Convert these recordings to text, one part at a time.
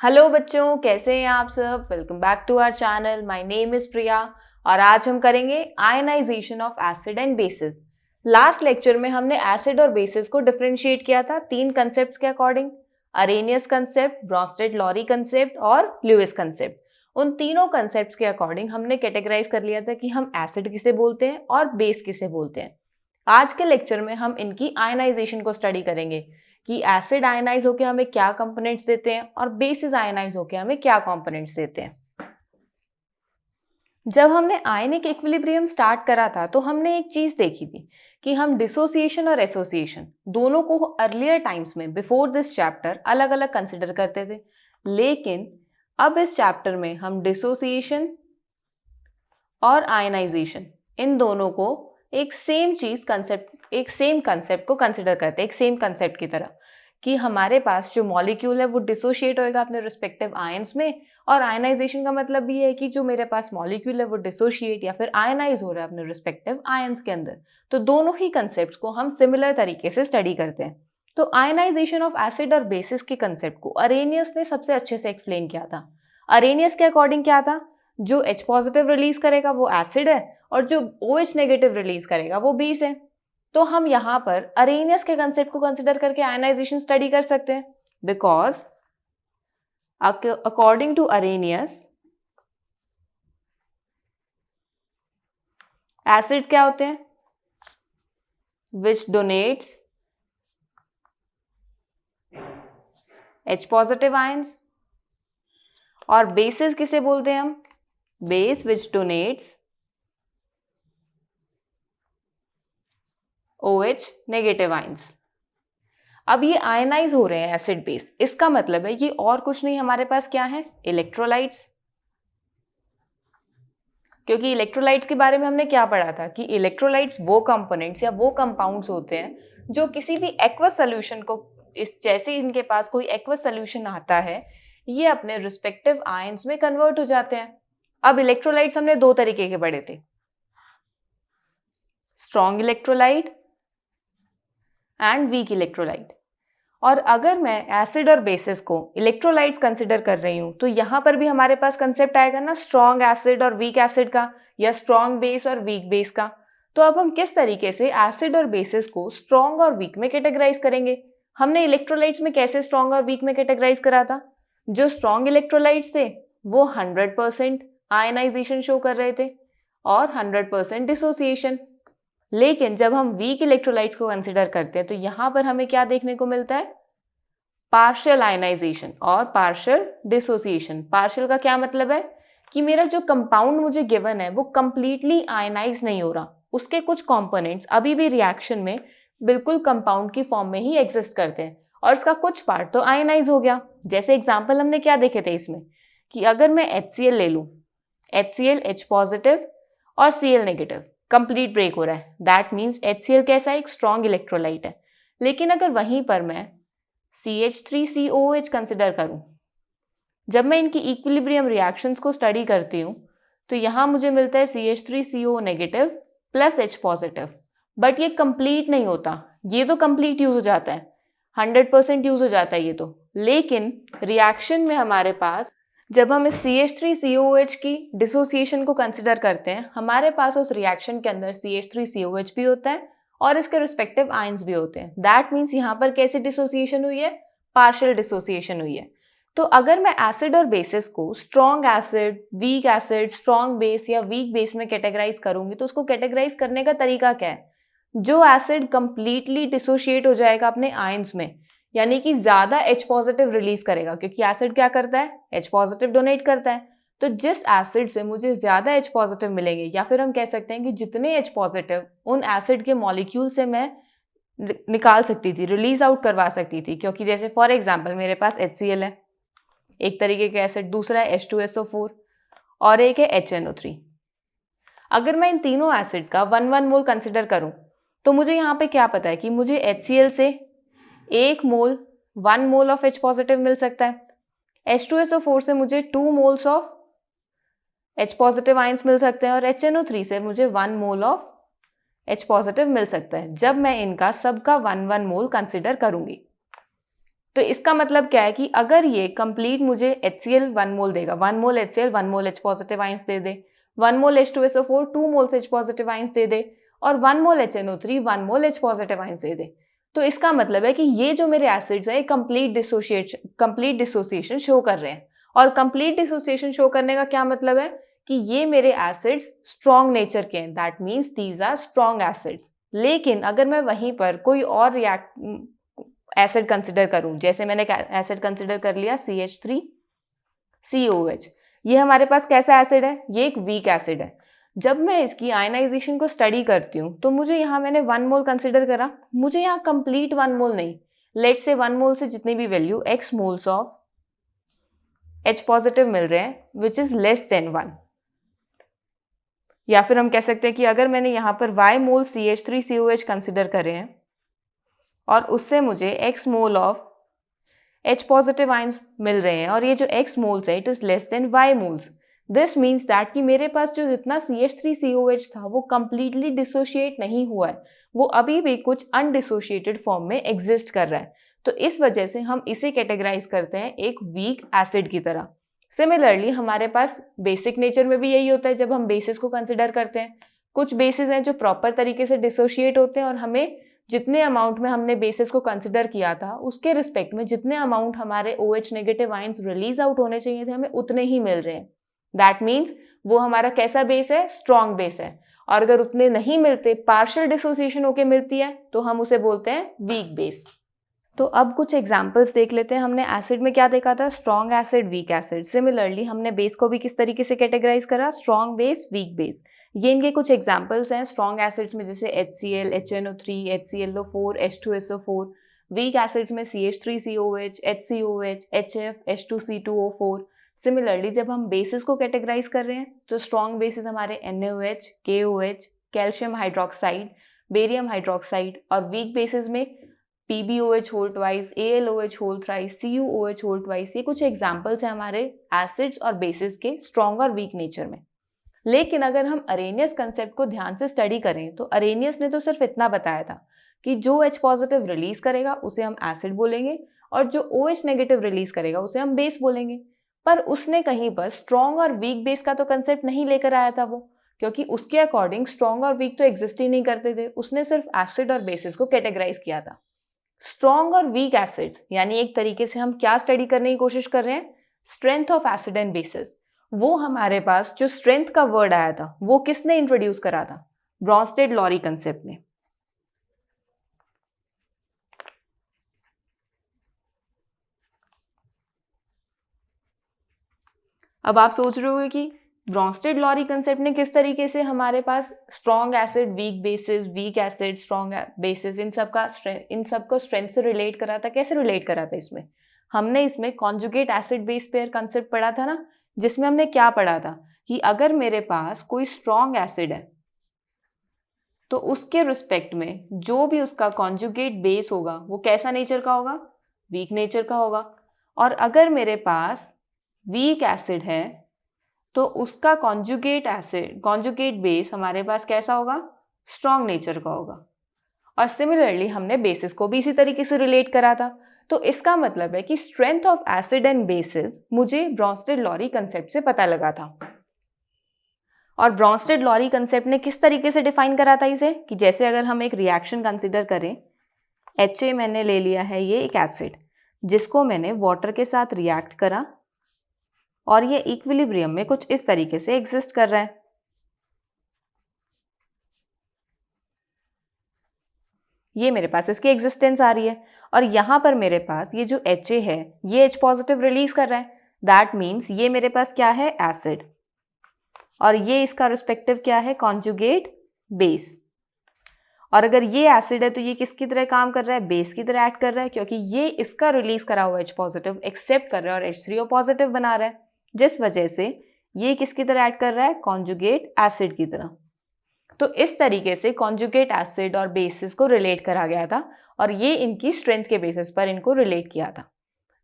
Hello बच्चों, कैसे हैं आप सब। Welcome back to our channel. My name is Priya और आज हम करेंगे ionization of acid and bases. Last lecture में हमने एसिड और बेसिस को डिफरेंशिएट किया था तीन कंसेप्ट्स के according, Arrhenius concept, Bronsted-lorry concept और ल्यूइस कंसेप्ट। उन तीनों कंसेप्ट्स के अकॉर्डिंग हमने कैटेगराइज कर लिया था कि हम एसिड किसे बोलते हैं और बेस किसे बोलते हैं। आज के लेक्चर में हम इनकी आयनाइजेशन को स्टडी करेंगे कि एसिड आयनाइज होकर हमें क्या कंपोनेंट्स देते हैं और बेसिस आयनाइज होकर हमें क्या कंपोनेंट्स देते हैं। जब हमने आयनिक इक्विलिब्रियम स्टार्ट करा था तो हमने एक चीज देखी थी कि हम डिसोसिएशन और एसोसिएशन दोनों को अर्लियर टाइम्स में बिफोर दिस चैप्टर अलग अलग कंसिडर करते थे, लेकिन अब इस चैप्टर में हम डिसोसिएशन और आयनाइजेशन इन दोनों को एक सेम कंसेप्ट को कंसिडर करते हैं, एक सेम कंसेप्ट की तरह कि हमारे पास जो मॉलिक्यूल है वो डिसोशिएट होएगा अपने रिस्पेक्टिव आयंस में, और आयनाइजेशन का मतलब भी है कि जो मेरे पास मॉलिक्यूल है वो डिसोशिएट या फिर आयनाइज हो रहा है अपने रिस्पेक्टिव आयंस के अंदर। तो दोनों ही कंसेप्ट को हम सिमिलर तरीके से स्टडी करते हैं। तो आयनाइजेशन ऑफ एसिड और बेसिस के कंसेप्ट को अरेनियस ने सबसे अच्छे से एक्सप्लेन किया था। अरेनियस के अकॉर्डिंग क्या था, जो H पॉजिटिव रिलीज करेगा वो एसिड है और जो OH नेगेटिव रिलीज करेगा वो बेस है। तो हम यहाँ पर अरेनियस के कंसेप्ट को कंसिडर करके आयनाइजेशन स्टडी कर सकते हैं, because according to Arrhenius acids क्या होते हैं, which donates H positive ions, और बेसिस किसे बोलते हैं हम, base which donates OH negative ions. अब ये आयनाइज हो रहे हैं एसिड बेस, इसका मतलब है ये और कुछ नहीं, हमारे पास क्या है, इलेक्ट्रोलाइट्स। क्योंकि इलेक्ट्रोलाइट्स के बारे में हमने क्या पढ़ा था कि इलेक्ट्रोलाइट्स वो कंपोनेंट्स या वो कंपाउंड्स होते हैं जो किसी भी एक्वस सॉल्यूशन को, जैसे इनके पास कोई एक्वस सॉल्यूशन आता है, ये अपने रिस्पेक्टिव आयंस में कन्वर्ट हो जाते हैं। अब इलेक्ट्रोलाइट्स हमने दो तरीके के पढ़े थे, strong electrolyte and weak electrolyte. और अगर मैं एसिड और बेसिस को इलेक्ट्रोलाइट्स कंसिडर कर रही हूं तो यहां पर भी हमारे पास कंसेप्ट आएगा ना, स्ट्रॉन्ग एसिड और वीक एसिड का, या स्ट्रॉन्ग बेस और वीक बेस का। तो अब हम किस तरीके से एसिड और बेसिस को स्ट्रॉन्ग और वीक में कैटेगराइज करेंगे। हमने इलेक्ट्रोलाइट्स में कैसे स्ट्रॉन्ग और वीक में कैटेगराइज करा था, जो स्ट्रॉन्ग इलेक्ट्रोलाइट्स थे वो 100% आयनाइजेशन शो कर रहे थे और 100% डिसोसिएशन। लेकिन जब हम वीक इलेक्ट्रोलाइट्स को कंसिडर करते हैं तो यहां पर हमें क्या देखने को मिलता है, पार्शियल आयनाइजेशन और पार्शियल डिसोसिएशन। पार्शियल का क्या मतलब है कि मेरा जो कंपाउंड मुझे गिवन है वो कंप्लीटली आयनाइज नहीं हो रहा, उसके कुछ कंपोनेंट्स अभी भी रिएक्शन में बिल्कुल कंपाउंड की फॉर्म में ही एग्जिस्ट करते हैं और इसका कुछ पार्ट तो आयनाइज हो गया। जैसे एग्जाम्पल हमने क्या देखे थे इसमें कि अगर मैं HCl ले लूँ, HCl H पॉजिटिव और Cl नेगेटिव, कंप्लीट ब्रेक हो रहा है, दैट मीन्स HCl कैसा है, एक स्ट्रॉन्ग इलेक्ट्रोलाइट है। लेकिन अगर वहीं पर मैं CH3COOH कंसिडर करूं, जब मैं इनकी इक्विलिब्रियम रिएक्शंस को स्टडी करती हूं तो यहां मुझे मिलता है CH3CO negative plus H positive, but ये कंप्लीट नहीं होता, ये तो कंप्लीट यूज हो जाता है, 100% यूज हो जाता है ये तो। लेकिन रिएक्शन में हमारे पास जब हम इस CH3COOH की डिसोसिएशन को कंसिडर करते हैं, हमारे पास उस रिएक्शन के अंदर CH3COH भी होता है और इसके रिस्पेक्टिव आयंस भी होते हैं। दैट मीन्स यहाँ पर कैसी डिसोसिएशन हुई है, पार्शियल डिसोसिएशन हुई है। तो अगर मैं एसिड और बेसिस को strong acid, weak acid, strong base या वीक बेस में कैटेगराइज करूंगी तो उसको कैटेगराइज करने का तरीका क्या है, जो एसिड कंप्लीटली डिसोशिएट हो जाएगा अपने आयंस में, यानी कि ज्यादा H पॉजिटिव रिलीज करेगा, क्योंकि एसिड क्या करता है, H पॉजिटिव डोनेट करता है। तो जिस एसिड से मुझे ज्यादा H पॉजिटिव मिलेंगे, या फिर हम कह सकते हैं कि जितने H पॉजिटिव उन एसिड के मॉलिक्यूल से मैं निकाल सकती थी, रिलीज आउट करवा सकती थी, क्योंकि जैसे फॉर एग्जाम्पल मेरे पास HCl है, एक तरीके का एसिड, दूसरा है H2SO4 और एक है HNO3। अगर मैं इन तीनों एसिड्स का 1 मोल कंसिडर करूं तो मुझे यहाँ पे क्या पता है कि मुझे HCl से 1 मोल ऑफ H पॉजिटिव मिल सकता है, H2SO4 से मुझे 2 moles of H positive ions मिल सकते हैं और HNO3 से मुझे 1 मोल ऑफ H पॉजिटिव मिल सकता है, जब मैं इनका सबका 1 मोल कंसिडर करूंगी। तो इसका मतलब क्या है कि अगर ये कंप्लीट मुझे HCl 1 मोल देगा, 1 mole HCl 1 mole H positive ions दे दे, 1 mole H2SO4 2 moles H positive ions दे दे, और 1 mole HNO3 1 mole H positive ions दे दे, तो इसका मतलब है कि ये जो मेरे एसिड्स हैं कंप्लीट डिसोसिएशन शो कर रहे हैं। और कंप्लीट डिसोसिएशन शो करने का क्या मतलब है कि ये मेरे एसिड्स स्ट्रॉन्ग नेचर के हैं, that means these are strong acids. लेकिन अगर मैं वहीं पर कोई और एसिड कंसिडर करूं, जैसे मैंने एसिड कंसिडर कर लिया CH3COH, ये हमारे पास कैसा एसिड है, ये एक वीक एसिड है। जब मैं इसकी आयनाइजेशन को स्टडी करती हूँ तो मुझे यहाँ मैंने 1 मोल कंसिडर करा, मुझे यहाँ कंप्लीट 1 मोल नहीं, लेट से 1 मोल से जितनी भी value x moles of H positive मिल रहे हैं विच इज लेस देन 1, या फिर हम कह सकते हैं कि अगर मैंने यहाँ पर y मोल CH3COH कंसिडर करे हैं और उससे मुझे x mole of H positive ions मिल रहे हैं और ये जो x मोल्स है it is less than y moles, this means that कि मेरे पास जो जितना CH3COH था वो कंप्लीटली डिसोशिएट नहीं हुआ है, वो अभी भी कुछ अनडिसोशिएटेड फॉर्म में एग्जिस्ट कर रहा है। तो इस वजह से हम इसे कैटेगराइज करते हैं एक वीक एसिड की तरह। सिमिलरली हमारे पास बेसिक नेचर में भी यही होता है, जब हम बेसिस को कंसिडर करते हैं, कुछ बेसिस हैं जो प्रॉपर तरीके से डिसोशिएट होते हैं और हमें जितने अमाउंट में हमने बेसिस को कंसिडर किया था उसके रिस्पेक्ट में जितने अमाउंट हमारे OH negative ions release out होने चाहिए थे हमें उतने ही मिल रहे हैं। दैट मीन्स वो हमारा कैसा बेस है, स्ट्रॉन्ग बेस है। और अगर उतने नहीं मिलते, पार्शियल डिसोसिएशन होके मिलती है, तो हम उसे बोलते हैं वीक बेस। तो अब कुछ एग्जांपल्स देख लेते हैं। हमने एसिड में क्या देखा था, strong acid, weak acid. Similarly हमने बेस को भी किस तरीके से कैटेगराइज करा, स्ट्रॉन्ग बेस, वीक बेस। ये इनके कुछ एग्जांपल्स हैं स्ट्रॉन्ग एसिड्स में, जैसे HCl, HNO3, HClO4, H2SO4। Weak acids में CH3COH, HCOH, HF, H2C2O4। Similarly जब हम बेसिस को कैटेगराइज कर रहे हैं तो स्ट्रॉन्ग बेसिस हमारे NaOH, KOH, calcium hydroxide, barium hydroxide, और वीक बेसिस में PbOH whole twice, AlOH whole thrice, CuOH whole twice. ये कुछ एग्जाम्पल्स हैं हमारे एसिड्स और बेसिस के स्ट्रॉन्ग और वीक नेचर में। लेकिन अगर हम अरेनियस कंसेप्ट को ध्यान से स्टडी करें तो अरेनियस ने तो सिर्फ इतना बताया था कि जो H पॉजिटिव रिलीज करेगा उसे हम एसिड बोलेंगे और जो OH नेगेटिव रिलीज करेगा उसे हम बेस बोलेंगे। पर उसने कहीं पर स्ट्रॉन्ग और वीक बेस का तो कंसेप्ट नहीं लेकर आया था वो, क्योंकि उसके अकॉर्डिंग स्ट्रॉन्ग और वीक तो एग्जिस्ट ही नहीं करते थे। उसने सिर्फ एसिड और बेसिस को कैटेगराइज किया था। स्ट्रॉन्ग और वीक एसिड्स यानी एक तरीके से हम क्या स्टडी करने की कोशिश कर रहे हैं, strength of acid and basis. वो हमारे पास जो स्ट्रेंथ का वर्ड आया था वो किसने इंट्रोड्यूस करा था, ब्रॉन्स्टेड-लॉरी कंसेप्ट ने। अब आप सोच रहे हो कि ब्रॉन्स्टेड-लॉरी कंसेप्ट ने किस तरीके से हमारे पास strong acid, weak bases, weak acid, strong bases, इन सबको स्ट्रेंथ से रिलेट करा था। कैसे रिलेट करा था इसमें, हमने इसमें conjugate acid base pair concept पढ़ा था ना, जिसमें हमने क्या पढ़ा था कि अगर मेरे पास कोई स्ट्रॉन्ग एसिड है तो उसके रिस्पेक्ट में जो भी उसका कॉन्जुगेट बेस होगा वो कैसा नेचर का होगा, वीक नेचर का होगा। और अगर मेरे पास वीक एसिड है तो उसका कॉन्जुगेट बेस हमारे पास कैसा होगा, स्ट्रॉन्ग नेचर का होगा। और सिमिलरली हमने बेसिस को भी इसी तरीके से रिलेट करा था। तो इसका मतलब है कि strength of acid and basis मुझे ब्रॉन्स्टेड-लॉरी कंसेप्ट से पता लगा था। और ब्रॉन्स्टेड-लॉरी कंसेप्ट ने किस तरीके से डिफाइन करा था इसे, कि जैसे अगर हम एक रिएक्शन कंसिडर करें, HA मैंने ले लिया है, ये एक एसिड जिसको मैंने वाटर के साथ रिएक्ट करा और ये इक्विलिब्रियम में कुछ इस तरीके से एग्जिस्ट कर रहा है। ये मेरे पास इसकी एग्जिस्टेंस आ रही है और यहाँ पर मेरे पास ये जो HA है ये H पॉजिटिव रिलीज कर रहा है। दैट मीन्स ये मेरे पास क्या है, एसिड, और ये इसका रिस्पेक्टिव क्या है, कॉन्जुगेट बेस। और अगर ये एसिड है तो ये किसकी तरह काम कर रहा है, बेस की तरह एक्ट कर रहा है, क्योंकि ये इसका रिलीज करा हुआ H पॉजिटिव एक्सेप्ट कर रहा है और H3O पॉजिटिव बना रहा है, जिस वजह से ये किसकी तरह एक्ट कर रहा है, कॉन्जुगेट एसिड की तरह। तो इस तरीके से कॉन्जुगेट एसिड और बेसिस को रिलेट करा गया था और ये इनकी स्ट्रेंथ के बेसिस पर इनको रिलेट किया था।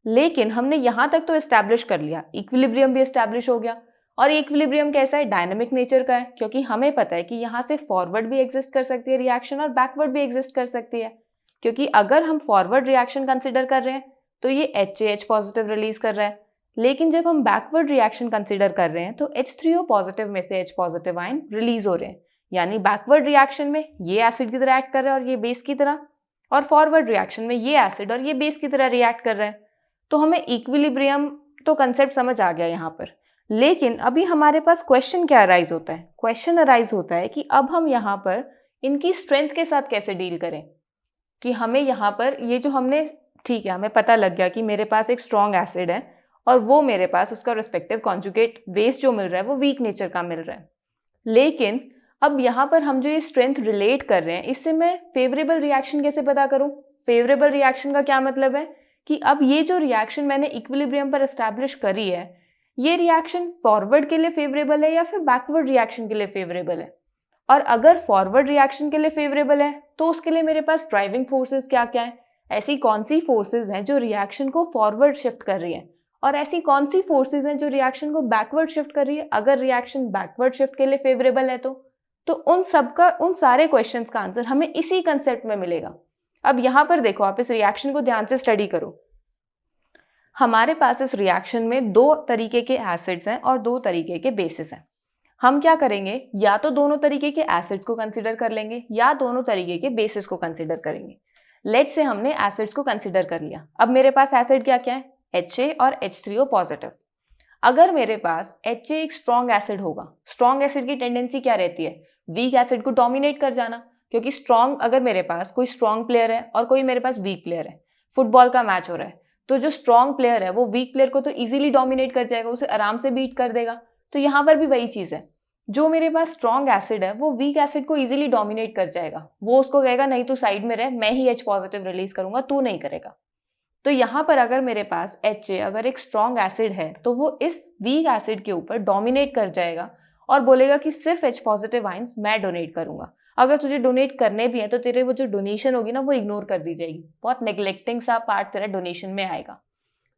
लेकिन हमने यहाँ तक तो एस्टैब्लिश कर लिया, इक्विलिब्रियम भी एस्टैब्लिश हो गया। और इक्विलिब्रियम कैसा है, डायनामिक नेचर का है, क्योंकि हमें पता है कि यहाँ से फॉरवर्ड भी एग्जिस्ट कर सकती है रिएक्शन और बैकवर्ड भी एग्जिस्ट कर सकती है। क्योंकि अगर हम फॉरवर्ड रिएक्शन कंसिडर कर रहे हैं तो ये HAH पॉजिटिव रिलीज कर रहा है। लेकिन जब हम बैकवर्ड रिएक्शन कंसिडर कर रहे हैं तो H3O पॉजिटिव में से H पॉजिटिव आयन रिलीज हो रहे हैं, यानी बैकवर्ड रिएक्शन में ये एसिड की तरह एक्ट कर रहा है और ये बेस की तरह, और फॉरवर्ड रिएक्शन में ये एसिड और ये बेस की तरह रिएक्ट कर रहा है। तो हमें इक्विलिब्रियम तो कंसेप्ट समझ आ गया यहाँ पर। लेकिन अभी हमारे पास क्वेश्चन क्या अराइज होता है? क्वेश्चन अराइज होता है कि अब हम यहाँ पर इनकी स्ट्रेंथ के साथ कैसे डील करें, कि हमें यहाँ पर ये जो हमने, ठीक है, हमें पता लग गया कि मेरे पास एक स्ट्रॉन्ग एसिड है और वो मेरे पास उसका रिस्पेक्टिव कॉन्जुगेट बेस जो मिल रहा है वो वीक नेचर का मिल रहा है। लेकिन अब यहाँ पर हम जो ये स्ट्रेंथ रिलेट कर रहे हैं, इससे मैं फेवरेबल रिएक्शन कैसे पता करूँ? फेवरेबल रिएक्शन का क्या मतलब है कि अब ये जो रिएक्शन मैंने इक्विलिब्रियम पर एस्टैब्लिश करी है, ये रिएक्शन फॉरवर्ड के लिए फेवरेबल है या फिर बैकवर्ड रिएक्शन के लिए फेवरेबल है। और अगर फॉरवर्ड रिएक्शन के लिए फेवरेबल है तो उसके लिए मेरे पास ड्राइविंग फोर्सेस क्या क्या है, ऐसी कौन सी फोर्सेस हैं जो रिएक्शन को फॉरवर्ड शिफ्ट कर रही है, और ऐसी कौन सी फोर्सेस हैं जो रिएक्शन को बैकवर्ड शिफ्ट कर रही है। अगर रिएक्शन बैकवर्ड शिफ्ट के लिए फेवरेबल है तो उन सारे क्वेश्चंस का आंसर हमें इसी कंसेप्ट में मिलेगा। अब यहाँ पर देखो, आप इस रिएक्शन को ध्यान से स्टडी करो। हमारे पास इस रिएक्शन में 2 तरीके के एसिड्स हैं और 2 तरीके के बेसिस हैं। हम क्या करेंगे, या तो दोनों तरीके के एसिड्स को कंसिडर कर लेंगे या दोनों तरीके के बेसिस को कंसिडर करेंगे। लेट्स से हमने एसिड्स को कंसिडर कर लिया। अब मेरे पास एसिड क्या क्या है? HA और H3O पॉजिटिव। अगर मेरे पास HA एक स्ट्रॉन्ग एसिड होगा, स्ट्रॉन्ग एसिड की टेंडेंसी क्या रहती है? वीक एसिड को डोमिनेट कर जाना, क्योंकि स्ट्रॉन्ग, अगर मेरे पास कोई स्ट्रॉन्ग प्लेयर है और कोई मेरे पास वीक प्लेयर है, फुटबॉल का मैच हो रहा है, तो जो स्ट्रॉन्ग प्लेयर है वो वीक प्लेयर को तो इजीली डोमिनेट कर जाएगा, उसे आराम से बीट कर देगा। तो यहाँ पर भी वही चीज़ है, जो मेरे पास स्ट्रॉन्ग एसिड है वो वीक एसिड को इजीली डोमिनेट कर जाएगा। वो उसको कहेगा नहीं तू साइड में रह, मैं ही H पॉजिटिव रिलीज करूंगा, तू नहीं करेगा। तो यहाँ पर अगर मेरे पास HA अगर एक स्ट्रॉन्ग एसिड है तो वो इस वीक एसिड के ऊपर डोमिनेट कर जाएगा और बोलेगा कि सिर्फ H पॉजिटिव आइंस मैं डोनेट करूंगा। अगर तुझे डोनेट करने भी है तो तेरे वो जो डोनेशन होगी ना वो इग्नोर कर दी जाएगी। बहुत नेग्लेक्टिंग सा पार्ट तेरा डोनेशन में आएगा,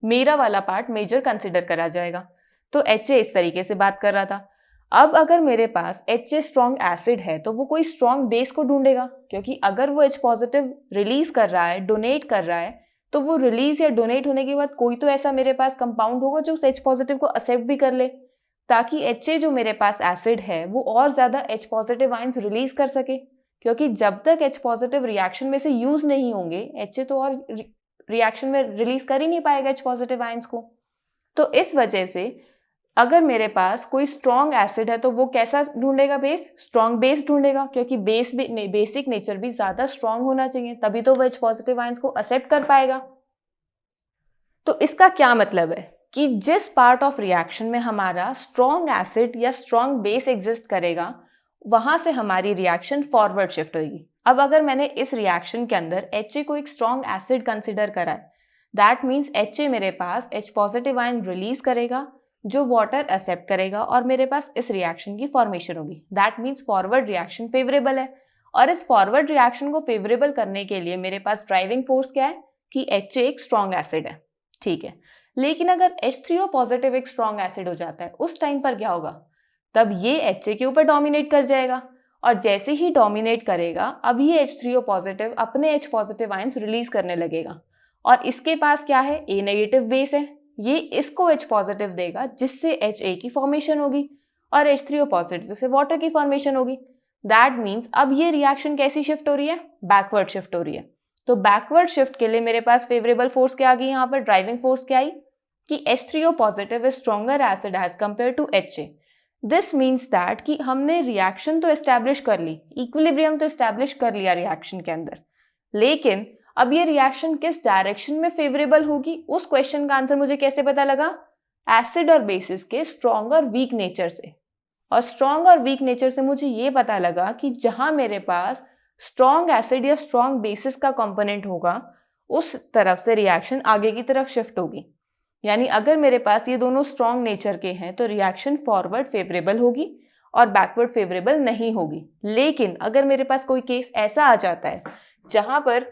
मेरा वाला पार्ट मेजर कंसिडर करा जाएगा। तो HA इस तरीके से बात कर रहा था। अब अगर मेरे पास HA स्ट्रॉन्ग एसिड है तो वो कोई स्ट्रॉन्ग बेस को ढूंढेगा, क्योंकि अगर वो H पॉजिटिव रिलीज कर रहा है, डोनेट कर रहा है, तो वो रिलीज या डोनेट होने के बाद कोई तो ऐसा मेरे पास कंपाउंड होगा जो उस H पॉजिटिव को एक्सेप्ट भी कर ले, ताकि HA जो मेरे पास एसिड है वो और ज़्यादा H पॉजिटिव आइंस रिलीज कर सके। क्योंकि जब तक H पॉजिटिव रिएक्शन में से यूज नहीं होंगे, HA तो और रिएक्शन में रिलीज कर ही नहीं पाएगा H पॉजिटिव आइंस को। तो इस वजह से अगर मेरे पास कोई स्ट्रॉन्ग एसिड है तो वो कैसा ढूंढेगा? बेस, स्ट्रॉन्ग बेस ढूंढेगा, क्योंकि बेस भी बेसिक नेचर भी ज्यादा स्ट्रॉन्ग होना चाहिए, तभी तो वो H पॉजिटिव आयंस को एक्सेप्ट कर पाएगा। तो इसका क्या मतलब है कि जिस पार्ट ऑफ रिएक्शन में हमारा स्ट्रॉन्ग एसिड या स्ट्रॉन्ग बेस एग्जिस्ट करेगा, वहां से हमारी रिएक्शन फॉरवर्ड शिफ्ट होगी। अब अगर मैंने इस रिएक्शन के अंदर HA को एक स्ट्रॉन्ग एसिड कंसिडर करा है, दैट मीन्स HA मेरे पास H पॉजिटिव आयन रिलीज करेगा जो वाटर एक्सेप्ट करेगा और मेरे पास इस रिएक्शन की फॉर्मेशन होगी। That means forward reaction favourable है। और इस फॉरवर्ड रिएक्शन को फेवरेबल करने के लिए मेरे पास ड्राइविंग फोर्स क्या है कि HA एक स्ट्रॉन्ग एसिड है, ठीक है। लेकिन अगर H3O पॉजिटिव एक स्ट्रॉन्ग एसिड हो जाता है, उस टाइम पर क्या होगा? तब ये HA के ऊपर डोमिनेट कर जाएगा, और जैसे ही डोमिनेट करेगा अब ये H3O पॉजिटिव अपने H पॉजिटिव आयंस रिलीज करने लगेगा, और इसके पास क्या है? A नेगेटिव बेस है, ये इसको H पॉजिटिव देगा जिससे HA की फॉर्मेशन होगी और H3O पॉजिटिव से वाटर की फॉर्मेशन होगी। दैट मीन्स अब ये रिएक्शन कैसी शिफ्ट हो रही है? बैकवर्ड शिफ्ट हो रही है। तो बैकवर्ड शिफ्ट के लिए मेरे पास फेवरेबल फोर्स क्या आ गई? यहाँ पर ड्राइविंग फोर्स क्या आई कि H3O positive is stronger acid as compared to HA। This means that कि हमने रिएक्शन तो एस्टैब्लिश कर ली, इक्विलिब्रियम तो एस्टैब्लिश कर लिया रिएक्शन के अंदर, लेकिन अब ये रिएक्शन किस डायरेक्शन में फेवरेबल होगी, उस क्वेश्चन का आंसर मुझे कैसे पता लगा? एसिड और बेसिस के स्ट्रॉन्ग और वीक नेचर से। और स्ट्रॉन्ग और वीक नेचर से मुझे ये पता लगा कि जहां मेरे पास स्ट्रॉन्ग एसिड या स्ट्रॉन्ग बेसिस का कंपोनेंट होगा, उस तरफ से रिएक्शन आगे की तरफ शिफ्ट होगी। यानी अगर मेरे पास ये दोनों स्ट्रॉन्ग नेचर के हैं तो रिएक्शन फॉरवर्ड फेवरेबल होगी और बैकवर्ड फेवरेबल नहीं होगी। लेकिन अगर मेरे पास कोई केस ऐसा आ जाता है जहां पर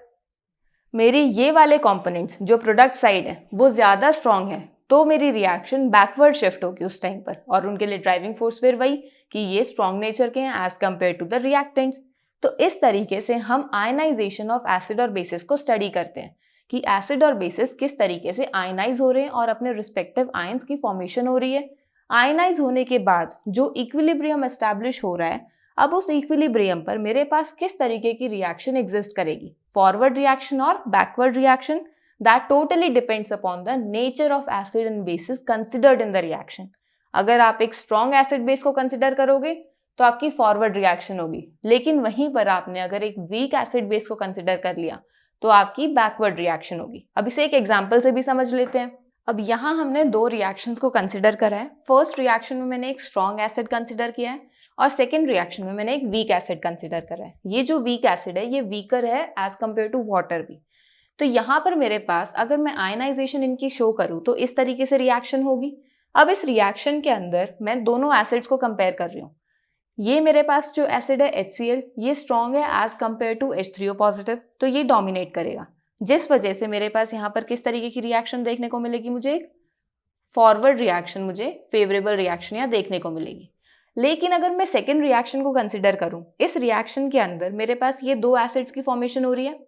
मेरे ये वाले कंपोनेंट्स जो प्रोडक्ट साइड है वो ज़्यादा स्ट्रॉन्ग है, तो मेरी रिएक्शन बैकवर्ड शिफ्ट होगी उस टाइम पर, और उनके लिए ड्राइविंग फोर्स फिर वही कि ये स्ट्रॉन्ग नेचर के हैं as compared to the reactants. तो इस तरीके से हम आयनाइजेशन ऑफ एसिड और बेसिस को स्टडी करते हैं कि एसिड और बेसिस किस तरीके से आयनाइज हो रहे हैं और अपने रिस्पेक्टिव आयंस की फॉर्मेशन हो रही है। आयनाइज होने के बाद जो इक्विलिब्रियम एस्टैब्लिश हो रहा है, अब उस इक्विलिब्रियम पर मेरे पास किस तरीके की रिएक्शन एग्जिस्ट करेगी, फॉरवर्ड रिएक्शन और backward reaction, that totally depends upon the nature of acid and basis considered in the reaction. अगर आप एक स्ट्रॉन्ग एसिड बेस को कंसिडर करोगे तो आपकी फॉरवर्ड रिएक्शन होगी, लेकिन वहीं पर आपने अगर एक वीक एसिड बेस को कंसिडर कर लिया तो आपकी बैकवर्ड रिएक्शन होगी। अब इसे एक एग्जांपल से भी समझ लेते हैं। अब यहाँ हमने दो रिएक्शंस को कंसिडर करा है। फर्स्ट रिएक्शन में मैंने एक स्ट्रॉन्ग एसिड कंसिडर किया है और सेकेंड रिएक्शन में मैंने एक वीक एसिड कंसिडर करा है। ये जो वीक एसिड है ये वीकर है एज कम्पेयर टू वाटर भी। तो यहाँ पर मेरे पास अगर मैं आयनाइजेशन इनकी शो करूँ तो इस तरीके से रिएक्शन होगी। अब इस रिएक्शन के अंदर मैं दोनों एसिड्स को कंपेयर कर रही हूँ। ये मेरे पास जो एसिड है HCl, ये स्ट्रॉन्ग है as compare to H3O positive, तो ये डोमिनेट करेगा, जिस वजह से मेरे पास यहाँ पर किस तरीके की रिएक्शन देखने को मिलेगी, मुझे एक फॉरवर्ड रिएक्शन, मुझे फेवरेबल रिएक्शन यहाँ देखने को मिलेगी। लेकिन अगर मैं सेकेंड रिएक्शन को कंसिडर करूँ, इस रिएक्शन के अंदर मेरे पास ये दो एसिड्स की फॉर्मेशन हो रही है।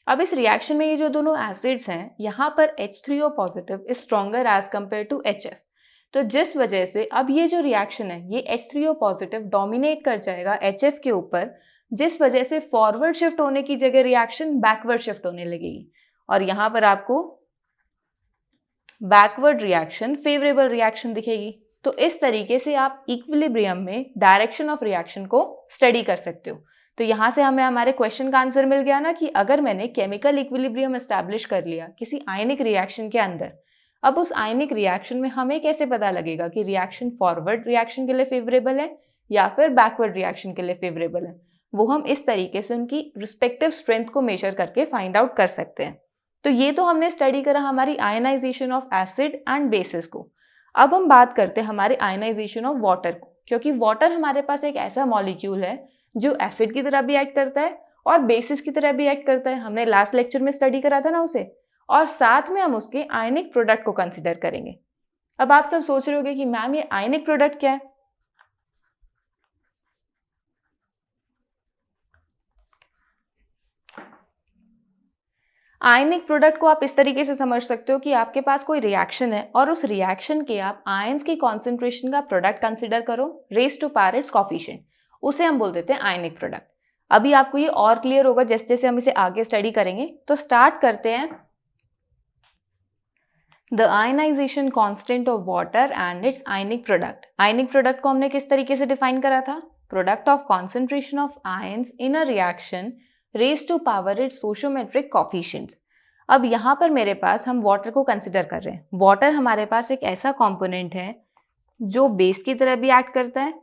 अब इस रिएक्शन में ये जो दोनों एसिड्स हैं, यहाँ पर H3O positive is stronger as compare to HF, तो जिस वजह से अब ये जो रिएक्शन है ये H3O पॉजिटिव डोमिनेट कर जाएगा HF के ऊपर, जिस वजह से फॉरवर्ड शिफ्ट होने की जगह रिएक्शन बैकवर्ड शिफ्ट होने लगेगी और यहाँ पर आपको बैकवर्ड रिएक्शन फेवरेबल रिएक्शन दिखेगी। तो इस तरीके से आप इक्विलिब्रियम में डायरेक्शन ऑफ रिएक्शन को स्टडी कर सकते हो। तो यहाँ से हमें हमारे क्वेश्चन का आंसर मिल गया ना कि अगर मैंने केमिकल इक्विलिब्रियम एस्टैब्लिश कर लिया किसी आयनिक रिएक्शन के अंदर, अब उस आयनिक रिएक्शन में हमें कैसे पता लगेगा कि रिएक्शन फॉरवर्ड रिएक्शन के लिए फेवरेबल है या फिर बैकवर्ड रिएक्शन के लिए फेवरेबल है, वो हम इस तरीके से उनकी रिस्पेक्टिव स्ट्रेंथ को मेजर करके फाइंड आउट कर सकते हैं। तो ये तो हमने स्टडी करा हमारी ionisation of acid and bases को। अब हम बात करते हैं हमारे आयनाइजेशन ऑफ वाटर को, क्योंकि वाटर हमारे पास एक ऐसा मॉलिक्यूल है जो एसिड की तरह भी एक्ट करता है और बेसिस की तरह भी एक्ट करता है। हमने लास्ट लेक्चर में स्टडी करा था ना उसे, और साथ में हम उसके आयनिक प्रोडक्ट को कंसिडर करेंगे। अब आप सब सोच रहे होंगे कि मैम ये आयनिक प्रोडक्ट क्या है। आयनिक प्रोडक्ट को आप इस तरीके से समझ सकते हो कि आपके पास कोई रिएक्शन है और उस रिएक्शन के आप आयंस की कॉन्सेंट्रेशन का प्रोडक्ट कंसिडर करो raise to power its coefficient, उसे हम बोल देते हैं आयनिक प्रोडक्ट। अभी आपको ये और क्लियर होगा जैसे जैसे हम इसे आगे स्टडी करेंगे। तो स्टार्ट करते हैं। The ionisation constant of water and its ionic product. Ionic product को हमने किस तरीके से डिफाइन करा था, product of concentration of ions in a reaction raise to power its stoichiometric coefficients. अब यहाँ पर मेरे पास हम वाटर को कंसिडर कर रहे हैं। वाटर हमारे पास एक ऐसा कंपोनेंट है जो बेस की तरह भी एक्ट करता है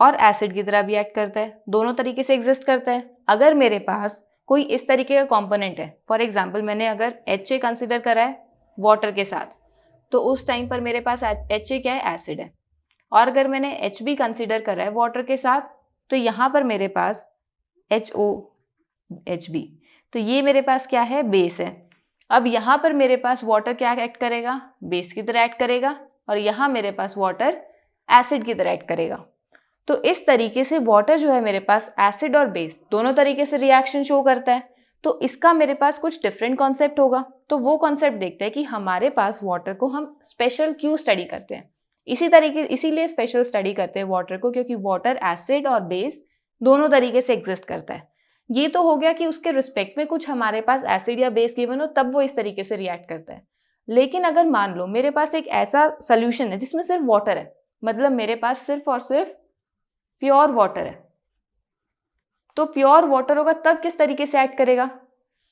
और एसिड की तरह भी एक्ट करता है, दोनों तरीके से एग्जिस्ट करता है। अगर मेरे पास कोई इस तरीके का कंपोनेंट है, फॉर एग्जांपल मैंने अगर HA कंसिडर करा है वाटर के साथ, तो उस टाइम पर मेरे पास HA क्या है, एसिड है। और अगर मैंने HB कंसिडर करा है वाटर के साथ, तो यहाँ पर मेरे पास HB, तो ये मेरे पास क्या है, बेस है। अब यहाँ पर मेरे पास वाटर क्या एक्ट करेगा, बेस की तरह एक्ट करेगा, और यहाँ मेरे पास वाटर एसिड की तरह एक्ट करेगा। तो इस तरीके से वाटर जो है मेरे पास एसिड और बेस दोनों तरीके से रिएक्शन शो करता है। तो इसका मेरे पास कुछ डिफरेंट कॉन्सेप्ट होगा, तो वो कॉन्सेप्ट देखते हैं कि हमारे पास वाटर को हम स्पेशल क्यों स्टडी करते हैं। इसीलिए स्पेशल स्टडी करते हैं वाटर को, क्योंकि वाटर एसिड और बेस दोनों तरीके से एग्जिस्ट करता है। ये तो हो गया कि उसके रिस्पेक्ट में कुछ हमारे पास एसिड या बेस गिवन हो तब वो इस तरीके से रिएक्ट करता है। लेकिन अगर मान लो मेरे पास एक ऐसा सोल्यूशन है जिसमें सिर्फ वाटर है, मतलब मेरे पास सिर्फ और सिर्फ प्योर वाटर है, तो प्योर वाटर होगा तब किस तरीके से एक्ट करेगा,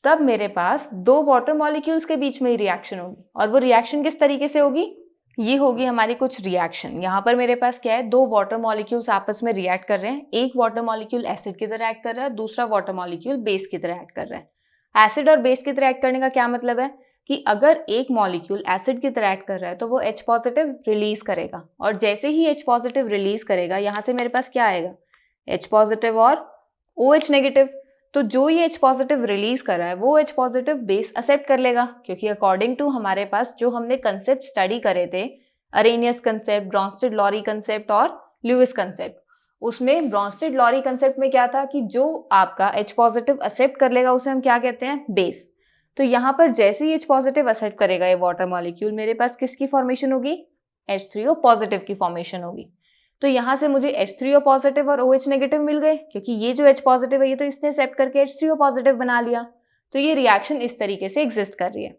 तब मेरे पास दो वाटर मॉलिक्यूल्स के बीच में ही रिएक्शन होगी। और वो रिएक्शन किस तरीके से होगी, ये होगी हमारी कुछ रिएक्शन। यहाँ पर मेरे पास क्या है, दो वाटर मॉलिक्यूल्स आपस में रिएक्ट कर रहे हैं। एक वाटर मॉलिक्यूल एसिड की तरह एक्ट कर रहा है, दूसरा वाटर मॉलिक्यूल बेस की तरह एक्ट कर रहा है। एसिड और बेस की तरह एक्ट करने का क्या मतलब है कि अगर एक मॉलिक्यूल एसिड की तरह एक्ट कर रहा है तो वो H पॉजिटिव रिलीज करेगा, और जैसे ही H पॉजिटिव रिलीज करेगा यहाँ से मेरे पास क्या आएगा, H पॉजिटिव और OH नेगेटिव। तो जो ये H पॉजिटिव रिलीज कर रहा है वो H पॉजिटिव बेस एक्सेप्ट कर लेगा, क्योंकि अकॉर्डिंग टू हमारे पास जो हमने कंसेप्ट स्टडी करे थे, अरेनियस कंसेप्ट, ब्रॉन्स्टेड-लॉरी कंसेप्ट और ल्यूइस कंसेप्ट, उसमें ब्रॉन्स्टेड-लॉरी कंसेप्ट में क्या था कि जो आपका H पॉजिटिव एक्सेप्ट कर लेगा उसे हम क्या कहते हैं, बेस। तो यहाँ पर जैसे ही H पॉजिटिव एक्सेप्ट करेगा ये वाटर मॉलिक्यूल, मेरे पास किसकी फॉर्मेशन होगी? H3O पॉजिटिव की फॉर्मेशन होगी। तो यहाँ से मुझे H3O पॉजिटिव और OH नेगेटिव मिल गए, क्योंकि ये जो H पॉजिटिव है ये तो इसने एक्सेप्ट करके H3O पॉजिटिव बना लिया। तो ये रिएक्शन इस तरीके से एग्जिस्ट कर रही है।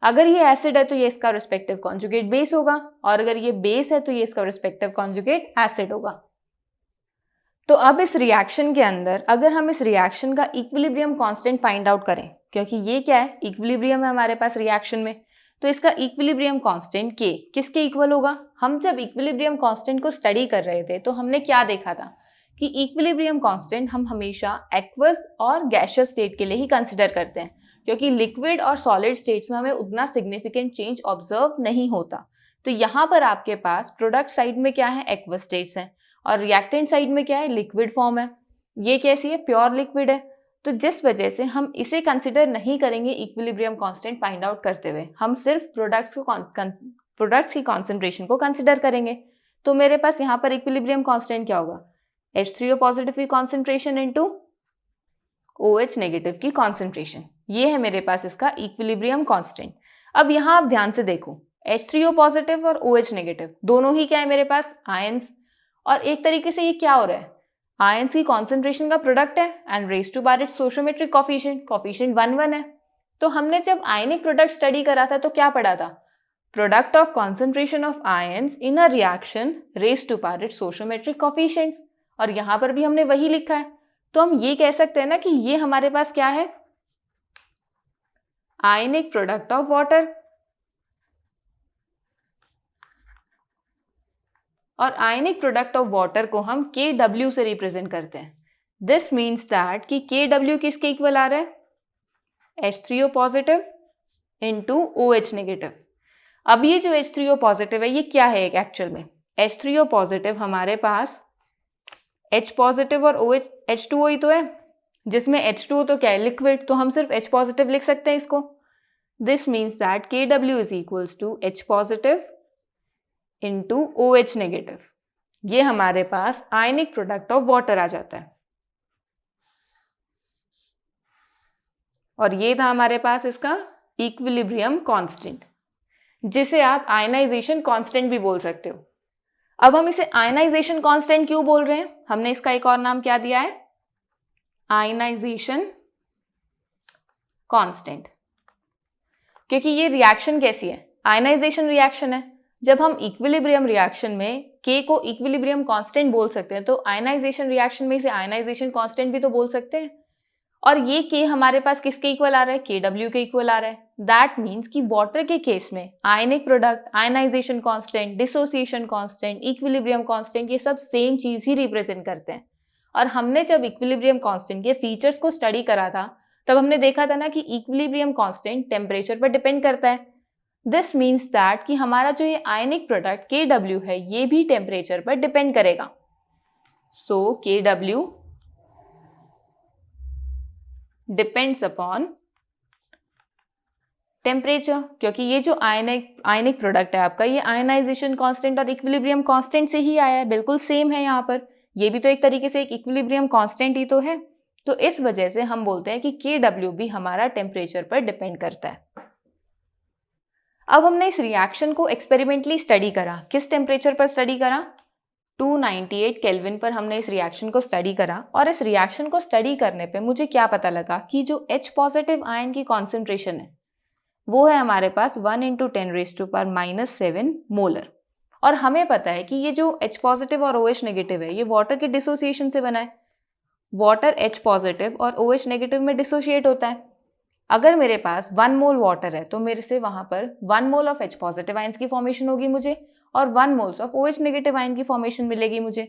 अगर ये एसिड है तो ये इसका रिस्पेक्टिव कॉन्जुगेट बेस होगा, और अगर ये बेस है तो ये इसका रिस्पेक्टिव कॉन्जुगेट एसिड होगा। तो अब इस रिएक्शन के अंदर अगर हम इस रिएक्शन का इक्विलिब्रियम कांस्टेंट फाइंड आउट करें, क्योंकि ये क्या है? इक्विलिब्रियम है हमारे पास रिएक्शन में, तो इसका इक्विलिब्रियम कांस्टेंट K किसके इक्वल होगा? हम जब इक्विलिब्रियम कांस्टेंट को स्टडी कर रहे थे तो हमने क्या देखा था कि इक्विलिब्रियम कांस्टेंट हम हमेशा एक्वस और गैसियस स्टेट के लिए ही कंसिडर करते हैं, क्योंकि लिक्विड और सॉलिड स्टेट्स में हमें उतना सिग्निफिकेंट चेंज ऑब्जर्व नहीं होता। तो यहाँ पर आपके पास प्रोडक्ट साइड में क्या है? एक्वस स्टेट्स हैं, और रिएक्टेंट साइड में क्या है? लिक्विड फॉर्म है। ये कैसी है? प्योर लिक्विड है। तो जिस वजह से हम इसे कंसिडर नहीं करेंगे इक्विलिब्रियम कांस्टेंट फाइंड आउट करते हुए, हम सिर्फ प्रोडक्ट्स की कॉन्सेंट्रेशन को कंसिडर करेंगे। तो मेरे पास यहाँ पर इक्विलिब्रियम कांस्टेंट क्या होगा? H3O पॉजिटिव की कॉन्सेंट्रेशन इंटू OH नेगेटिव की कॉन्सेंट्रेशन। ये है मेरे पास इसका इक्विलिब्रियम कांस्टेंट। अब यहाँ आप ध्यान से देखो, H3O पॉजिटिव और OH नेगेटिव दोनों ही क्या है मेरे पास? आयंस। और एक तरीके से ये क्या हो रहा है? आयंस की कॉन्सेंट्रेशन का प्रोडक्ट है, and raise to power its stoichiometric coefficient 1 है। तो हमने जब आयनिक प्रोडक्ट स्टडी करा था तो क्या पढ़ा था? Product of concentration of ions in a reaction raise to power its stoichiometric coefficients, और यहाँ पर भी हमने वही लिखा है। तो हम ये कह सकते हैं ना कि ये हमारे पास क्या है? आयनिक प्रोडक्ट ऑफ वाटर। और आयनिक प्रोडक्ट ऑफ वाटर को हम KW से रिप्रेजेंट करते हैं। दिस मीन्स दैट कि KW किसके इक्वल आ रहा है? H3O positive into OH negative. अब ये जो H3O पॉजिटिव है ये क्या है एक्चुअल में? H3O पॉजिटिव हमारे पास H पॉजिटिव और OH H2O ही तो है, जिसमें H2O तो क्या है? लिक्विड। तो हम सिर्फ H पॉजिटिव लिख सकते हैं इसको। This means that KW is equals to H positive into OH negative. ये हमारे पास आयनिक प्रोडक्ट ऑफ वाटर आ जाता है। और ये था हमारे पास इसका इक्विलिब्रियम कांस्टेंट, जिसे आप आयनाइजेशन कांस्टेंट भी बोल सकते हो। अब हम इसे आयनाइजेशन कांस्टेंट क्यों बोल रहे हैं? हमने इसका एक और नाम क्या दिया है? Ionisation constant. क्योंकि ये रिएक्शन कैसी है? आयनाइजेशन रिएक्शन है। जब हम इक्विलिब्रियम रिएक्शन में K को इक्विलिब्रियम कांस्टेंट बोल सकते हैं, तो आयनाइजेशन रिएक्शन में इसे आयनाइजेशन कांस्टेंट भी तो बोल सकते हैं। और ये K हमारे पास किसके इक्वल आ रहा है? KW के इक्वल आ रहा है। दैट मीन्स कि वाटर के केस में ionic product, ionisation constant, dissociation constant, equilibrium constant, ये सब सेम चीज ही रिप्रेजेंट करते हैं। और हमने जब इक्विलिब्रियम कांस्टेंट के फीचर्स को स्टडी करा था तब हमने देखा था ना कि इक्विलिब्रियम कांस्टेंट टेम्परेचर पर डिपेंड करता है। दिस मीन्स दैट कि हमारा जो ये आयनिक प्रोडक्ट KW है ये भी टेम्परेचर पर डिपेंड करेगा। सो KW डिपेंड्स अपॉन टेम्परेचर, क्योंकि ये जो आयनिक प्रोडक्ट है आपका, ये आयनाइजेशन कांस्टेंट और इक्विलिब्रियम कांस्टेंट से ही आया है, बिल्कुल सेम है। यहाँ पर ये भी तो एक तरीके से एक इक्विलिब्रियम कांस्टेंट ही तो है। तो इस वजह से हम बोलते हैं कि KW भी हमारा टेम्परेचर पर डिपेंड करता है। अब हमने इस रिएक्शन को एक्सपेरिमेंटली स्टडी करा। किस टेम्परेचर पर स्टडी करा? 298 केल्विन पर हमने इस रिएक्शन को स्टडी करा। और इस रिएक्शन को स्टडी करने पे मुझे क्या पता लगा कि जो H पॉजिटिव आयन की कॉन्सेंट्रेशन है वो है हमारे पास 1 × 10⁻⁻7 मोलर। और हमें पता है कि ये जो H पॉजिटिव और OH नेगेटिव है ये वाटर के डिसोसिएशन से बना है। वाटर H पॉजिटिव और OH नेगेटिव में डिसोशिएट होता है। अगर मेरे पास 1 मोल वाटर है तो मेरे से वहां पर 1 mole of H positive ions की फॉर्मेशन होगी मुझे, और 1 moles of OH negative ion की फॉर्मेशन मिलेगी मुझे।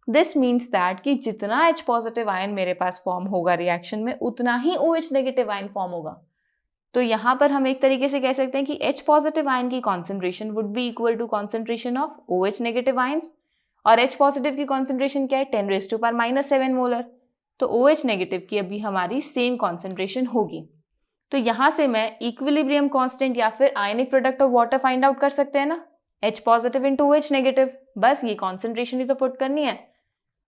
दिस मीन्स दैट कि जितना H पॉजिटिव आयन मेरे पास फॉर्म होगा रिएक्शन में उतना ही OH नेगेटिव आयन फॉर्म होगा। तो यहाँ पर हम एक तरीके से कह सकते हैं कि H पॉजिटिव आयन की concentration would be equal to concentration of OH negative ions, और H पॉजिटिव की कॉन्सेंट्रेशन क्या है? 10⁻⁻7 मोलर। तो OH नेगेटिव की अभी हमारी सेम कॉन्सेंट्रेशन होगी। तो यहाँ से मैं इक्विलिब्रियम कांस्टेंट या फिर आयनिक product of water find out कर सकते हैं ना, H positive into OH negative. बस ये कॉन्सेंट्रेशन ही तो पुट करनी है,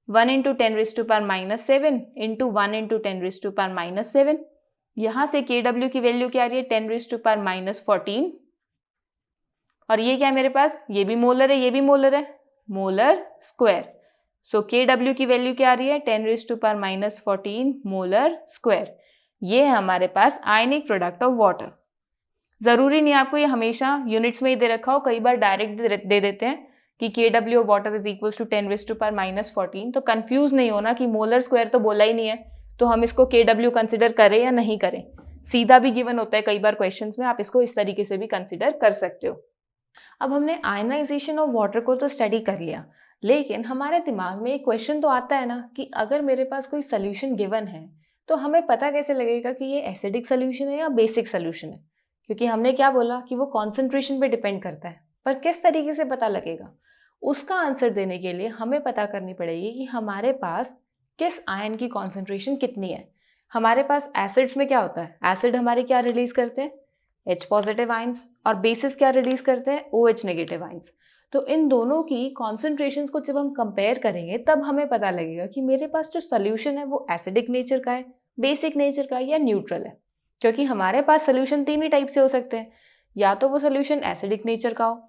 1 × 10⁻⁻7 इंटू 1 × 10⁻⁻7। यहाँ से Kw की वैल्यू क्या आ रही है 10⁻⁻14 और ये क्या है मेरे पास, ये भी मोलर है, ये भी मोलर है, मोलर स्क्वायर। सो Kw की वैल्यू क्या आ रही है 10⁻14 मोलर स्क्वायर। ये है हमारे पास आयनिक प्रोडक्ट ऑफ वाटर। जरूरी नहीं आपको ये हमेशा यूनिट्स में ही दे रखा हो, कई बार डायरेक्ट दे देते हैं कि Kw of water is equal to 10⁻14, तो कंफ्यूज नहीं होना कि मोलर स्क्वायर तो बोला ही नहीं है तो हम इसको Kw कंसिडर करें या नहीं करें। सीधा भी गिवन होता है कई बार क्वेश्चंस में, आप इसको इस तरीके से भी कंसिडर कर सकते हो। अब हमने आयनाइजेशन ऑफ वाटर को तो स्टडी कर लिया, लेकिन हमारे दिमाग में एक क्वेश्चन तो आता है ना कि अगर मेरे पास कोई सोल्यूशन गिवन है तो हमें पता कैसे लगेगा कि ये एसिडिक सोल्यूशन है या बेसिक सोल्यूशन है, क्योंकि हमने क्या बोला कि वो कॉन्सेंट्रेशन पे डिपेंड करता है, पर किस तरीके से पता लगेगा उसका आंसर देने के लिए हमें पता करनी पड़ेगी कि हमारे पास किस आयन की कॉन्सेंट्रेशन कितनी है। हमारे पास एसिड्स में क्या होता है, एसिड हमारे क्या रिलीज करते हैं H पॉजिटिव आयंस और बेसिस क्या रिलीज करते हैं OH नेगेटिव आयंस। तो इन दोनों की कॉन्सेंट्रेशंस को जब हम कंपेयर करेंगे तब हमें पता लगेगा कि मेरे पास जो सोल्यूशन है वो एसिडिक नेचर का है, बेसिक नेचर का है या न्यूट्रल है। क्योंकि हमारे पास सोल्यूशन तीन ही टाइप से हो सकते हैं, या तो वो सोल्यूशन एसिडिक नेचर का हो,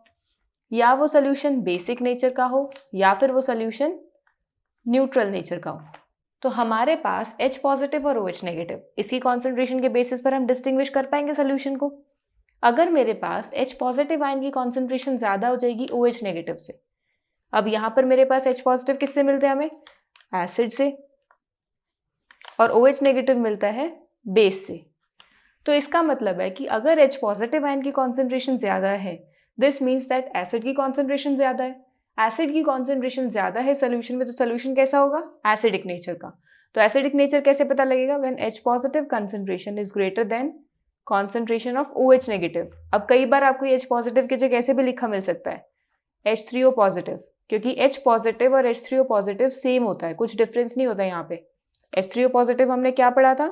या वो सोल्यूशन बेसिक नेचर का हो, या फिर वो सोल्यूशन न्यूट्रल नेचर का हो। तो हमारे पास H पॉजिटिव और OH नेगेटिव, इसकी कॉन्सेंट्रेशन के बेसिस पर हम डिस्टिंग्विश कर पाएंगे सोल्यूशन को। अगर मेरे पास H पॉजिटिव आयन की कॉन्सेंट्रेशन ज़्यादा हो जाएगी OH नेगेटिव से। अब यहाँ पर मेरे पास H पॉजिटिव किससे मिलते हैं हमें, एसिड से, और OH नेगेटिव मिलता है बेस से। तो इसका मतलब है कि अगर H पॉजिटिव आयन की कॉन्सेंट्रेशन ज़्यादा है, दिस मीन्स दैट एसिड की कॉन्सेंट्रेशन ज़्यादा है। एसिड की कॉन्सेंट्रेशन ज़्यादा है सोल्यूशन में, तो सोल्यूशन कैसा होगा, एसिडिक नेचर का। तो एसिडिक नेचर कैसे पता लगेगा, when H positive concentration is greater than concentration of OH negative. अब कई बार आपको H पॉजिटिव की जगह ऐसे भी लिखा मिल सकता है H3O पॉजिटिव, क्योंकि H पॉजिटिव और H3O पॉजिटिव सेम होता है, कुछ डिफरेंस नहीं होता यहाँ पे। H3O पॉजिटिव हमने क्या पढ़ा था,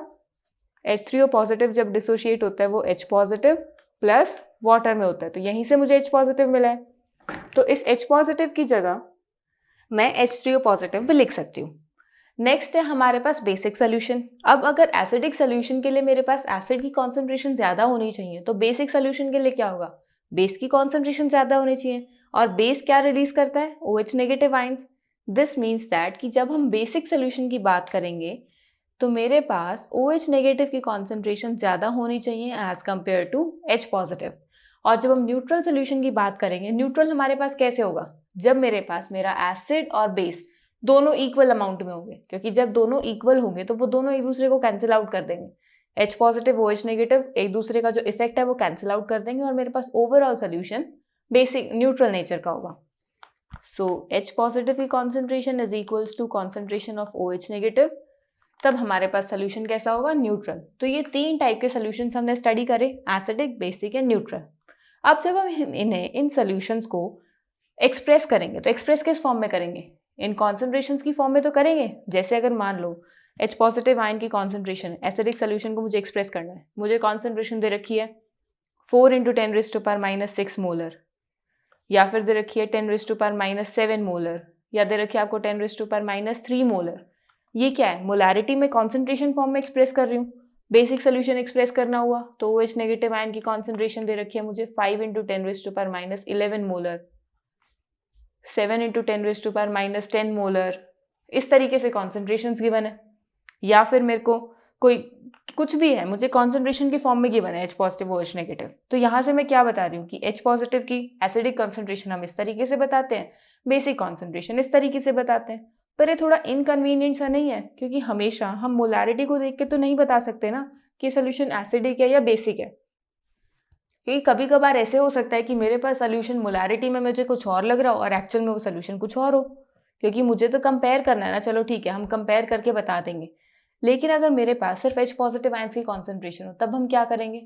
H3O पॉजिटिव जब डिसोशिएट होता है वो H पॉजिटिव प्लस वाटर में होता है, तो यहीं से मुझे H पॉजिटिव मिला है। तो इस H पॉजिटिव की जगह मैं H3O पॉजिटिव भी लिख सकती हूँ। नेक्स्ट है हमारे पास बेसिक सोल्यूशन। अब अगर एसिडिक सोल्यूशन के लिए मेरे पास एसिड की कॉन्सेंट्रेशन ज़्यादा होनी चाहिए, तो बेसिक सोल्यूशन के लिए क्या होगा, बेस की कॉन्सेंट्रेशन ज़्यादा होनी चाहिए। और बेस क्या रिलीज करता है, OH negative ions. This means that कि जब हम बेसिक सोल्यूशन की बात करेंगे तो मेरे पास OH नेगेटिव की कॉन्सेंट्रेशन ज़्यादा होनी चाहिए as compare to H positive. और जब हम न्यूट्रल सोल्यूशन की बात करेंगे, न्यूट्रल हमारे पास कैसे होगा, जब मेरे पास मेरा एसिड और बेस दोनों इक्वल अमाउंट में होंगे, क्योंकि जब दोनों इक्वल होंगे तो वो दोनों एक दूसरे को कैंसिल आउट कर देंगे। H पॉजिटिव OH नेगेटिव एक दूसरे का जो इफेक्ट है वो कैंसिल आउट कर देंगे और मेरे पास overall solution basic neutral nature का होगा। सो H पॉजिटिव की concentration is equals to concentration of OH negative, तब हमारे पास सोल्यूशन कैसा होगा, न्यूट्रल। तो ये तीन टाइप के सोल्यूशंस हमने स्टडी करे, एसिडिक, बेसिक एंड न्यूट्रल। अब जब हम इन्हें इन सोल्यूशंस को एक्सप्रेस करेंगे तो एक्सप्रेस किस फॉर्म में करेंगे, इन कॉन्सेंट्रेशंस की फॉर्म में तो करेंगे। जैसे अगर मान लो H पॉजिटिव आयन की कॉन्सेंट्रेशन है, एसिडिक सोल्यूशन को मुझे एक्सप्रेस करना है, मुझे कॉन्सेंट्रेशन दे रखी है 4 × 10⁻⁻6 मोलर, या फिर दे रखी है 10⁻⁻7 मोलर, या दे रखी है आपको 10⁻3 मोलर। ये क्या है, मोलैरिटी में कॉन्सेंट्रेशन फॉर्म में एक्सप्रेस कर रही हूँ। बेसिक सोल्यूशन एक्सप्रेस करना हुआ तो OH नेगेटिव आयन की कॉन्सेंट्रेशन दे रखी है मुझे 5 × 10⁻11 मोलर, 7 × 10⁻10 मोलर, इस तरीके से कॉन्सेंट्रेशंस गिवन है। या फिर मेरे को कोई कुछ भी है, मुझे कॉन्सेंट्रेशन की फॉर्म में गिवन है H पॉजिटिव OH नेगेटिव, तो यहाँ से मैं क्या बता रही हूँ कि H पॉजिटिव की एसिडिक कॉन्सेंट्रेशन हम इस तरीके से बताते हैं, बेसिक कॉन्सेंट्रेशन इस तरीके से बताते हैं। पर ये थोड़ा इनकन्वीनियंट सा नहीं है, क्योंकि हमेशा हम मोलैरिटी को देख के तो नहीं बता सकते ना कि सोल्यूशन एसिडिक है या बेसिक है, क्योंकि कभी कभार ऐसे हो सकता है कि मेरे पास सोल्यूशन मोलैरिटी में मुझे कुछ और लग रहा हो और एक्चुअल में वो सोल्यूशन कुछ और हो, क्योंकि मुझे तो कंपेयर करना है ना। चलो ठीक है, हम कंपेयर करके बता देंगे, लेकिन अगर मेरे पास सिर्फ H पॉजिटिव आयंस की कॉन्सेंट्रेशन हो तब हम क्या करेंगे,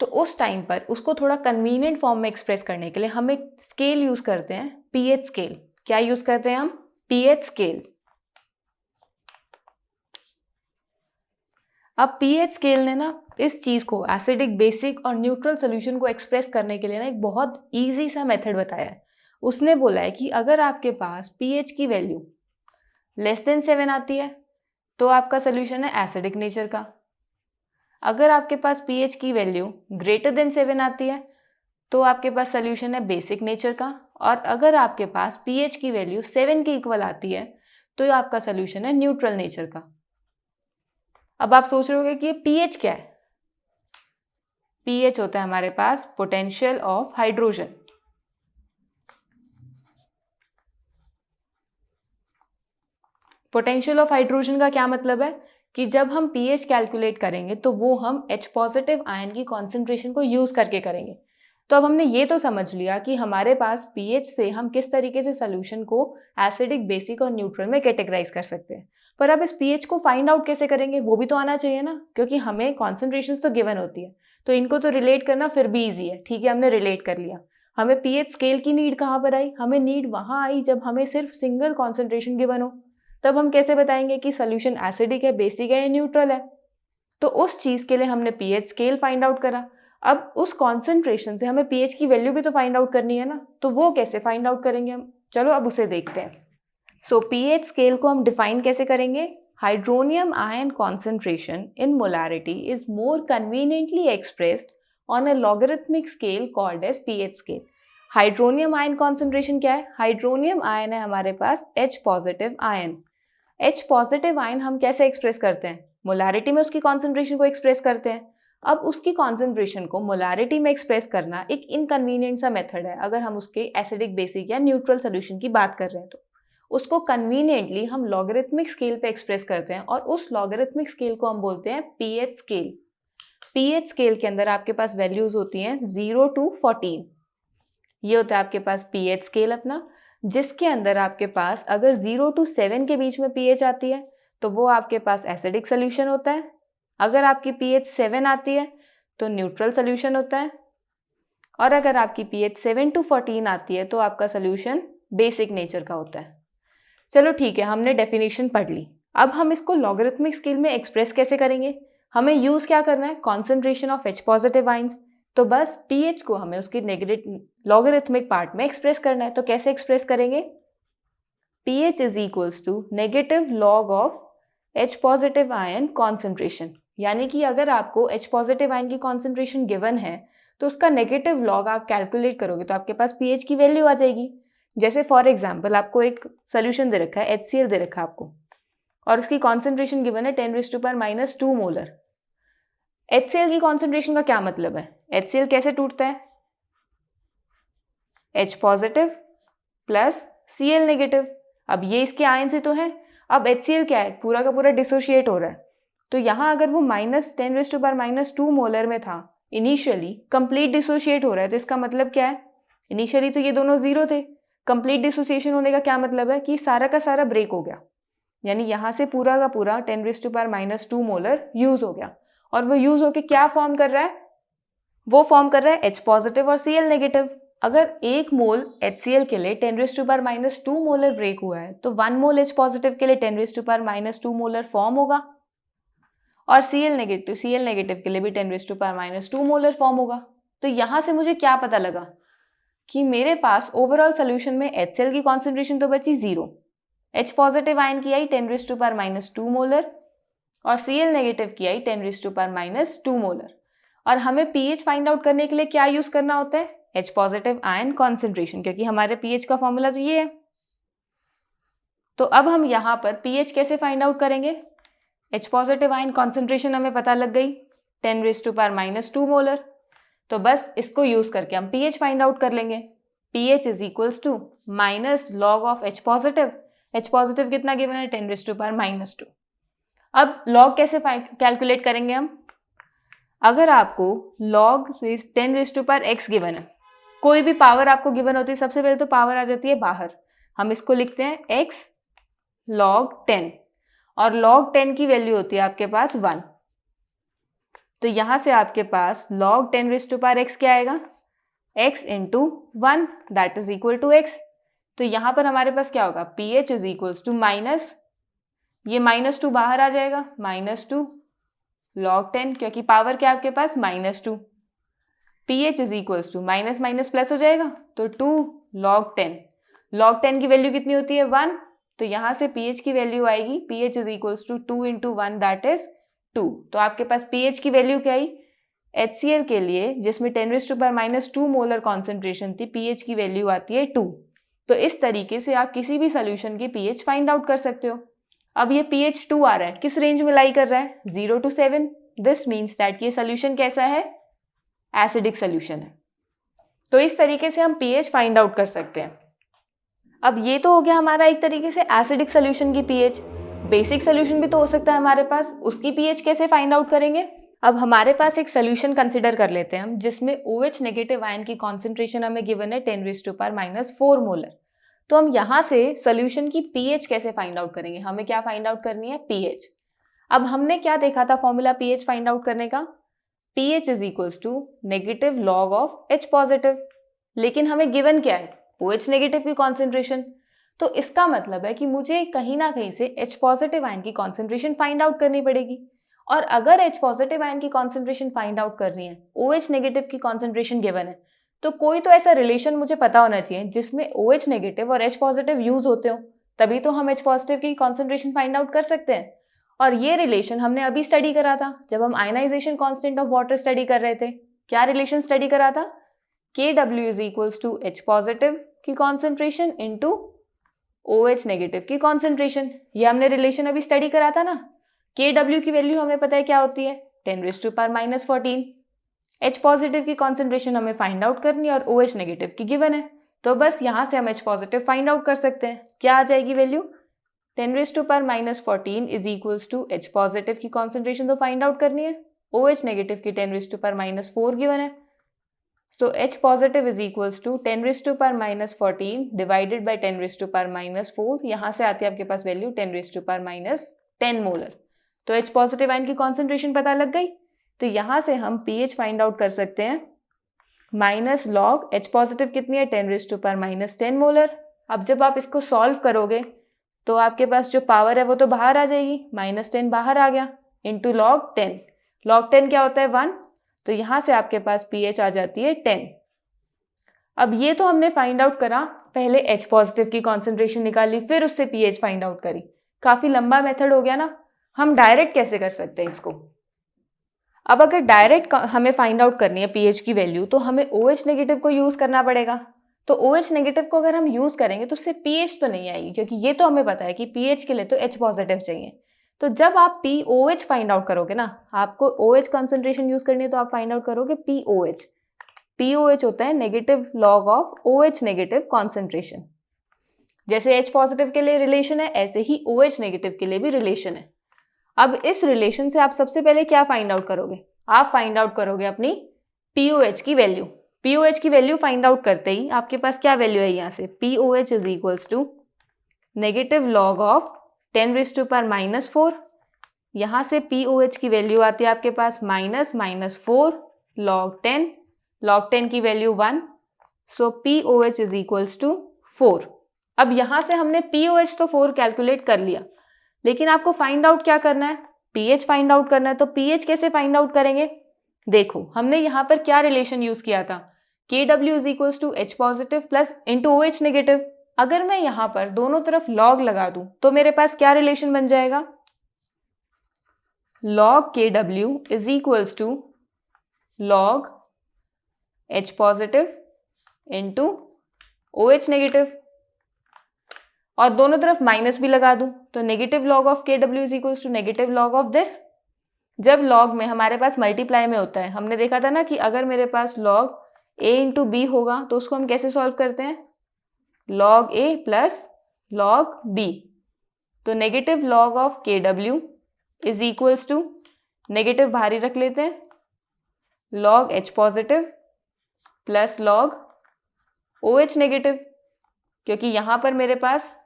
तो उस टाइम पर उसको थोड़ा कन्वीनियंट फॉर्म में एक्सप्रेस करने के लिए हम एक स्केल यूज करते हैं, pH स्केल। क्या यूज करते हैं हम, pH स्केल। अब pH स्केल ने ना इस चीज को, एसिडिक, बेसिक और न्यूट्रल सोल्यूशन को एक्सप्रेस करने के लिए ना एक बहुत इजी सा मेथड बताया है। उसने बोला है कि अगर आपके पास pH की वैल्यू लेस देन 7 आती है तो आपका सोल्यूशन है एसिडिक नेचर का, अगर आपके पास pH की वैल्यू ग्रेटर देन 7 आती है तो आपके पास सोल्यूशन है बेसिक नेचर का, और अगर आपके पास pH की वैल्यू 7 के इक्वल आती है तो आपका सोल्यूशन है न्यूट्रल नेचर का। अब आप सोच रहे होंगे कि ये pH क्या है? pH होता है हमारे पास potential of hydrogen. Potential of hydrogen का क्या मतलब है कि जब हम pH कैलकुलेट करेंगे तो वो हम H पॉजिटिव आयन की कॉन्सेंट्रेशन को यूज करके करेंगे। तो अब हमने ये तो समझ लिया कि हमारे पास pH से हम किस तरीके से सोल्यूशन को एसिडिक, बेसिक और न्यूट्रल में कैटेगराइज कर सकते हैं, पर अब इस pH को फाइंड आउट कैसे करेंगे वो भी तो आना चाहिए ना, क्योंकि हमें कॉन्सेंट्रेशंस तो गिवन होती है, तो इनको तो रिलेट करना फिर भी ईजी है। ठीक है, हमने रिलेट कर लिया। हमें pH स्केल की नीड कहाँ पर आई? हमें नीड वहाँ आई जब हमें सिर्फ सिंगल कॉन्सेंट्रेशन गिवन हो। तब हम कैसे बताएंगे कि सोल्यूशन एसिडिक है, बेसिक है या न्यूट्रल है? तो उस चीज़ के लिए हमने pH स्केल फाइंड आउट करा। अब उस कॉन्सेंट्रेशन से हमें pH की वैल्यू भी तो फाइंड आउट करनी है ना, तो वो कैसे फाइंड आउट करेंगे हम? चलो अब उसे देखते हैं। सो pH स्केल को हम डिफाइन कैसे करेंगे? Hydronium ion concentration in molarity is more conveniently expressed on a logarithmic scale called as pH scale. Hydronium ion concentration क्या है? हाइड्रोनियम आयन है हमारे पास H positive ion. H positive ion हम कैसे एक्सप्रेस करते हैं? मोलैरिटी में उसकी कॉन्सेंट्रेशन को एक्सप्रेस करते हैं। अब उसकी कॉन्सेंट्रेशन को मोलैरिटी में एक्सप्रेस करना एक इनकन्वीनियंट सा मेथड है अगर हम उसके एसिडिक, बेसिक या न्यूट्रल सोल्यूशन की बात कर रहे हैं। तो उसको कन्वीनियंटली हम लॉगरिथमिक स्केल पे एक्सप्रेस करते हैं और उस लॉगरिथमिक स्केल को हम बोलते हैं pH स्केल। pH स्केल के अंदर आपके पास वैल्यूज होती हैं 0 to 14। ये होता है आपके पास pH स्केल अपना, जिसके अंदर आपके पास अगर 0 to 7 के बीच में pH आती है तो वो आपके पास एसिडिक सोल्यूशन होता है। अगर आपकी pH 7 आती है तो न्यूट्रल सोल्यूशन होता है, और अगर आपकी pH 7 to 14 आती है तो आपका सोल्यूशन बेसिक नेचर का होता है। चलो ठीक है, हमने डेफिनेशन पढ़ ली। अब हम इसको लॉगरिथमिक स्केल में एक्सप्रेस कैसे करेंगे? हमें यूज क्या करना है? Concentration of H positive ions. तो बस pH को हमें उसके नेगेटिव लॉगरिथमिक पार्ट में एक्सप्रेस करना है। तो कैसे एक्सप्रेस करेंगे? pH is equals to negative log of H positive ion concentration. यानी कि अगर आपको H पॉजिटिव आयन की कॉन्सेंट्रेशन गिवन है तो उसका नेगेटिव लॉग आप कैलकुलेट करोगे तो आपके पास pH की वैल्यू आ जाएगी। जैसे फॉर एग्जाम्पल आपको एक सोल्यूशन दे रखा है, HCl दे रखा है आपको, और उसकी कॉन्सेंट्रेशन गिवन है 10⁻⁻² मोलर। HCl की कॉन्सेंट्रेशन का क्या मतलब है? HCl कैसे टूटता है? H positive plus Cl negative. अब ये इसके आयन से तो है। अब HCl क्या है? पूरा का पूरा डिसोशिएट हो रहा है। तो यहाँ अगर वो -10⁻² मोलर में था इनिशियली, कंप्लीट डिसोशिएट हो रहा है, तो इसका मतलब क्या है? इनिशियली तो ये दोनों जीरो थे। कंप्लीट डिसोसिएशन होने का क्या मतलब है? कि सारा का सारा ब्रेक हो गया, यानी यहाँ से पूरा का पूरा 10⁻² मोलर यूज हो गया, और वो यूज होके क्या फॉर्म कर रहा है? वो फॉर्म कर रहा है H पॉजिटिव और Cl नेगेटिव। अगर 1 मोल HCl के लिए 10⁻² मोलर ब्रेक हुआ है तो 1 मोल H पॉजिटिव के लिए 10⁻² मोलर फॉर्म होगा, और Cl नेगेटिव के लिए भी 10⁻² मोलर फॉर्म होगा। तो यहाँ से मुझे क्या पता लगा कि मेरे पास ओवरऑल सोल्यूशन में HCl की कॉन्सेंट्रेशन तो बची 0, H पॉजिटिव आयन की आई 10⁻² मोलर और Cl नेगेटिव की आई 10⁻² मोलर। और हमें pH फाइंड आउट करने के लिए क्या यूज करना होता है? H पॉजिटिव आयन कॉन्सेंट्रेशन, क्योंकि हमारे pH का फॉर्मूला तो ये है। तो अब हम यहाँ पर pH कैसे फाइंड आउट करेंगे? H पॉजिटिव आयन कॉन्सेंट्रेशन हमें पता लग गई 10⁻² मोलर, तो बस इसको यूज करके हम pH फाइंड आउट कर लेंगे। pH is equals to minus log of H positive. H positive कितना गिवन है? 10⁻²। अब लॉग कैसे कैलकुलेट करेंगे हम? अगर आपको लॉग 10⁻x गिवन है, कोई भी पावर आपको गिवन होती है, सबसे पहले तो पावर आ जाती है बाहर। हम इसको लिखते हैं x log 10, और log 10 की वैल्यू होती है आपके पास 1। तो यहां से आपके पास log 10⁻x क्या आएगा? x into 1 that is equal to x। तो यहां पर हमारे पास क्या होगा? pH is equals to minus, ये -2 बाहर आ जाएगा, -2 log 10, क्योंकि पावर क्या आपके पास? -2। pH is equals to minus minus plus हो जाएगा, तो 2 log 10। log 10 की वैल्यू कितनी होती है? 1। तो यहां से pH की वैल्यू आएगी, pH is equals to 2 into 1 that is 2। तो आपके पास pH की वैल्यू क्या आई? HCl के लिए जिसमें 10⁻⁻2 मोलर कॉन्सेंट्रेशन थी, pH की वैल्यू आती है 2। तो इस तरीके से आप किसी भी सोल्यूशन की pH फाइंड आउट कर सकते हो। अब ये pH 2 आ रहा है, किस रेंज में लाई कर रहा है? 0 to 7। दिस मीन्स दैट ये सोल्यूशन कैसा है? एसिडिक सोल्यूशन है। तो इस तरीके से हम pH फाइंड आउट कर सकते हैं। अब ये तो हो गया हमारा एक तरीके से एसिडिक सोल्यूशन की pH। बेसिक सोल्यूशन भी तो हो सकता है हमारे पास, उसकी pH कैसे फाइंड आउट करेंगे? अब हमारे पास एक सोल्यूशन कंसिडर कर लेते हैं हम, जिसमें OH नेगेटिव आयन की कॉन्सेंट्रेशन हमें गिवन है 10⁻⁻4 मोलर। तो हम यहाँ से सोल्यूशन की pH कैसे फाइंड आउट करेंगे? हमें क्या फाइंड आउट करनी है? pH। अब हमने क्या देखा था फॉर्मूला pH फाइंड आउट करने का? pH is equals to negative log of H positive. लेकिन हमें गिवन क्या है? OH नेगेटिव की कॉन्सेंट्रेशन। तो इसका मतलब है कि मुझे कहीं ना कहीं से H पॉजिटिव आयन की कॉन्सेंट्रेशन फाइंड आउट करनी पड़ेगी। और अगर H पॉजिटिव आयन की कॉन्सेंट्रेशन फाइंड आउट करनी है, OH नेगेटिव की कॉन्सेंट्रेशन गिवन है, तो कोई तो ऐसा रिलेशन मुझे पता होना चाहिए जिसमें OH नेगेटिव और H पॉजिटिव यूज होते हो, तभी तो हम H पॉजिटिव की कॉन्सेंट्रेशन फाइंड आउट कर सकते हैं। और ये रिलेशन हमने अभी स्टडी करा था जब हम ionisation constant of water study कर रहे थे। क्या रिलेशन स्टडी करा था? KW is equals to H positive की कॉन्सेंट्रेशन इंटू OH नेगेटिव की कॉन्सेंट्रेशन। ये हमने रिलेशन अभी स्टडी करा था ना। KW की वैल्यू हमें पता है क्या होती है? 10⁻⁻14। H पॉजिटिव की कॉन्सेंट्रेशन हमें फाइंड आउट करनी है और OH नेगेटिव की गिवन है, तो बस यहाँ से हम H पॉजिटिव फाइंड आउट कर सकते हैं। क्या आ जाएगी value? 10⁻⁻14 is equals to H positive की कॉन्सेंट्रेशन तो फाइंड आउट करनी है, OH नेगेटिव की 10⁻⁻4 गिवन है। So H positive is equals to 10⁻⁻14 divided by 10⁻⁻4। यहाँ से आती है आपके पास वैल्यू 10⁻⁻10 मोलर। तो H पॉजिटिव आयन की कॉन्सेंट्रेशन पता लग गई। तो यहाँ से हम pH फाइंड आउट कर सकते हैं माइनस लॉग H पॉजिटिव कितनी है? 10⁻⁻10 मोलर। अब जब आप इसको सॉल्व करोगे तो आपके पास जो पावर है वो तो बाहर आ जाएगी, -10 बाहर आ गया, इंटू लॉग 10। लॉग 10 क्या होता है? 1। तो यहाँ से आपके पास pH आ जाती है 10। अब ये तो हमने फाइंड आउट करा, पहले H पॉजिटिव की कॉन्सेंट्रेशन निकाली, फिर उससे pH फाइंड आउट करी। काफी लंबा मेथड हो गया ना। हम डायरेक्ट कैसे कर सकते हैं इसको? अब अगर डायरेक्ट हमें फाइंड आउट करनी है pH की वैल्यू, तो हमें OH नेगेटिव को यूज करना पड़ेगा। तो OH नेगेटिव को अगर हम यूज करेंगे तो उससे pH तो नहीं आएगी, क्योंकि ये तो हमें पता है कि pH के लिए तो H पॉजिटिव चाहिए। तो जब आप POH फाइंड आउट करोगे ना, आपको OH कॉन्सेंट्रेशन यूज करनी है, तो आप फाइंड आउट करोगे POH। POH होता है negative log of OH negative concentration. जैसे H पॉजिटिव के लिए रिलेशन है, ऐसे ही OH नेगेटिव के लिए भी रिलेशन है। अब इस रिलेशन से आप सबसे पहले क्या फाइंड आउट करोगे? आप फाइंड आउट करोगे अपनी POH की वैल्यू। POH की वैल्यू फाइंड आउट करते ही आपके पास क्या वैल्यू है? यहाँ से POH is equals to negative log of 10⁻⁻4। यहाँ से POH की वैल्यू आती है आपके पास -4 log 10। log 10 की value 1। So POH is equals to 4। अब यहाँ से हमने POH तो 4 कैलकुलेट कर लिया, लेकिन आपको फाइंड आउट क्या करना है? pH फाइंड आउट करना है। तो pH कैसे फाइंड आउट करेंगे? देखो, हमने यहाँ पर क्या रिलेशन यूज किया था? KW is equals to H positive plus into OH negative. अगर मैं यहाँ पर दोनों तरफ लॉग लगा दूं तो मेरे पास क्या रिलेशन बन जाएगा? log KW is equals to log H positive into OH negative, और दोनों तरफ माइनस भी लगा दूं तो negative log of KW is equals to negative log of this. जब लॉग में हमारे पास मल्टीप्लाई में होता है, हमने देखा था ना कि अगर मेरे पास log A इंटू B होगा तो उसको हम कैसे सॉल्व करते हैं? log A plus log B। तो negative log of KW is equals to, negative बाहर ही रख लेते हैं, log H positive plus log OH negative, क्योंकि यहाँ पर मेरे पास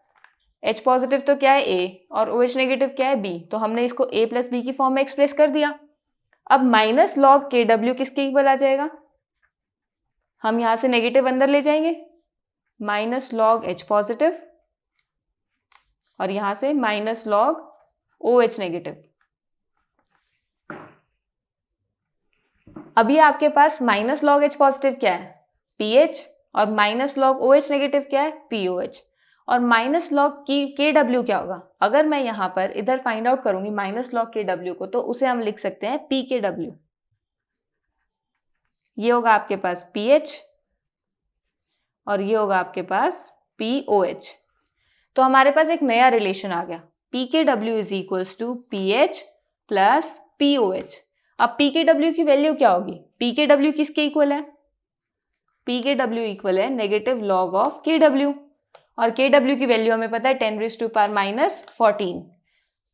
H पॉजिटिव तो क्या है? A, और OH नेगेटिव क्या है? B। तो हमने इसको A प्लस B की फॉर्म में एक्सप्रेस कर दिया। अब माइनस log KW किसके इक्वल आ जाएगा? हम यहाँ से नेगेटिव अंदर ले जाएंगे, माइनस log H पॉजिटिव, और यहाँ से माइनस log OH नेगेटिव। अभी आपके पास माइनस log H पॉजिटिव क्या है? pH, और माइनस log OH नेगेटिव क्या है? POH। और माइनस लॉग की KW क्या होगा? अगर मैं यहाँ पर इधर फाइंड आउट करूंगी माइनस लॉग KW को, तो उसे हम लिख सकते हैं PKW। ये होगा आपके पास PH और ये होगा आपके पास POH। तो हमारे पास एक नया रिलेशन आ गया, PKW is equals to PH plus POH। अब PKW की वैल्यू क्या होगी? PKW किसके इक्वल है? PKW इक्वल है नेगेटिव लॉग ऑफ KW, और KW की वैल्यू हमें पता है 10⁻⁻14।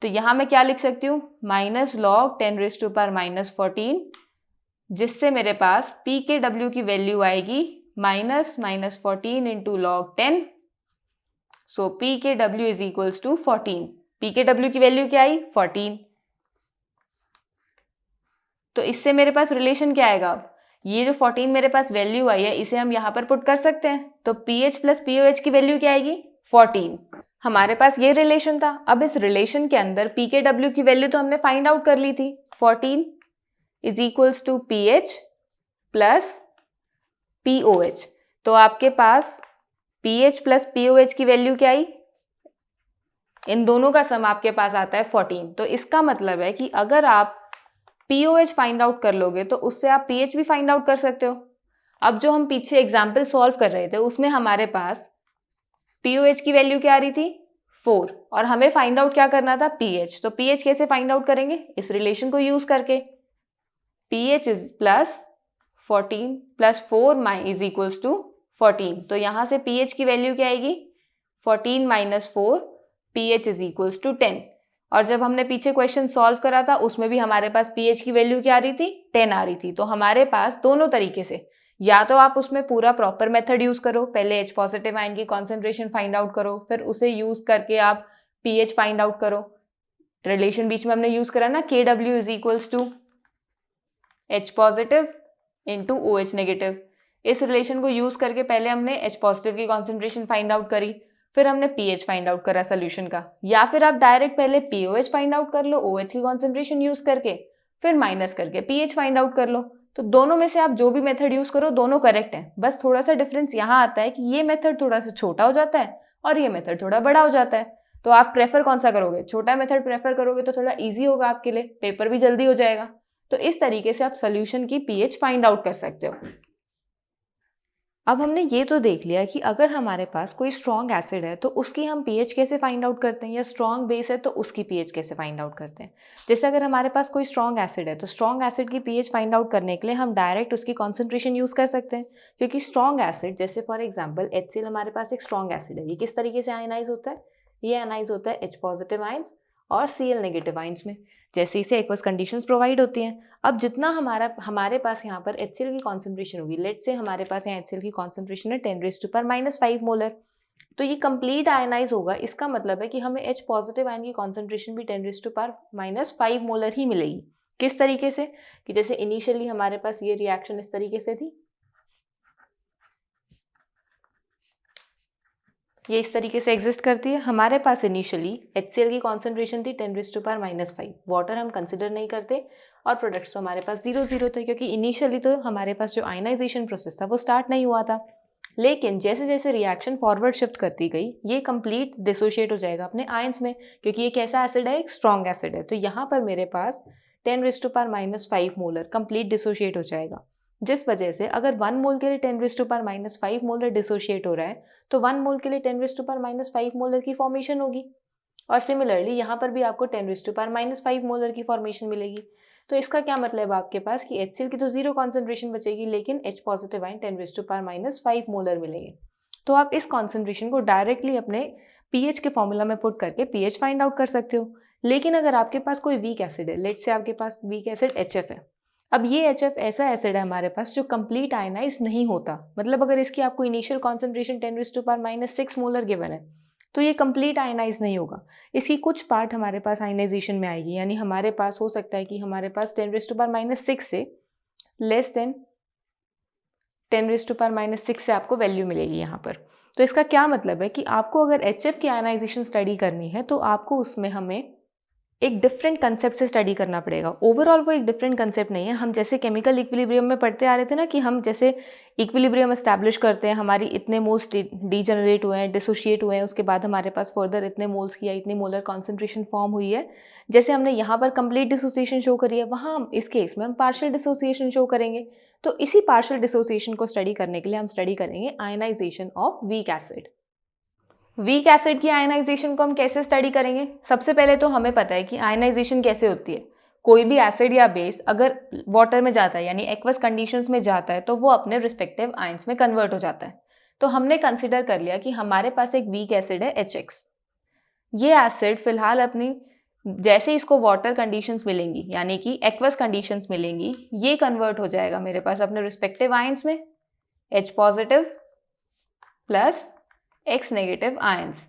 तो यहां मैं क्या लिख सकती हूँ? माइनस लॉग 10⁻⁻14, जिससे मेरे पास PKW की वैल्यू आएगी -14 into log 10। So PKW is equals to 14। PKW की वैल्यू क्या आई? 14। तो इससे मेरे पास रिलेशन क्या आएगा? अब ये जो 14 मेरे पास वैल्यू आई है, इसे हम यहाँ पर पुट कर सकते हैं। तो PH प्लस POH की वैल्यू क्या आएगी? 14। हमारे पास ये रिलेशन था। अब इस रिलेशन के अंदर PKW की वैल्यू तो हमने फाइंड आउट कर ली थी, 14 is equals to PH plus POH। तो आपके पास PH प्लस POH की वैल्यू क्या आई? इन दोनों का सम आपके पास आता है 14। तो इसका मतलब है कि अगर आप POH फाइंड आउट कर लोगे तो उससे आप PH भी फाइंड आउट कर सकते हो। अब जो हम पीछे एग्जाम्पल सॉल्व कर रहे थे उसमें हमारे पास POH की वैल्यू क्या आ रही थी? 4, और हमें फाइंड आउट क्या करना था? PH। तो PH कैसे फाइंड आउट करेंगे? इस रिलेशन को यूज करके। PH is plus 14 plus 4 is equals to 14। तो यहां से PH की वैल्यू क्या आएगी? 14 minus 4, PH is equals to 10। और जब हमने पीछे क्वेश्चन सॉल्व करा था उसमें भी हमारे पास PH की वैल्यू क्या आ रही थी? 10 आ रही थी। तो हमारे पास दोनों तरीके से, या तो आप उसमें पूरा प्रॉपर मेथड यूज करो, पहले H पॉजिटिव आयन की कॉन्सेंट्रेशन फाइंड आउट करो, फिर उसे यूज करके आप PH फाइंड आउट करो। रिलेशन बीच में हमने यूज करा ना, KW is equals to H positive into OH negative. इस रिलेशन को यूज करके पहले हमने H पॉजिटिव की कॉन्सेंट्रेशन फाइंड आउट करी, फिर हमने PH फाइंड आउट करा सोल्यूशन का। या फिर आप डायरेक्ट पहले POH फाइंड आउट कर लो OH की कॉन्सेंट्रेशन यूज करके, फिर माइनस करके PH फाइंड आउट कर लो। तो दोनों में से आप जो भी मेथड यूज करो दोनों करेक्ट है। बस थोड़ा सा डिफरेंस यहाँ आता है कि ये मेथड थोड़ा सा छोटा हो जाता है और ये मेथड थोड़ा बड़ा हो जाता है। तो आप प्रेफर कौन सा करोगे? छोटा मेथड प्रेफर करोगे तो थोड़ा ईजी होगा आपके लिए, पेपर भी जल्दी हो जाएगा। तो इस तरीके से आप सोल्यूशन की PH फाइंड आउट कर सकते हो। अब हमने ये तो देख लिया कि अगर हमारे पास कोई स्ट्रॉन्ग एसिड है तो उसकी हम पीएच कैसे फाइंड आउट करते हैं, या स्ट्रॉन्ग बेस है तो उसकी पीएच कैसे फाइंड आउट करते हैं। जैसे अगर हमारे पास कोई स्ट्रॉन्ग एसिड है तो स्ट्रॉन्ग एसिड की पीएच फाइंड आउट करने के लिए हम डायरेक्ट उसकी कॉन्सेंट्रेशन यूज़ कर सकते हैं, क्योंकि स्ट्रॉन्ग एसिड, जैसे फॉर एग्जाम्पल HCl हमारे पास एक स्ट्रॉन्ग एसिड है, ये किस तरीके से आयनाइज होता है? ये आयनाइज होता है H पॉजिटिव आइंस और Cl नेगेटिव आइंस में, जैसे इसे एक्वस कंडीशंस प्रोवाइड होती हैं। अब जितना हमारे पास यहाँ पर HCl की कॉन्सेंट्रेशन होगी, लेट से हमारे पास यहाँ HCl की कॉन्सेंट्रेशन है 10⁻⁻5 मोलर, तो ये कंप्लीट आयनाइज होगा। इसका मतलब है कि हमें H पॉजिटिव आयन की कॉन्सेंट्रेशन भी 10⁻⁻5 मोलर ही मिलेगी। किस तरीके से? कि जैसे इनिशियली हमारे पास ये रिएक्शन इस तरीके से थी, ये इस तरीके से एग्जिस्ट करती है। हमारे पास इनिशियली HCl की कॉन्सेंट्रेशन थी 10⁻⁻5, वाटर हम कंसिडर नहीं करते और प्रोडक्ट्स तो हमारे पास 0 थे, क्योंकि इनिशियली तो हमारे पास जो आयनाइजेशन प्रोसेस था वो स्टार्ट नहीं हुआ था। लेकिन जैसे जैसे रिएक्शन फॉरवर्ड शिफ्ट करती गई, ये कंप्लीट डिसोशिएट हो जाएगा अपने आयंस में, क्योंकि ये कैसा एसिड है? एक स्ट्रॉन्ग एसिड है। तो यहाँ पर मेरे पास 10⁻⁻5 मोलर कंप्लीट डिसोशिएट हो जाएगा, जिस वजह से अगर 1 मोल के लिए 10⁻⁻5 मोलर डिसोशिएट हो रहा है तो 1 मोल के लिए 10⁻⁻5 मोलर की फॉर्मेशन होगी। और सिमिलरली यहाँ पर भी आपको 10⁻⁻5 मोलर की फॉर्मेशन मिलेगी। तो इसका क्या मतलब है आपके पास कि HCl की तो 0 कॉन्सेंट्रेशन बचेगी, लेकिन H पॉजिटिव आयन 10⁻⁻5 मोलर मिलेंगे। तो आप इस कॉन्सेंट्रेशन को डायरेक्टली अपने पीएच के फॉर्मूला में पुट करके पीएच फाइंड आउट कर सकते हो। लेकिन अगर आपके पास कोई वीक एसिड है, लेट से आपके पास वीक एसिड HF है, अब ये HF ऐसा एसिड है हमारे पास जो कंप्लीट आयनाइज नहीं होता, मतलब अगर इसकी आपको इनिशियल कॉन्सेंट्रेशन 10⁻⁻6 मोलर गिवन है तो ये कंप्लीट आयनाइज नहीं होगा। इसकी कुछ पार्ट हमारे पास आयनाइजेशन में आएगी, यानी हमारे पास हो सकता है कि हमारे पास 10⁻⁻6 से लेस देन 10⁻⁻6 से आपको वैल्यू मिलेगी यहाँ पर। तो इसका क्या मतलब है कि आपको अगर HF की आयनाइजेशन स्टडी करनी है तो आपको उसमें हमें एक डिफरेंट कंसेप्ट से स्टडी करना पड़ेगा। ओवरऑल वो एक डिफरेंट कंसेप्ट नहीं है। हम जैसे केमिकल इक्विलिब्रियम में पढ़ते आ रहे थे ना कि हम जैसे इक्विलिब्रियम एस्टैब्लिश करते हैं, हमारी इतने मोल्स डीजनरेट हुए हैं, डिसोशिएट हुए हैं, उसके बाद हमारे पास फर्दर इतने मोल्स की या इतनी मोलर कॉन्सेंट्रेशन फॉर्म हुई है। जैसे हमने यहाँ पर कंप्लीट डिसोसिएशन शो करी है, वहाँ इस केस में हम पार्शियल डिसोसिएशन शो करेंगे। तो इसी पार्शियल डिसोसिएशन को स्टडी करने के लिए हम स्टडी करेंगे ionization of weak acid. Weak acid की आयनाइजेशन को हम कैसे स्टडी करेंगे? सबसे पहले तो हमें पता है कि आयनाइजेशन कैसे होती है। कोई भी एसिड या बेस अगर वाटर में जाता है यानी एक्वस कंडीशंस में जाता है तो वो अपने रिस्पेक्टिव आयंस में कन्वर्ट हो जाता है। तो हमने कंसिडर कर लिया कि हमारे पास एक वीक एसिड है HX। ये एसिड फिलहाल अपनी जैसे इसको वाटर कंडीशंस मिलेंगी यानी कि एक्वस कंडीशंस मिलेंगी, ये कन्वर्ट हो जाएगा मेरे पास अपने रिस्पेक्टिव आयंस में H positive plus X negative ions.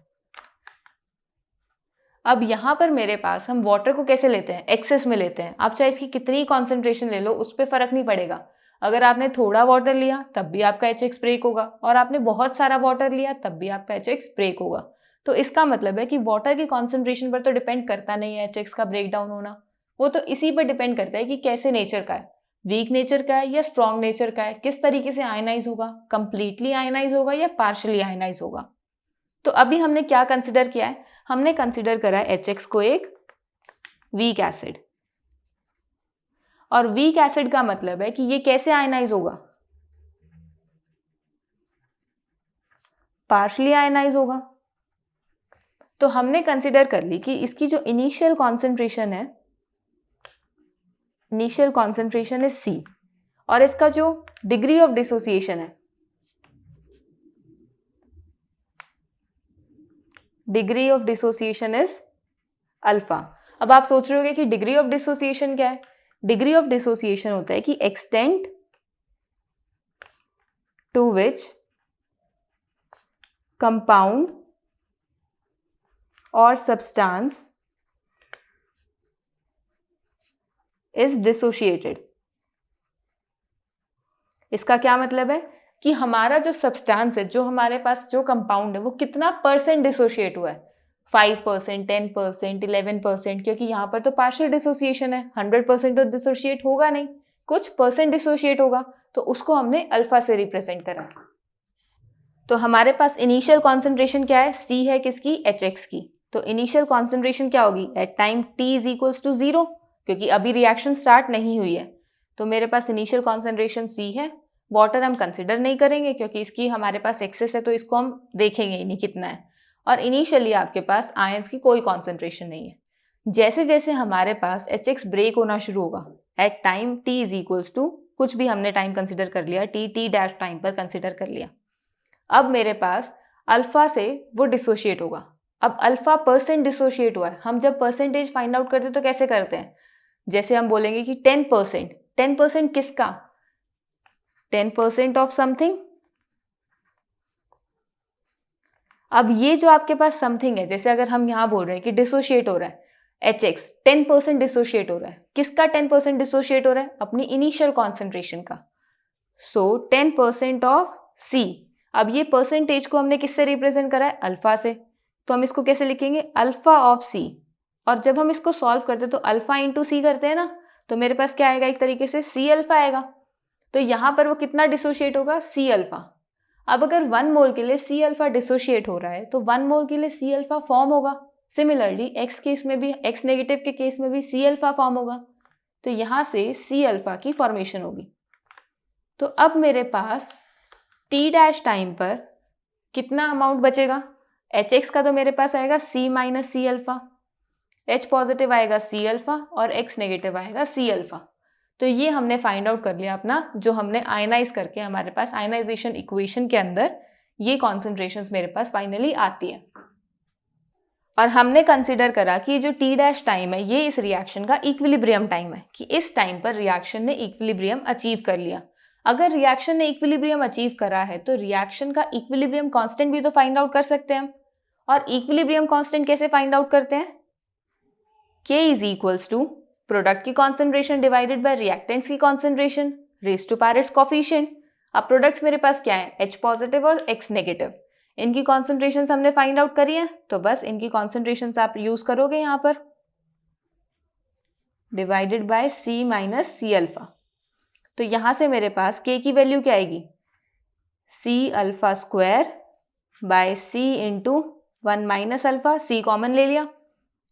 अब यहाँ पर मेरे पास हम वाटर को कैसे लेते हैं? एक्सेस में लेते हैं। आप चाहे इसकी कितनी कॉन्सेंट्रेशन ले लो उस पर फर्क नहीं पड़ेगा। अगर आपने थोड़ा वाटर लिया तब भी आपका HX ब्रेक होगा और आपने बहुत सारा वाटर लिया तब भी आपका HX ब्रेक होगा। तो इसका मतलब है कि वाटर की कॉन्सेंट्रेशन पर तो डिपेंड करता नहीं है HX का ब्रेक डाउन होना, वो तो इसी पर डिपेंड करता है कि कैसे नेचर का है, वीक नेचर का है या स्ट्रॉन्ग नेचर का है, किस तरीके से आयनाइज होगा, कंप्लीटली आयनाइज होगा या पार्शियली आयनाइज होगा। तो अभी हमने क्या कंसिडर किया है? हमने कंसिडर करा है HX को एक वीक एसिड। और वीक एसिड का मतलब है कि ये कैसे आयनाइज होगा? पार्शियली आयनाइज होगा। तो हमने कंसिडर कर ली कि इसकी जो इनिशियल कॉन्सेंट्रेशन है, इनिशियल कॉन्सेंट्रेशन इज C और इसका जो डिग्री ऑफ डिसोसिएशन है, degree of dissociation is alpha. अब आप सोच रहे होंगे कि डिग्री ऑफ डिसोसिएशन क्या है? डिग्री ऑफ डिसोसिएशन होता है कि एक्सटेंट टू विच कंपाउंड और सब्सटेंस इज डिसोशिएटेड। इसका क्या मतलब है कि हमारा जो सब्सटेंस है, जो हमारे पास जो कंपाउंड है, वो कितना परसेंट डिसोशिएट हुआ है? 5%, 10%, 11%, क्योंकि यहाँ पर तो पार्शियल डिसोसिएशन है, 100% तो डिसोशिएट होगा नहीं, कुछ परसेंट डिसोशिएट होगा, तो उसको हमने अल्फा से रिप्रेजेंट करा। तो हमारे पास इनिशियल कॉन्सेंट्रेशन क्या है? C है किसकी? HX की। तो इनिशियल कॉन्सेंट्रेशन क्या होगी? At time T is equals to 0, क्योंकि अभी रिएक्शन स्टार्ट नहीं हुई है। तो मेरे पास इनिशियल कॉन्सेंट्रेशन C है। वाटर हम कंसिडर नहीं करेंगे क्योंकि इसकी हमारे पास एक्सेस है, तो इसको हम देखेंगे ही नहीं कितना है। और इनिशियली आपके पास आयंस की कोई कॉन्सेंट्रेशन नहीं है। जैसे जैसे हमारे पास HX ब्रेक होना शुरू होगा at time T is equals to, कुछ भी हमने टाइम कंसिडर कर लिया, T डैश टाइम पर कंसिडर कर लिया। अब मेरे पास अल्फा से वो डिसोशिएट होगा। अब अल्फा परसेंट डिसोशिएट हुआ है। हम जब परसेंटेज फाइंड आउट करते हैं तो कैसे करते हैं? जैसे हम बोलेंगे कि 10%, 10% किसका? 10% ऑफ समथिंग। अब ये जो आपके पास समथिंग है, जैसे अगर हम यहाँ बोल रहे हैं कि डिसोशिएट हो रहा है HX, 10% डिसोशिएट हो रहा है। किसका 10% डिसोशिएट हो रहा है? अपनी इनिशियल कॉन्सेंट्रेशन का। सो 10% ऑफ C। अब ये परसेंटेज को हमने किससे रिप्रेजेंट करा है? अल्फा से। तो हम इसको कैसे लिखेंगे? Alpha of C। और जब हम इसको सॉल्व करते हैं तो अल्फा इंटू C करते हैं ना, तो मेरे पास क्या आएगा? एक तरीके से C अल्फा आएगा। तो यहाँ पर वो कितना डिसोशिएट होगा? C alpha. अब अगर 1 मोल के लिए C अल्फा डिसोशिएट हो रहा है तो 1 मोल के लिए C अल्फा फॉर्म होगा। सिमिलरली X केस में भी, X नेगेटिव के केस में भी C अल्फा फॉर्म होगा। तो यहाँ से C अल्फा की फॉर्मेशन होगी। तो अब मेरे पास T डैश टाइम पर कितना अमाउंट बचेगा? HX का तो मेरे पास आएगा C minus C alpha, H positive आएगा C अल्फा और X नेगेटिव आएगा C अल्फा। तो ये हमने फाइंड आउट कर लिया अपना, जो हमने आयनाइज करके हमारे पास आयनाइजेशन इक्वेशन के अंदर ये कॉन्सेंट्रेशंस मेरे पास फाइनली आती है। और हमने कंसिडर करा कि जो T डैश टाइम है ये इस रिएक्शन का इक्विलिब्रियम टाइम है, कि इस टाइम पर रिएक्शन ने इक्विलिब्रियम अचीव कर लिया। अगर रिएक्शन ने इक्विलिब्रियम अचीव करा है तो रिएक्शन का इक्विलिब्रियम कांस्टेंट भी तो फाइंड आउट कर सकते हैं हम। और इक्विलिब्रियम कांस्टेंट कैसे फाइंड आउट करते हैं? K is equals to product की कॉन्सेंट्रेशन डिवाइडेड बाय रिएक्टेंट्स की concentration raise to power its coefficient. अब प्रोडक्ट्स मेरे पास क्या है? H पॉजिटिव और X नेगेटिव। इनकी कॉन्सेंट्रेशन हमने फाइंड आउट करी है, तो बस इनकी कॉन्सेंट्रेशन आप यूज करोगे यहाँ पर। Divided by C minus C alpha. तो यहाँ से मेरे पास K की वैल्यू क्या आएगी, C alpha square bye C into 1 minus alpha, C common ले लिया,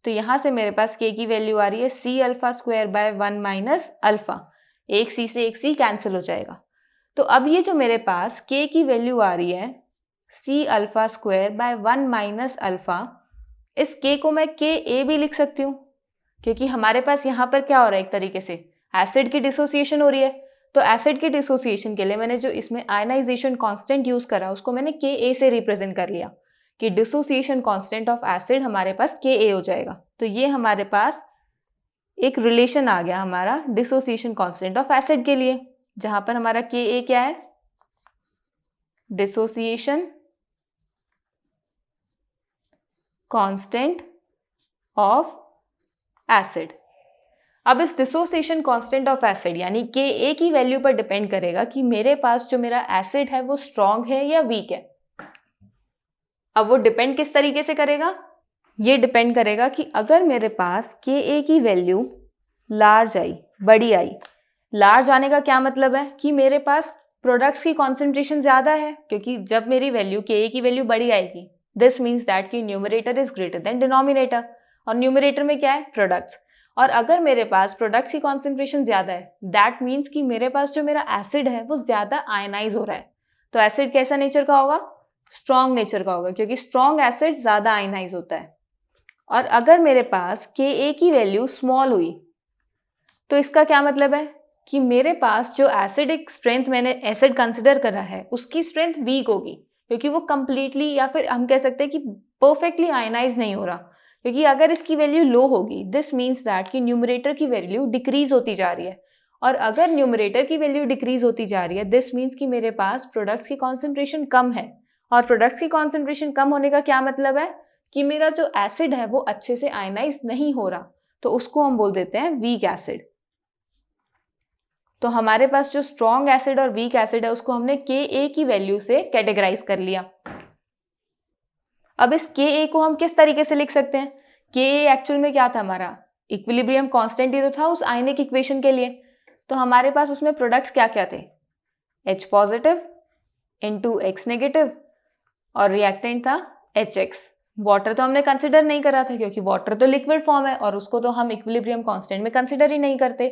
तो यहाँ से मेरे पास K की वैल्यू आ रही है C alpha square by 1 minus alpha, एक C से एक C कैंसिल हो जाएगा। तो अब ये जो मेरे पास K की वैल्यू आ रही है C alpha square by 1 minus alpha, इस K को मैं KA भी लिख सकती हूँ, क्योंकि हमारे पास यहाँ पर क्या हो रहा है, एक तरीके से एसिड की डिसोसिएशन हो रही है। तो एसिड की डिसोसिएशन के लिए मैंने जो इसमें आयनाइजेशन कांस्टेंट यूज करा उसको मैंने Ka से रिप्रेजेंट कर लिया कि डिसोसिएशन कांस्टेंट ऑफ एसिड हमारे पास Ka हो जाएगा। तो ये हमारे पास एक रिलेशन आ गया हमारा डिसोसिएशन कांस्टेंट ऑफ एसिड के लिए, जहां पर हमारा Ka क्या है, डिसोसिएशन कांस्टेंट ऑफ एसिड। अब इस डिसोसिएशन कांस्टेंट ऑफ एसिड यानी Ka की वैल्यू पर डिपेंड करेगा कि मेरे पास जो मेरा एसिड है वो स्ट्रॉन्ग है या वीक है। अब वो डिपेंड किस तरीके से करेगा, ये डिपेंड करेगा कि अगर मेरे पास Ka की वैल्यू लार्ज आई, बड़ी आई, लार्ज आने का क्या मतलब है कि मेरे पास प्रोडक्ट्स की कॉन्सेंट्रेशन ज़्यादा है, क्योंकि जब मेरी वैल्यू Ka की वैल्यू बड़ी आएगी दिस मीन्स दैट कि numerator is greater than denominator, और न्यूमरेटर में क्या है, प्रोडक्ट्स। और अगर मेरे पास प्रोडक्ट्स की कॉन्सेंट्रेशन ज़्यादा है दैट मीन्स कि मेरे पास जो मेरा एसिड है वो ज़्यादा आयनाइज हो रहा है। तो एसिड कैसा नेचर का होगा, स्ट्रॉन्ग नेचर का होगा, क्योंकि स्ट्रॉन्ग एसिड ज़्यादा आयनाइज होता है। और अगर मेरे पास Ka की वैल्यू स्मॉल हुई तो इसका क्या मतलब है कि मेरे पास जो एसिडिक स्ट्रेंथ मैंने एसिड कंसिडर करा है उसकी स्ट्रेंथ वीक होगी, क्योंकि वो कंप्लीटली या फिर हम कह सकते हैं कि परफेक्टली आयनाइज नहीं हो रहा। क्योंकि अगर इसकी वैल्यू लो होगी दिस मीन्स दैट कि न्यूमरेटर की वैल्यू डिक्रीज होती जा रही है, और अगर न्यूमरेटर की वैल्यू डिक्रीज होती जा रही है दिस मीन्स कि मेरे पास प्रोडक्ट्स की कॉन्सेंट्रेशन कम है, और प्रोडक्ट्स की कॉन्सेंट्रेशन कम होने का क्या मतलब है कि मेरा जो एसिड है वो अच्छे से आयनाइज नहीं हो रहा, तो उसको हम बोल देते हैं वीक एसिड। तो हमारे पास जो स्ट्रॉन्ग एसिड और वीक एसिड है उसको हमने Ka की वैल्यू से कैटेगराइज कर लिया। अब इस Ka को हम किस तरीके से लिख सकते हैं, Ka एक्चुअल में क्या था, हमारा इक्विलिब्रियम कांस्टेंट ही तो था उस आयनिक इक्वेशन के लिए। तो हमारे पास उसमें प्रोडक्ट्स क्या क्या थे, H positive into X negative और रिएक्टेंट था HX। वाटर तो हमने कंसिडर नहीं करा था क्योंकि वाटर तो लिक्विड फॉर्म है और उसको तो हम इक्विलिब्रियम कांस्टेंट में कंसिडर ही नहीं करते।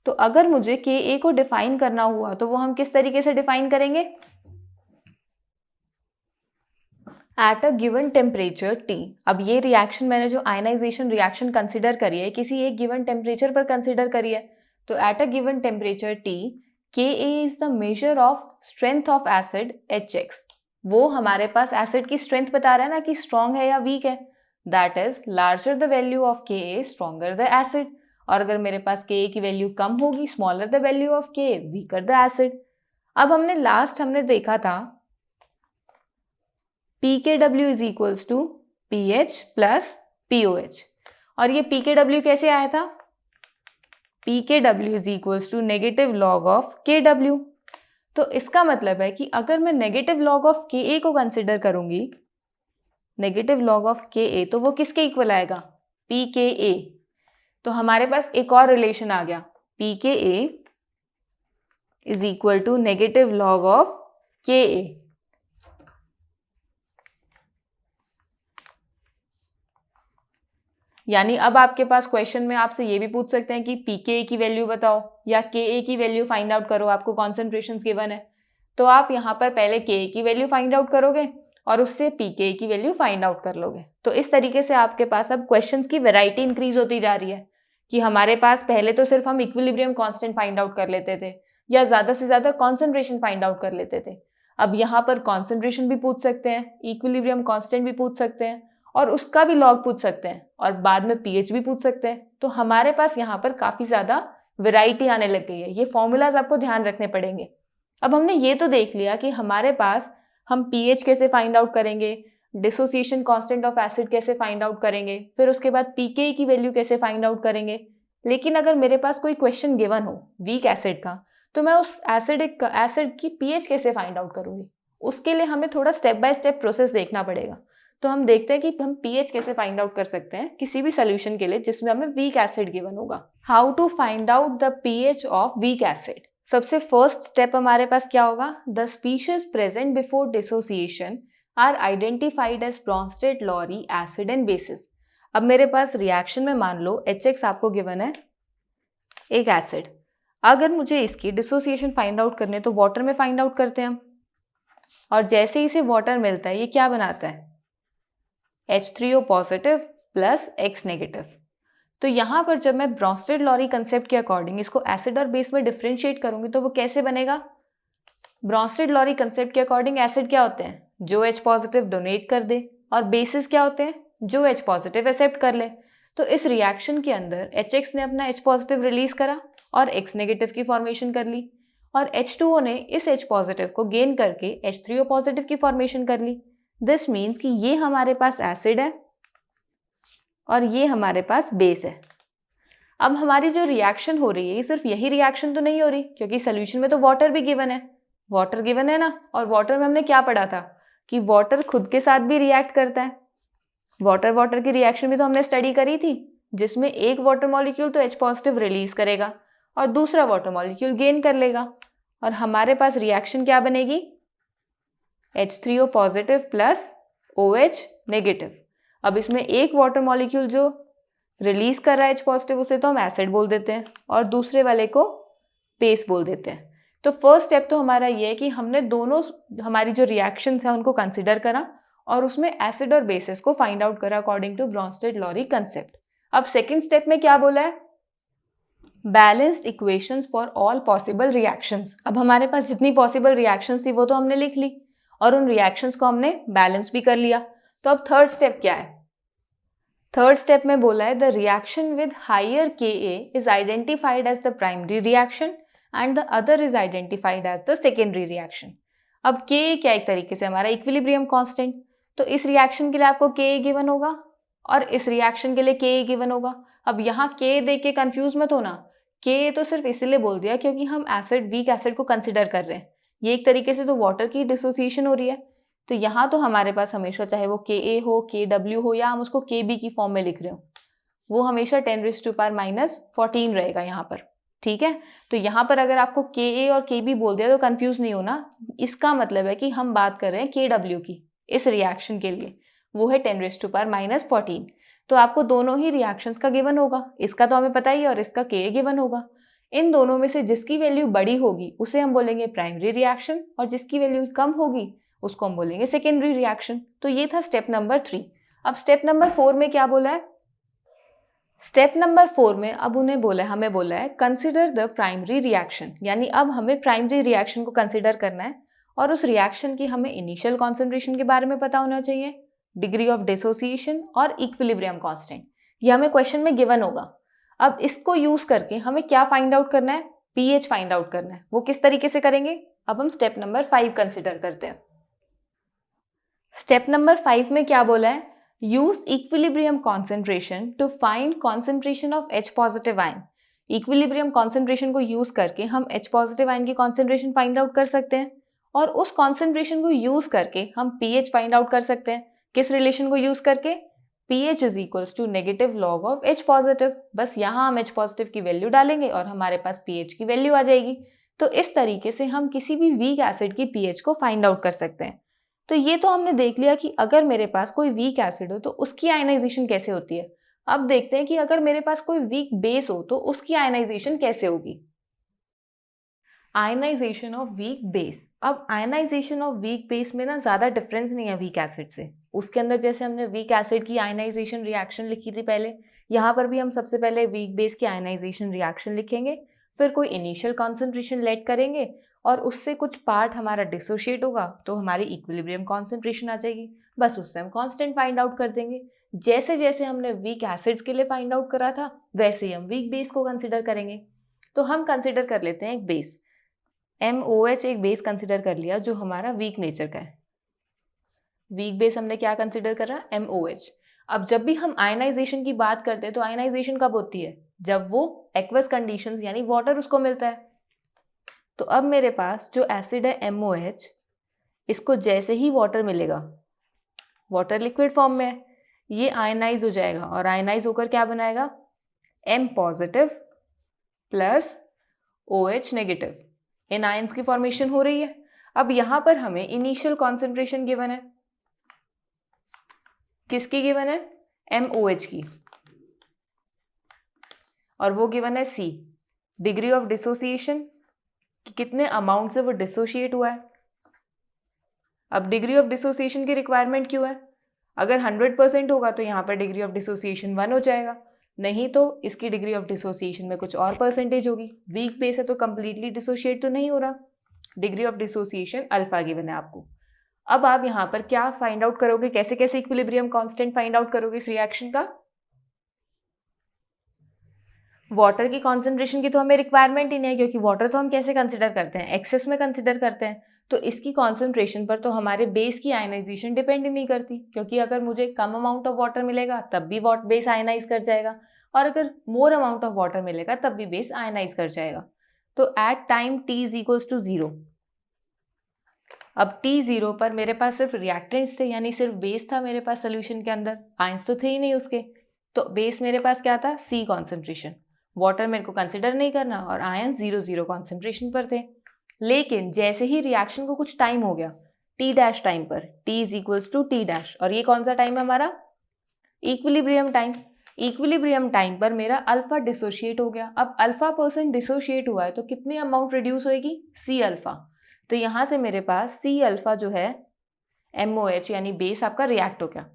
तो अगर मुझे Ka को डिफाइन करना हुआ तो वो हम किस तरीके से डिफाइन करेंगे, at a given temperature T। अब ये रिएक्शन मैंने जो आयनाइजेशन रिएक्शन कंसिडर करी है किसी एक गिवन टेम्परेचर पर कंसिडर करी है, तो at a given temperature T Ka is the measure of strength of acid HX। वो हमारे पास एसिड की स्ट्रेंथ बता रहा है ना कि स्ट्रॉन्ग है या वीक है, that is larger the value of Ka stronger the acid. और अगर मेरे पास Ka की वैल्यू कम होगी, smaller the value of Ka weaker the acid. अब हमने देखा था pKw is equals to pH plus pOH, और ये pKw कैसे आया था, pKw is equals to negative log of Kw। तो इसका मतलब है कि अगर मैं नेगेटिव लॉग ऑफ Ka को कंसिडर करूंगी, नेगेटिव लॉग ऑफ Ka, तो वो किसके इक्वल आएगा, pKa। तो हमारे पास एक और रिलेशन आ गया, pKa is equal to negative log of Ka। यानी अब आपके पास क्वेश्चन में आपसे ये भी पूछ सकते हैं कि pKa की वैल्यू बताओ या Ka की वैल्यू फाइंड आउट करो, आपको कॉन्सेंट्रेशंस गिवन है। तो आप यहाँ पर पहले Ka की वैल्यू फाइंड आउट करोगे और उससे pKa की वैल्यू फाइंड आउट कर लोगे। तो इस तरीके से आपके पास अब क्वेश्चंस की वैरायटी इंक्रीज होती जा रही है कि हमारे पास पहले तो सिर्फ हम इक्विलिब्रियम कांस्टेंट फाइंड आउट कर लेते थे या ज़्यादा से ज़्यादा कॉन्सेंट्रेशन फाइंड आउट कर लेते थे। अब यहाँ पर कॉन्सेंट्रेशन भी पूछ सकते हैं, इक्विलिब्रियम कांस्टेंट भी पूछ सकते हैं और उसका भी लॉग पूछ सकते हैं और बाद में pH भी पूछ सकते हैं। तो हमारे पास यहाँ पर काफ़ी ज़्यादा वैरायटी आने लग गई है। ये फॉर्मूलाज आपको ध्यान रखने पड़ेंगे। अब हमने ये तो देख लिया कि हमारे पास हम pH कैसे फाइंड आउट करेंगे, डिसोसिएशन कांस्टेंट ऑफ एसिड कैसे फाइंड आउट करेंगे, फिर उसके बाद pKa की वैल्यू कैसे फाइंड आउट करेंगे। लेकिन अगर मेरे पास कोई क्वेश्चन गिवन हो वीक एसिड का, तो मैं उस एसिड की pH कैसे फाइंड आउट करूँगी, उसके लिए हमें थोड़ा स्टेप बाय स्टेप प्रोसेस देखना पड़ेगा। तो हम देखते हैं कि हम pH कैसे फाइंड आउट कर सकते हैं किसी भी सोल्यूशन के लिए जिसमें हमें वीक एसिड गिवन होगा। How to find out the pH of weak acid. सबसे फर्स्ट स्टेप हमारे पास क्या होगा, the species present before dissociation are identified as Bronsted Lowry acid and bases. अब मेरे पास रिएक्शन में मान लो HX आपको गिवन है एक एसिड, अगर मुझे इसकी डिसोसिएशन फाइंड आउट करने तो वाटर में फाइंड आउट करते हैं हम, और जैसे ही इसे वाटर मिलता है ये क्या बनाता है, H3O positive plus X negative. तो यहाँ पर जब मैं ब्रॉन्स्टेड लॉरी कंसेप्ट के अकॉर्डिंग इसको एसिड और बेस में डिफ्रेंशिएट करूंगी तो वो कैसे बनेगा, ब्रॉन्स्टेड लॉरी कंसेप्ट के अकॉर्डिंग एसिड क्या होते हैं, जो H पॉजिटिव डोनेट कर दे, और बेसिस क्या होते हैं, जो H पॉजिटिव एक्सेप्ट कर ले। तो इस रिएक्शन के अंदर HX ने अपना H पॉजिटिव रिलीज करा और X नेगेटिव की फॉर्मेशन कर ली, और H2O ने इस H पॉजिटिव को गेन करके H3O पॉजिटिव की फॉर्मेशन कर ली। दिस मीन्स कि ये हमारे पास एसिड है और ये हमारे पास बेस है। अब हमारी जो रिएक्शन हो रही है ये सिर्फ यही रिएक्शन तो नहीं हो रही, क्योंकि सोल्यूशन में तो वाटर भी गिवन है, वाटर गिवन है ना, और वाटर में हमने क्या पढ़ा था कि वाटर खुद के साथ भी रिएक्ट करता है। वाटर वाटर की रिएक्शन भी तो हमने स्टडी करी थी, जिसमें एक वाटर मॉलिक्यूल तो H पॉजिटिव रिलीज करेगा और दूसरा वाटर मॉलिक्यूल गेन कर लेगा, और हमारे पास रिएक्शन क्या बनेगी, H3O positive plus OH negative. अब इसमें एक वाटर मॉलिक्यूल जो रिलीज कर रहा है H पॉजिटिव उसे तो हम एसिड बोल देते हैं और दूसरे वाले को बेस बोल देते हैं। तो फर्स्ट स्टेप तो हमारा ये है कि हमने दोनों हमारी जो रिएक्शंस हैं उनको कंसिडर करा और उसमें एसिड और बेसिस को फाइंड आउट करा according to Bronsted Lowry concept. अब सेकेंड स्टेप में क्या बोला है, balanced equations for all possible reactions. अब हमारे पास जितनी पॉसिबल रिएक्शंस थी वो तो हमने लिख ली और उन रिएक्शंस को हमने बैलेंस भी कर लिया। तो अब थर्ड स्टेप क्या है, थर्ड स्टेप में बोला है the reaction with higher Ka is identified as the primary reaction and the other is identified as the secondary reaction. अब Ka क्या, एक तरीके से हमारा इक्विलिब्रियम कांस्टेंट, तो इस रिएक्शन के लिए आपको Ka गिवन होगा और इस रिएक्शन के लिए Ka गिवन होगा। अब यहाँ K देख के कंफ्यूज मत होना, Ka तो सिर्फ इसीलिए बोल दिया क्योंकि हम एसिड वीक एसिड को कंसिडर कर रहे हैं, ये एक तरीके से तो वाटर की डिसोसिएशन हो रही है। तो यहाँ तो हमारे पास हमेशा चाहे वो Ka हो, Kw हो या हम उसको Kb की फॉर्म में लिख रहे हो, वो हमेशा 10⁻⁻14 रहेगा यहाँ पर, ठीक है। तो यहाँ पर अगर आपको Ka और Kb बोल दिया तो कंफ्यूज नहीं होना, इसका मतलब है कि हम बात कर रहे हैं Kw की इस रिएक्शन के लिए, वो है 10⁻14। तो आपको दोनों ही रिएक्शंस का गिवन होगा, इसका तो हमें पता ही है और इसका Ka गिवन होगा। इन दोनों में से जिसकी वैल्यू बड़ी होगी उसे हम बोलेंगे प्राइमरी रिएक्शन और जिसकी वैल्यू कम होगी उसको हम बोलेंगे सेकेंडरी रिएक्शन। तो ये था स्टेप नंबर 3। अब स्टेप नंबर 4 में क्या बोला है, स्टेप नंबर 4 में अब उन्हें बोला है, हमें बोला है कंसिडर द प्राइमरी रिएक्शन, यानी अब हमें प्राइमरी रिएक्शन को कंसिडर करना है और उस रिएक्शन की हमें इनिशियल कॉन्सेंट्रेशन के बारे में पता होना चाहिए, डिग्री ऑफ डिसोसिएशन और इक्विलिब्रियम कांस्टेंट, ये हमें क्वेश्चन में गिवन होगा। अब इसको यूज करके हमें क्या फाइंड आउट करना है, पीएच फाइंड आउट करना है। वो किस तरीके से करेंगे, अब हम स्टेप नंबर 5 कंसिडर करते हैं। स्टेप नंबर 5 में क्या बोला है, use equilibrium concentration to find concentration of H positive ion. Equilibrium concentration को यूज करके हम H पॉजिटिव आयन की कॉन्सेंट्रेशन फाइंड आउट कर सकते हैं और उस कॉन्सेंट्रेशन को यूज करके हम पीएच फाइंड आउट कर सकते हैं। किस रिलेशन को यूज करके, pH is equals to negative log of H positive. बस यहाँ हम H पॉजिटिव की वैल्यू डालेंगे और हमारे पास pH की वैल्यू आ जाएगी। तो इस तरीके से हम किसी भी वीक एसिड की pH को फाइंड आउट कर सकते हैं। तो ये तो हमने देख लिया कि अगर मेरे पास कोई वीक एसिड हो तो उसकी आयनाइजेशन कैसे होती है। अब देखते हैं कि अगर मेरे पास कोई वीक बेस हो तो उसकी आयनाइजेशन कैसे होगी। Ionisation of weak base. अब आयनाइजेशन ऑफ वीक बेस में ना ज़्यादा डिफरेंस नहीं है वीक एसिड से। उसके अंदर जैसे हमने वीक एसिड की आयनाइजेशन रिएक्शन लिखी थी पहले, यहाँ पर भी हम सबसे पहले वीक बेस की आयनाइजेशन रिएक्शन लिखेंगे, फिर कोई इनिशियल कॉन्सेंट्रेशन लेट करेंगे और उससे कुछ पार्ट हमारा डिसोशिएट होगा तो हमारी इक्विलिब्रियम कॉन्सेंट्रेशन आ जाएगी। बस उससे हम कांस्टेंट फाइंड आउट कर देंगे। जैसे जैसे हमने वीक एसिड्स के लिए फाइंड आउट करा था वैसे ही हम वीक बेस को कंसिडर करेंगे। तो हम कंसिडर कर लेते हैं एक बेस MOH, एक बेस कंसिडर कर लिया जो हमारा वीक नेचर का है। वीक बेस हमने क्या कंसिडर करा, MOH। अब जब भी हम आयनाइजेशन की बात करते हैं तो आयनाइजेशन कब होती है, जब वो एक्वस कंडीशंस यानी वाटर उसको मिलता है। तो अब मेरे पास जो एसिड है MOH, इसको जैसे ही वाटर मिलेगा वाटर लिक्विड फॉर्म में है, ये आयनाइज हो जाएगा और आयनाइज होकर क्या बनाएगा, M positive plus OH negative, इन आयंस की फॉर्मेशन हो रही है। अब यहाँ पर हमें इनिशियल कॉन्सेंट्रेशन गिवन है, किसकी गिवन है, MOH की, और वो गिवन है C, डिग्री ऑफ डिसोसिएशन कि कितने अमाउंट से वो डिसोशिएट हुआ है। अब डिग्री ऑफ डिसोसिएशन की रिक्वायरमेंट क्यों है, अगर 100% होगा तो यहाँ पर डिग्री ऑफ डिसोसिएशन 1 हो जाएगा, नहीं तो इसकी डिग्री ऑफ डिसोसिएशन में कुछ और परसेंटेज होगी। वीक बेस है तो कंप्लीटली डिसोशिएट तो नहीं हो रहा, degree of dissociation alpha given है आपको। अब आप यहाँ पर क्या फाइंड आउट करोगे, कैसे कैसे इक्विलिब्रियम कांस्टेंट फाइंड आउट करोगे इस रिएक्शन का। वाटर की कॉन्सेंट्रेशन की तो हमें रिक्वायरमेंट ही नहीं है, क्योंकि वाटर तो हम कैसे कंसिडर करते हैं, एक्सेस में कंसिडर करते हैं, तो इसकी कॉन्सेंट्रेशन पर तो हमारे बेस की आयनाइजेशन डिपेंड ही नहीं करती, क्योंकि अगर मुझे कम अमाउंट ऑफ वाटर मिलेगा तब भी बेस आयनाइज कर जाएगा, और अगर मोर अमाउंट ऑफ वाटर मिलेगा तब भी बेस आयनाइज कर जाएगा। तो at time t is equals to 0, अब t0 पर मेरे पास सिर्फ रिएक्टेंट्स थे, यानी सिर्फ बेस था मेरे पास सोल्यूशन के अंदर, आयंस तो थे ही नहीं उसके, तो बेस मेरे पास क्या था, C कॉन्सेंट्रेशन, वाटर मेरे को कंसिडर नहीं करना और आयन 0 कॉन्सेंट्रेशन पर थे। लेकिन जैसे ही रिएक्शन को कुछ टाइम हो गया, t डैश टाइम पर, t is equals to T dash, और ये कौन सा टाइम है हमारा, इक्विलिब्रियम टाइम। इक्विलिब्रियम टाइम पर मेरा अल्फा डिसोशिएट हो गया। अब अल्फा % डिसोशिएट हुआ है तो कितनी अमाउंट रिड्यूस होएगी, C अल्फा। तो यहाँ से मेरे पास C अल्फा जो है MOH यानी बेस आपका रिएक्ट हो गया।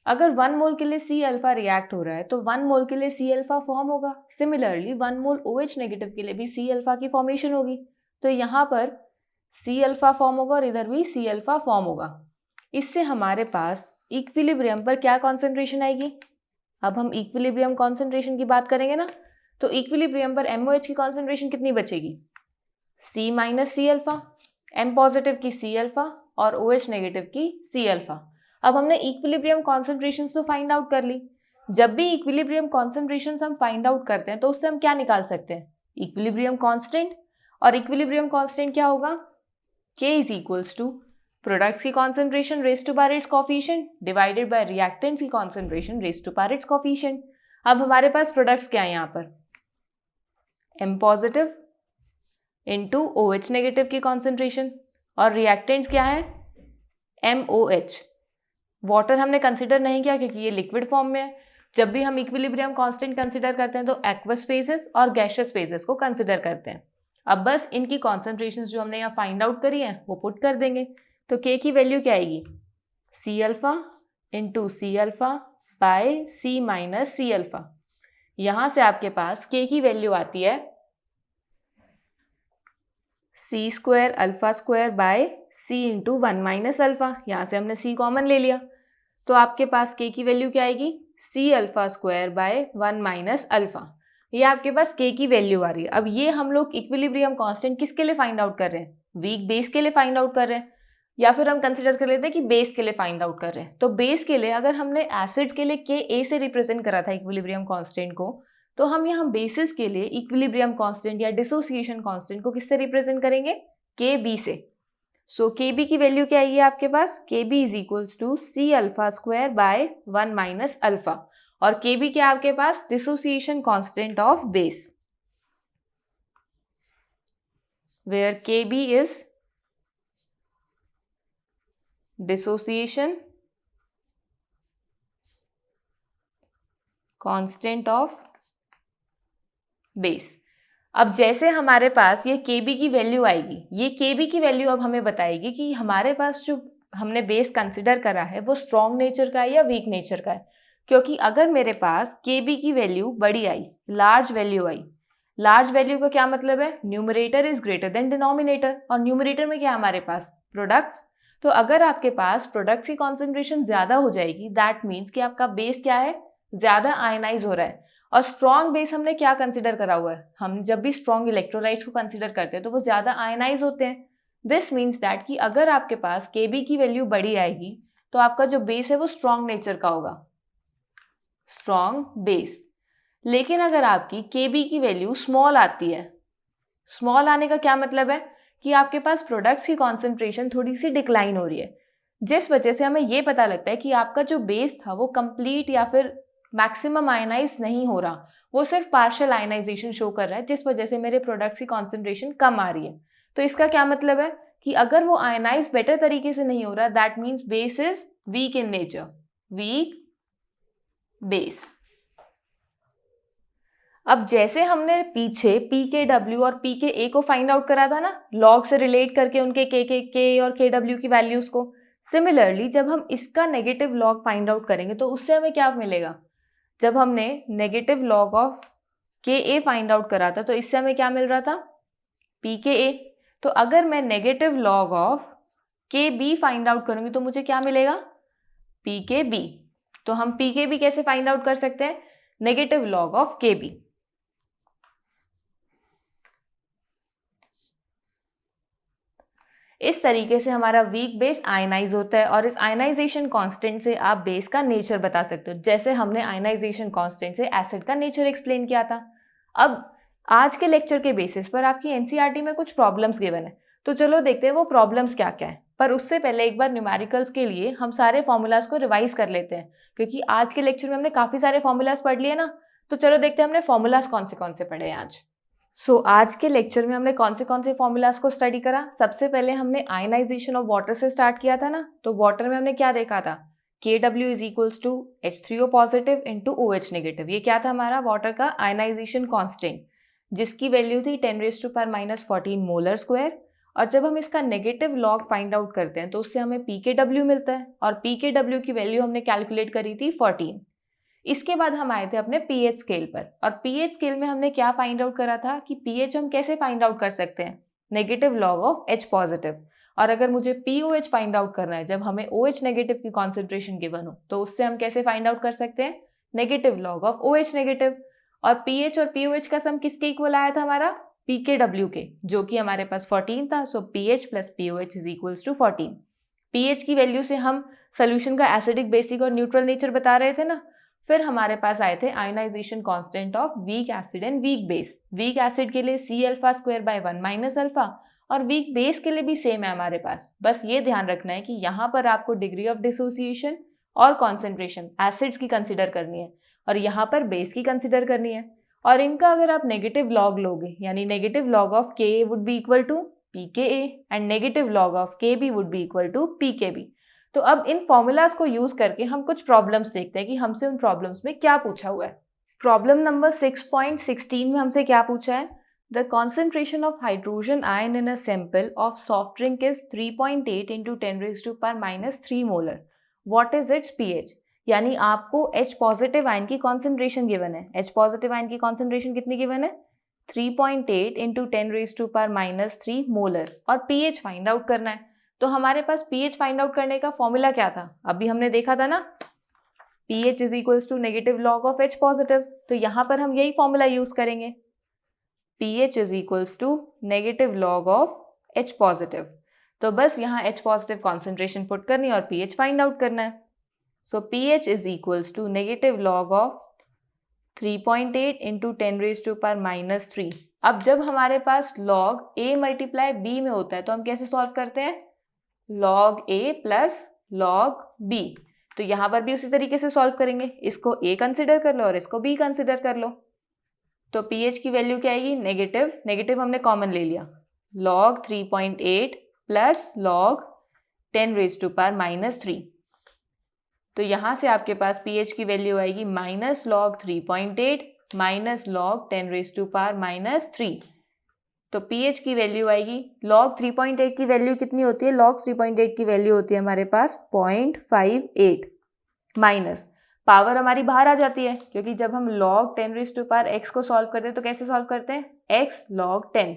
अगर 1 मोल के लिए C अल्फा रिएक्ट हो रहा है तो 1 मोल के लिए C अल्फा फॉर्म होगा। सिमिलरली 1 मोल OH नेगेटिव के लिए भी C अल्फा की फॉर्मेशन होगी। तो यहाँ पर C अल्फा फॉर्म होगा और इधर भी C अल्फा फॉर्म होगा। इससे हमारे पास इक्विलिब्रियम पर क्या कॉन्सेंट्रेशन आएगी, अब हम इक्विलिब्रियम कॉन्सेंट्रेशन की बात करेंगे ना, तो इक्विलिब्रियम पर MOH की कॉन्सेंट्रेशन कितनी बचेगी, C minus C alpha, M positive की C अल्फा और OH नेगेटिव की C अल्फा। अब हमने इक्विलिब्रियम कॉन्सेंट्रेशन तो फाइंड आउट कर ली। जब भी इक्विलिब्रियम कॉन्सेंट्रेशन हम फाइंड आउट करते हैं तो उससे हम क्या निकाल सकते हैं, इक्विलिब्रियम कांस्टेंट, और इक्विलिब्रियम कांस्टेंट क्या होगा, K is equals to products की concentration raise to power its coefficient divided by reactants की concentration raise to power its coefficient. अब हमारे पास प्रोडक्ट्स क्या है यहाँ पर, M positive into OH negative की कॉन्सेंट्रेशन, और रिएक्टेंट्स क्या है, MOH। वाटर हमने कंसिडर नहीं किया क्योंकि ये लिक्विड फॉर्म में है। जब भी हम इक्विलिब्रियम कांस्टेंट कंसिडर करते हैं तो एक्वस फेजेस और गैसियस फेजेस को कंसिडर करते हैं। अब बस इनकी कॉन्सेंट्रेशंस जो हमने यहाँ फाइंड आउट करी है वो पुट कर देंगे। तो K की वैल्यू क्या आएगी, C alpha into C alpha by C minus C alpha. यहाँ से आपके पास K की वैल्यू आती है C square alpha square bye C into 1 minus alpha. यहाँ से हमने C कॉमन ले लिया तो आपके पास K की वैल्यू क्या आएगी, C alpha square by 1 minus alpha. ये आपके पास K की वैल्यू आ रही है। अब ये हम लोग इक्विलिब्रियम कांस्टेंट किसके लिए फाइंड आउट कर रहे हैं, वीक बेस के लिए फाइंड आउट कर रहे हैं, या फिर हम कंसिडर कर लेते हैं कि बेस के लिए फाइंड आउट कर रहे हैं। तो बेस के लिए अगर हमने एसिड्स के लिए Ka से रिप्रेजेंट करा था इक्विलिब्रियम कांस्टेंट को, तो हम यहाँ बेसिस के लिए इक्विलिब्रियम कांस्टेंट या डिसोसिएशन कांस्टेंट को किससे रिप्रेजेंट करेंगे, Kb से। सो Kb की वैल्यू क्या आएगी आपके पास, Kb is equals to C alpha square by 1 minus alpha, और Kb क्या आपके पास, dissociation constant of base, where Kb is dissociation constant of base. अब जैसे हमारे पास ये Kb की वैल्यू आएगी, ये Kb की वैल्यू अब हमें बताएगी कि हमारे पास जो हमने बेस कंसिडर करा है वो स्ट्रॉन्ग नेचर का है या वीक नेचर का है। क्योंकि अगर मेरे पास Kb की वैल्यू बड़ी आई, लार्ज वैल्यू आई, लार्ज वैल्यू का क्या मतलब है, numerator is greater than denominator, और न्यूमरेटर में क्या है हमारे पास, प्रोडक्ट्स। तो अगर आपके पास प्रोडक्ट्स की कॉन्सेंट्रेशन ज्यादा हो जाएगी, दैट मीन्स कि आपका बेस क्या है, ज्यादा आयनाइज हो रहा है। और स्ट्रॉन्ग बेस हमने क्या कंसिडर करा हुआ है, हम जब भी स्ट्रॉन्ग इलेक्ट्रोलाइट्स को कंसिडर करते हैं तो वो ज्यादा आयनाइज होते हैं। दिस मीन्स दैट कि अगर आपके पास Kb की वैल्यू बड़ी आएगी तो आपका जो बेस है वो स्ट्रॉन्ग नेचर का होगा, स्ट्रॉन्ग बेस। लेकिन अगर आपकी Kb की वैल्यू स्मॉल आती है, स्मॉल आने का क्या मतलब है कि आपके पास प्रोडक्ट्स की कॉन्सेंट्रेशन थोड़ी सी डिक्लाइन हो रही है, जिस वजह से हमें ये पता लगता है कि आपका जो बेस था वो कंप्लीट या फिर मैक्सिमम आयनाइज नहीं हो रहा, वो सिर्फ पार्शियल आयनाइजेशन शो कर रहा है, जिस वजह से मेरे प्रोडक्ट्स की कॉन्सेंट्रेशन कम आ रही है। तो इसका क्या मतलब है कि अगर वो आयनाइज बेटर तरीके से नहीं हो रहा, that means base is weak in nature, week base. अब जैसे हमने पीछे pKw और pKa को फाइंड आउट करा था ना, लॉग से रिलेट करके उनके k और kw की वैल्यूज को, सिमिलरली जब हम इसका नेगेटिव लॉग फाइंड आउट करेंगे तो उससे हमें क्या मिलेगा। जब हमने negative log of Ka find out करा था तो इससे हमें क्या मिल रहा था, pKa। तो अगर मैं negative log of Kb find out करूंगी तो मुझे क्या मिलेगा, pKb। तो हम pKb कैसे फाइंड आउट कर सकते हैं, नेगेटिव लॉग ऑफ Kb। इस तरीके से हमारा वीक बेस आयनाइज होता है और इस आयनाइजेशन कांस्टेंट से आप बेस का नेचर बता सकते हो, जैसे हमने आयनाइजेशन कांस्टेंट से एसिड का नेचर एक्सप्लेन किया था। अब आज के लेक्चर के बेसिस पर आपकी एनसीईआरटी में कुछ प्रॉब्लम्स गिवन है, तो चलो देखते हैं वो प्रॉब्लम्स क्या क्या है। पर उससे पहले एक बार न्यूमेरिकल्स के लिए हम सारे फॉर्मूलाज को रिवाइज कर लेते हैं, क्योंकि आज के लेक्चर में हमने काफ़ी सारे फॉर्मूलाज पढ़ लिए ना। तो चलो देखते हैं हमने फॉर्मूलाज कौन से पढ़े हैं आज। आज के लेक्चर में हमने कौन से फॉर्मूलाज को स्टडी करा। सबसे पहले हमने आयनाइजेशन ऑफ वाटर से स्टार्ट किया था ना। तो वाटर में हमने क्या देखा था, KW is equals to H3O positive into OH negative. ये क्या था हमारा वाटर का आयनाइजेशन कांस्टेंट, जिसकी वैल्यू थी 10⁻⁻14 मोलर स्क्वायर। और जब हम इसका नेगेटिव लॉग फाइंड आउट करते हैं तो उससे हमें pKw मिलता है, और pKw की वैल्यू हमने कैलकुलेट करी थी 14। इसके बाद हम आए थे अपने pH स्केल पर, और pH स्केल में हमने क्या फाइंड आउट करा था कि pH हम कैसे फाइंड आउट कर सकते हैं, negative log of H positive. और अगर मुझे POH फाइंड आउट करना है जब हमें OH नेगेटिव की कॉन्सेंट्रेशन गिवन हो, तो उससे हम कैसे फाइंड आउट कर सकते हैं, negative log of OH negative. और pH और POH का सम किसके इक्वल आया था हमारा, pKw के, जो कि हमारे पास 14 था। So pH plus POH is equals to 14। pH की वैल्यू से हम सोल्यूशन का एसिडिक, बेसिक और न्यूट्रल नेचर बता रहे थे ना। फिर हमारे पास आए थे ionisation constant of weak acid and weak base. Weak acid के लिए C⁴² 1 - अल्फा, और वीक बेस के लिए भी सेम है हमारे पास। बस ये ध्यान रखना है कि यहाँ पर आपको डिग्री ऑफ डिसोसिएशन और कॉन्सेंट्रेशन एसिड्स की कंसिडर करनी है, और यहाँ पर बेस की कंसिडर करनी है। और इनका अगर आप नेगेटिव लॉग लोगे, यानी negative log of Ka would be equal to pKa and negative log of Kb would be equal to pKb। तो अब इन फॉर्मूलाज को यूज करके हम कुछ प्रॉब्लम्स देखते हैं कि हमसे उन प्रॉब्लम्स में क्या पूछा हुआ है। प्रॉब्लम नंबर 6.16 में हमसे क्या पूछा है, the concentration of hydrogen ion in a sample of soft drink is 3.8 into 10⁻³ molar, what is it's pH। यानी आपको H पॉजिटिव आयन की कॉन्सेंट्रेशन गिवन है। H पॉजिटिव आयन की कॉन्सेंट्रेशन कितनी गिवन है, 3.8 इंटू 10⁻³ मोलर, और pH फाइंड आउट करना है। तो हमारे पास pH फाइंड आउट करने का फॉर्मूला क्या था, अभी हमने देखा था ना, pH is equals to negative log of H positive. तो यहाँ पर हम यही फॉर्मूला यूज करेंगे, pH is equals to negative log of H positive. तो बस यहाँ H पॉजिटिव कॉन्सेंट्रेशन पुट करनी है और pH फाइंड आउट करना है। So pH is equals to negative log of 3.8 into 10⁻³ अब जब हमारे पास log A मल्टीप्लाई B में होता है तो हम कैसे सॉल्व करते हैं, log A plus log B। तो यहाँ पर भी उसी तरीके से सॉल्व करेंगे, इसको A कंसिडर कर लो और इसको B कंसिडर कर लो। तो pH की वैल्यू क्या आएगी, नेगेटिव, नेगेटिव हमने कॉमन ले लिया, log 3.8 प्लस log 10⁻³ तो यहाँ से आपके पास pH की वैल्यू आएगी माइनस log 3.8 माइनस log 10⁻³ तो pH की वैल्यू आएगी, log 3.8 की वैल्यू कितनी होती है, log 3.8 की वैल्यू होती है हमारे पास 0.58 माइनस पावर हमारी बाहर आ जाती है, क्योंकि जब हम log 10⁻x को सॉल्व करते हैं तो कैसे सॉल्व करते हैं, x log 10।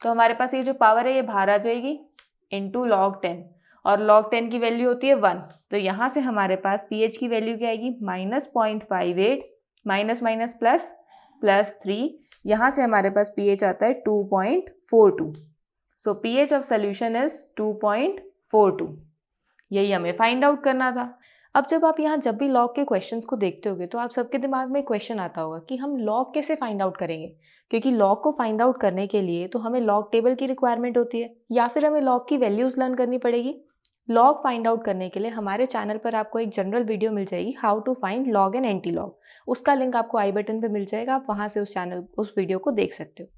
तो हमारे पास ये जो पावर है ये बाहर आ जाएगी इंटू log 10, और log 10 की वैल्यू होती है 1। तो यहाँ से हमारे पास pH की वैल्यू क्या आएगी, minus 0.58 minus minus plus plus 3, यहाँ से हमारे पास pH आता है 2.42। सो pH ऑफ सोल्यूशन इज 2.42। यही हमें फाइंड आउट करना था। अब जब आप यहाँ जब भी लॉग के क्वेश्चंस को देखते होगे तो आप सबके दिमाग में क्वेश्चन आता होगा कि हम लॉग कैसे फाइंड आउट करेंगे, क्योंकि लॉग को फाइंड आउट करने के लिए तो हमें लॉग टेबल की रिक्वायरमेंट होती है, या फिर हमें लॉग की वैल्यूज लर्न करनी पड़ेगी। लॉग फाइंड आउट करने के लिए हमारे चैनल पर आपको एक जनरल वीडियो मिल जाएगी, how to find log and antilog. उसका लिंक आपको आई बटन पे मिल जाएगा, आप वहाँ से उस वीडियो को देख सकते हो।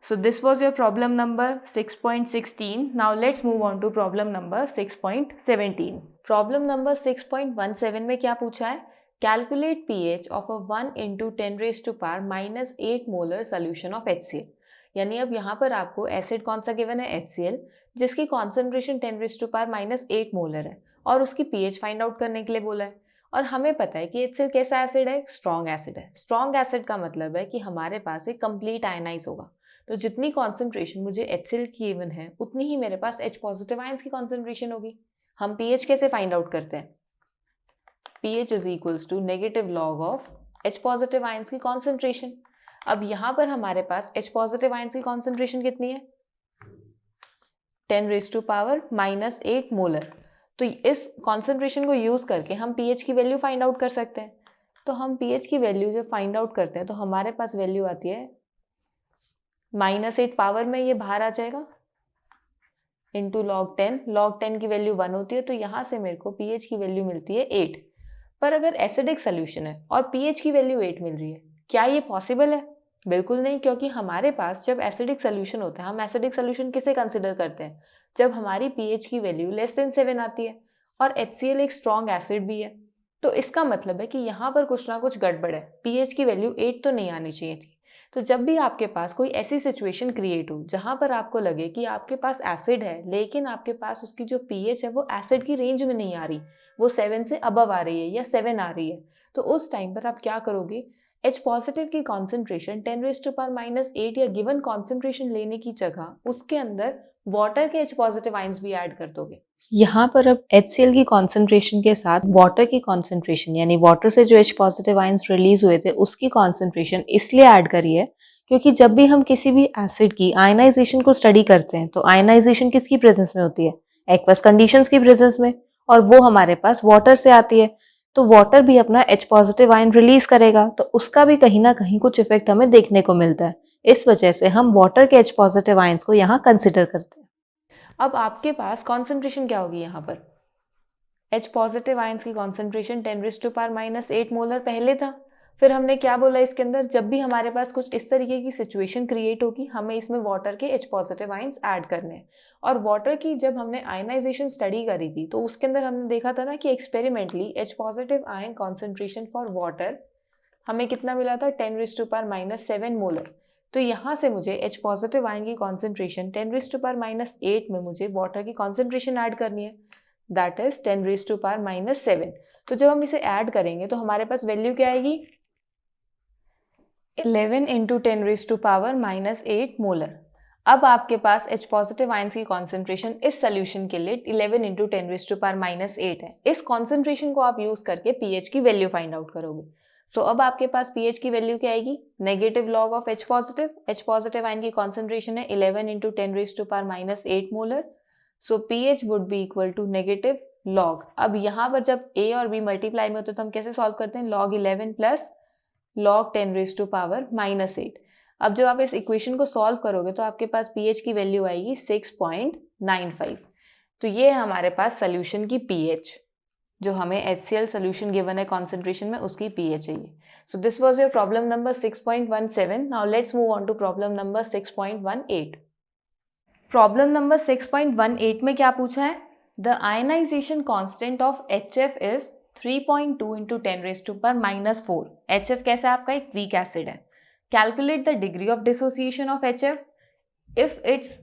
So this was your problem number 6.16. Now let's move on to problem number 6.17. Problem number 6.17 में क्या पूछा है? Calculate pH of a 1 into 10 raised to power minus 8 molar solution of HCl. यानी अब यहाँ पर आपको एसिड कौन सा गिवन है? HCl, जिसकी कॉन्सेंट्रेशन 10 raise to power minus 8 molar है और उसकी pH फाइंड आउट करने के लिए बोला है। और हमें पता है कि HCl कैसा एसिड है? स्ट्रॉन्ग एसिड है। स्ट्रॉन्ग एसिड का मतलब है कि हमारे पास एक कंप्लीट आयनाइज होगा, तो जितनी कॉन्सेंट्रेशन मुझे HCl की गिवन है उतनी ही मेरे पास H पॉजिटिव आयंस की कॉन्सेंट्रेशन होगी। हम pH कैसे फाइंड आउट करते हैं? pH is equals to negative log of H positive ions की कॉन्सेंट्रेशन। अब यहाँ पर हमारे पास H पॉजिटिव आयंस की कॉन्सेंट्रेशन कितनी है? 10 raise to power minus 8 molar. तो इस कॉन्सेंट्रेशन को यूज करके हम pH की वैल्यू फाइंड आउट कर सकते हैं। तो हम pH की वैल्यू जब फाइंड आउट करते हैं तो हमारे पास वैल्यू आती है -8 पावर में ये बाहर आ जाएगा इंटू लॉग 10। लॉग 10 की वैल्यू 1 होती है, तो यहाँ से मेरे को pH की वैल्यू मिलती है 8। पर अगर एसिडिक सोल्यूशन है और pH की वैल्यू 8 मिल रही है, क्या ये पॉसिबल है? बिल्कुल नहीं, क्योंकि हमारे पास जब एसिडिक सोल्यूशन होता है, हम एसिडिक सोल्यूशन किसे कंसिडर करते हैं? जब हमारी pH की वैल्यू लेस देन 7 आती है और HCl एक स्ट्रॉन्ग एसिड भी है। तो इसका मतलब है कि यहाँ पर कुछ ना कुछ गड़बड़ है, pH की वैल्यू 8 तो नहीं आनी चाहिए थी। तो जब भी आपके पास कोई ऐसी सिचुएशन क्रिएट हो जहाँ पर आपको लगे कि आपके पास एसिड है लेकिन आपके पास उसकी जो pH है वो एसिड की रेंज में नहीं आ रही, वो 7 से अबव आ रही है या 7 आ रही है, तो उस टाइम पर आप क्या करोगे? H पॉजिटिव की concentration 10 raise to power minus 8 या गिवन कॉन्सेंट्रेशन लेने की जगह उसके अंदर वाटर के H पॉजिटिव आयंस भी ऐड कर दोगे। यहाँ पर अब HCl की कॉन्सेंट्रेशन के साथ वाटर की कॉन्सेंट्रेशन, यानी वाटर से जो H पॉजिटिव आयंस रिलीज हुए थे उसकी कॉन्सेंट्रेशन इसलिए ऐड करी है क्योंकि जब भी हम किसी भी एसिड की आयनाइजेशन को स्टडी करते हैं तो आयनाइजेशन किसकी प्रेजेंस में होती है? एक्वस कंडीशंस की प्रेजेंस में, और वो हमारे पास वाटर से आती है। तो वाटर भी अपना H पॉजिटिव आयन रिलीज करेगा, तो उसका भी कहीं ना कहीं कुछ इफेक्ट हमें देखने को मिलता है। इस वजह से हम वाटर के H पॉजिटिव आयंस को यहाँ कंसिडर करते हैं। अब आपके पास कॉन्सेंट्रेशन क्या होगी? यहाँ पर H पॉजिटिव आयंस की concentration 10 raise to power minus 8 molar पहले था। फिर हमने क्या बोला इसके अंदर? जब भी हमारे पास कुछ इस तरीके की सिचुएशन क्रिएट होगी, हमें इसमें वाटर के H पॉजिटिव आयंस ऐड करने हैं। और वाटर की जब हमने आयनाइजेशन स्टडी करी थी तो उसके अंदर हमने देखा था ना कि experimentally H positive ion concentration for water हमें कितना मिला था? 10 raise to power minus 7 molar. तो यहाँ से मुझे H पॉजिटिव आयन की concentration 10 raise to power minus 8 में मुझे वाटर की कॉन्सेंट्रेशन ऐड करनी है, that is 10 raise to power minus 7। तो जब हम इसे ऐड करेंगे तो हमारे पास वैल्यू क्या आएगी? 11 into 10 raise to power minus 8 molar. अब आपके पास H पॉजिटिव आयंस की कॉन्सेंट्रेशन इस सोल्यूशन के लिए 11 into 10 raise to power minus 8 है। इस कॉन्सेंट्रेशन को आप यूज करके pH की वैल्यू फाइंड आउट करोगे। सो अब आपके पास pH की वैल्यू क्या आएगी? Negative log of H positive. H positive ion की कॉन्सेंट्रेशन है 11 into 10 raise to power minus 8 molar. So pH would be equal to negative log. अब यहाँ पर जब A और B मल्टीप्लाई में होते हैं तो हम कैसे सॉल्व करते हैं? log 11 plus log 10 raise to power minus 8। अब जब आप इस इक्वेशन को सॉल्व करोगे तो आपके पास pH की वैल्यू आएगी 6.95। तो ये है हमारे पास सोल्यूशन की pH, जो हमें HCl सोल्यूशन गिवन है कॉन्सेंट्रेशन में, उसकी pH चाहिए। So this was your problem number 6.17। Now let's move on to problem number 6.18। Problem number 6.18 में क्या पूछा है? The ionisation constant of HF is 3.2 into 10 raise to power minus 4। HF कैसा है? आपका एक वीक एसिड है। Calculate the degree of dissociation of HF if it's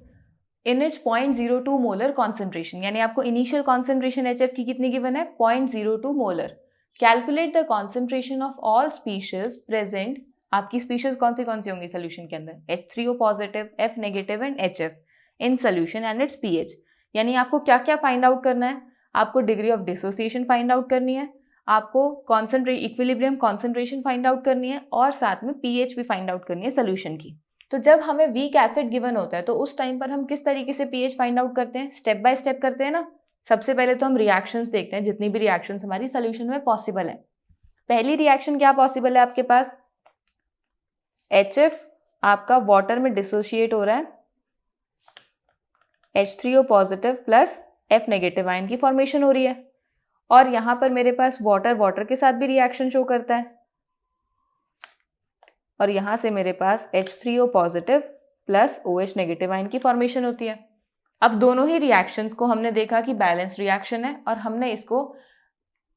in its 0.02 molar concentration, यानी आपको इनिशियल कॉन्सेंट्रेशन HF की कितनी गिवन है? 0.02 molar. Calculate the concentration of all species present. आपकी स्पीशीज कौन सी होंगी सोल्यूशन के अंदर? H3O positive, F negative and HF in solution and it's pH। यानी आपको क्या क्या फाइंड आउट करना है? आपको degree of dissociation find out करनी है, आपको इक्विलिब्रियम कॉन्सेंट्रेशन फाइंड आउट करनी है, और साथ में pH भी फाइंड आउट करनी है सोल्यूशन की। तो जब हमें वीक एसिड गिवन होता है तो उस टाइम पर हम किस तरीके से pH फाइंड आउट करते हैं? स्टेप बाय स्टेप करते हैं ना। सबसे पहले तो हम रिएक्शंस देखते हैं, जितनी भी रिएक्शंस हमारी सोल्यूशन में पॉसिबल है। पहली रिएक्शन क्या पॉसिबल है आपके पास? HF आपका वाटर में डिसोशिएट हो रहा है H3O positive plus F negative ion की फॉर्मेशन हो रही है। और यहाँ पर मेरे पास वाटर के साथ भी रिएक्शन शो करता है, और यहाँ से मेरे पास H3O positive plus OH negative ion की फॉर्मेशन होती है। अब दोनों ही रिएक्शंस को हमने देखा कि बैलेंस रिएक्शन है, और हमने इसको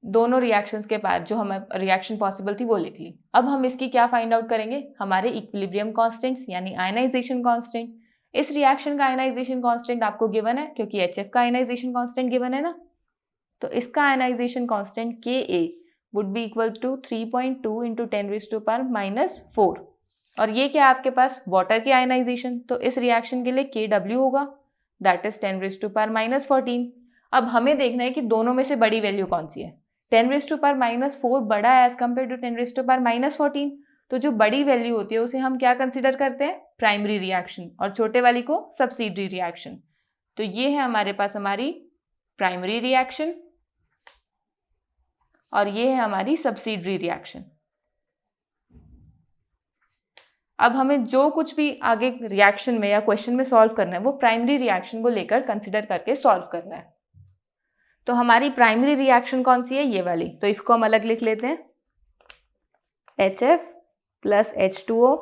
दोनों रिएक्शंस के बाद जो हमें रिएक्शन पॉसिबल थी वो लिख ली। अब हम इसकी क्या फाइंड आउट करेंगे, हमारे इक्विलिब्रियम कांस्टेंट्स यानी आयनाइजेशन कांस्टेंट। इस रिएक्शन का आयनाइजेशन कांस्टेंट आपको गिवन है, क्योंकि HF का आयनाइजेशन कांस्टेंट गिवन है ना, तो इसका ionisation constant Ka would be equal to 3.2 into 10⁻⁻⁴। और ये क्या है आपके पास, वाटर की आयनाइजेशन, तो इस रिएक्शन के लिए Kw होगा, दैट इज 10⁻⁻14। अब हमें देखना है कि दोनों में से बड़ी वैल्यू कौन सी है। 10⁻⁻4 बड़ा है एज कम्पेयर टू 10⁻⁻14, तो जो बड़ी वैल्यू होती है उसे हम क्या कंसिडर करते हैं, प्राइमरी रिएक्शन, और छोटे वाली को सब्सिडरी रिएक्शन। तो ये है हमारे पास हमारी प्राइमरी रिएक्शन, और ये है हमारी सब्सिडरी रिएक्शन। अब हमें जो कुछ भी आगे रिएक्शन में या क्वेश्चन में सॉल्व करना है वो प्राइमरी रिएक्शन को लेकर कंसिडर करके सॉल्व करना है। तो हमारी प्राइमरी रिएक्शन कौन सी है, ये वाली, तो इसको हम अलग लिख लेते हैं। HF plus H2O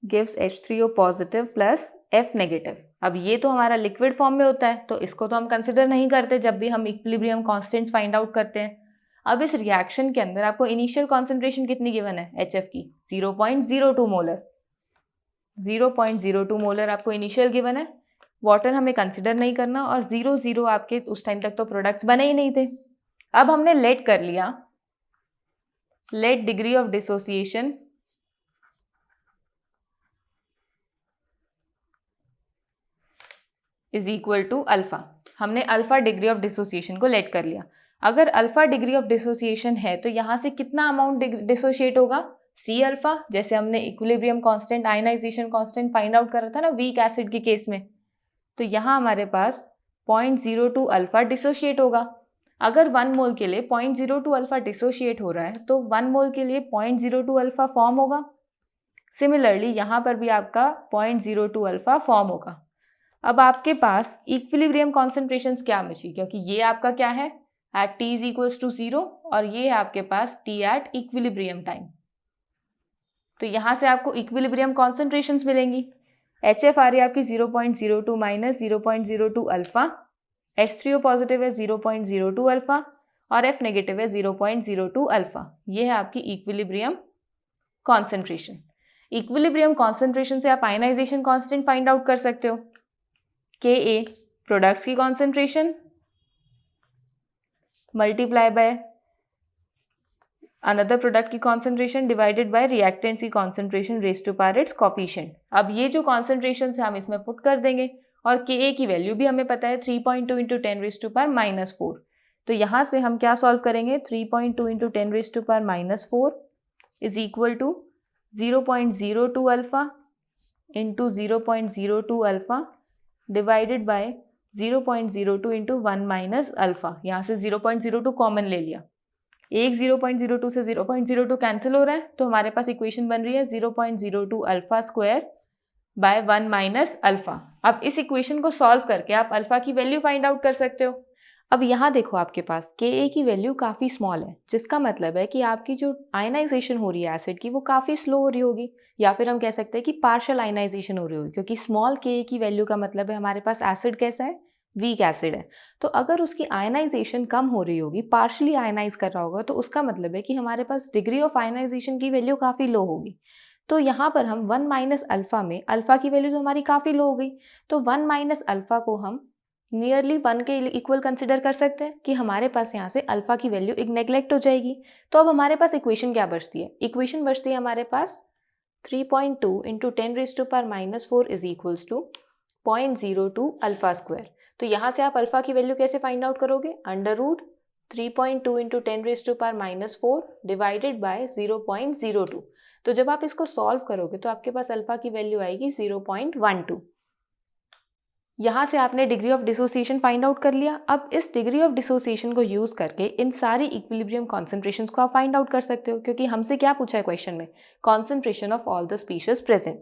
gives H3O positive plus F negative. अब ये तो हमारा लिक्विड फॉर्म में होता है, तो इसको तो हम कंसिडर नहीं करते जब भी हम इक्विलिब्रियम कांस्टेंट्स फाइंड आउट करते हैं। अब इस रिएक्शन के अंदर आपको इनिशियल कॉन्सेंट्रेशन कितनी गिवन है HF की, 0.02 मोलर। 0.02 मोलर आपको इनिशियल गिवन है। वाटर हमें कंसिडर नहीं करना, और 0 आपके उस टाइम तक तो प्रोडक्ट्स बने ही नहीं थे। अब हमने लेट कर लिया, let degree of dissociation is equal to alpha. हमने अल्फा डिग्री ऑफ डिसोसिएशन को लेट कर लिया। अगर अल्फा डिग्री ऑफ डिसोसिएशन है तो यहाँ से कितना अमाउंट डिसोशिएट होगा, C अल्फा, जैसे हमने equilibrium constant ionisation constant find out करा था ना वीक एसिड के केस में, तो यहाँ हमारे पास 0.02 अल्फा डिसोशिएट होगा। अगर 1 मोल के लिए 0.02 अल्फा डिसोशिएट हो रहा है तो 1 मोल के लिए 0.02 अल्फा फॉर्म होगा। सिमिलरली यहाँ पर भी आपका 0.02 अल्फा फॉर्म होगा। अब आपके पास इक्विलिब्रियम कॉन्सेंट्रेशंस क्या बची, क्योंकि ये आपका क्या है at T is equals to 0, और ये है आपके पास T एट इक्विलिब्रियम टाइम। तो यहाँ से आपको इक्विलिब्रियम कॉन्सेंट्रेशंस मिलेंगी। HF आ रही है आपकी 0.02 माइनस 0.02 अल्फा, H3O पॉजिटिव है 0.02 अल्फा, और F नेगेटिव है 0.02 अल्फा। ये है आपकी इक्विलिब्रियम कॉन्सेंट्रेशन। इक्विलिब्रियम कॉन्सेंट्रेशन से आप आयनाइजेशन कांस्टेंट फाइंड आउट कर सकते हो। Ka प्रोडक्ट्स की concentration multiply by another product की कॉन्सेंट्रेशन डिवाइडेड बाय रिएक्टेंट्स की concentration raise to power its coefficient. अब ये जो कॉन्सेंट्रेशन है हम इसमें पुट कर देंगे, और Ka की वैल्यू भी हमें पता है 3.2 इंटू 10⁻⁻⁴। तो यहाँ से हम क्या सॉल्व करेंगे, 3.2 into 10⁻⁻⁴ is equal to 0.02 alpha into 0.02 alpha divided by 0.02 into 1 minus alpha. यहाँ से 0.02 कॉमन ले लिया, एक 0.02 से 0.02 कैंसिल हो रहा है, तो हमारे पास इक्वेशन बन रही है 0.02 alpha square by 1 minus alpha. अब इस इक्वेशन को सॉल्व करके आप अल्फा की वैल्यू फाइंड आउट कर सकते हो। अब यहाँ देखो आपके पास Ka की वैल्यू काफ़ी स्मॉल है, जिसका मतलब है कि आपकी जो आयनाइजेशन हो रही है एसिड की वो काफ़ी स्लो हो रही होगी, या फिर हम कह सकते हैं कि पार्शियल आयनाइजेशन हो रही होगी, क्योंकि स्मॉल Ka की वैल्यू का मतलब है हमारे पास एसिड कैसा है, वीक एसिड है। तो अगर उसकी आयनाइजेशन कम हो रही होगी, पार्शली आयनाइज कर रहा होगा, तो उसका मतलब है कि हमारे पास डिग्री ऑफ आयनाइजेशन की वैल्यू काफ़ी लो होगी। तो यहाँ पर हम 1 माइनस अल्फा में अल्फा की वैल्यू तो हमारी काफ़ी लो हो गई, तो 1 माइनस अल्फा को हम नियरली 1 के इक्वल कंसिडर कर सकते हैं कि हमारे पास यहाँ से अल्फा की वैल्यू एक नेग्लेक्ट हो जाएगी। तो अब हमारे पास इक्वेशन क्या बचती है, इक्वेशन बचती है हमारे पास 3.2 into 10⁻⁻⁴ is equals to 0.02 alpha square. तो यहाँ से आप अल्फा की वैल्यू कैसे फाइंड आउट करोगे, under root 3.2 into 10⁻⁻⁴ divided by 0.02। तो जब आप इसको सॉल्व करोगे तो आपके पास अल्फा की वैल्यू आएगी 0.12। यहाँ से आपने degree of dissociation find out कर लिया। अब इस डिग्री ऑफ डिसोसिएशन को यूज़ करके इन सारी इक्विलिब्रियम कॉन्सेंट्रेशंस को आप फाइंड आउट कर सकते हो, क्योंकि हमसे क्या पूछा है क्वेश्चन में, concentration of all the species present.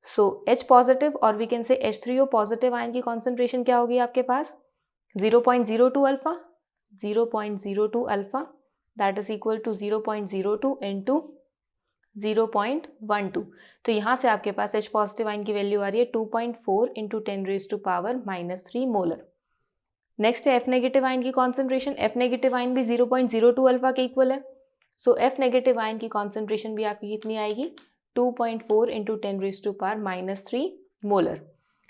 So H positive और we can say H3O positive ion की कॉन्सेंट्रेशन क्या होगी आपके पास 0.02 alpha 0.02 alpha that is equal to 0.02 into 0.12। तो यहाँ से आपके पास H पॉजिटिव आयन की वैल्यू आ रही है 2.4 इंटू 10⁻³ मोलर। नेक्स्ट है F नेगेटिव आयन की कॉन्सेंट्रेशन। F नेगेटिव आयन भी 0.02 अल्फा के इक्वल है। सो F नेगेटिव आयन की कॉन्सेंट्रेशन भी आपकी कितनी आएगी 2.4 इंटू 10⁻³ मोलर।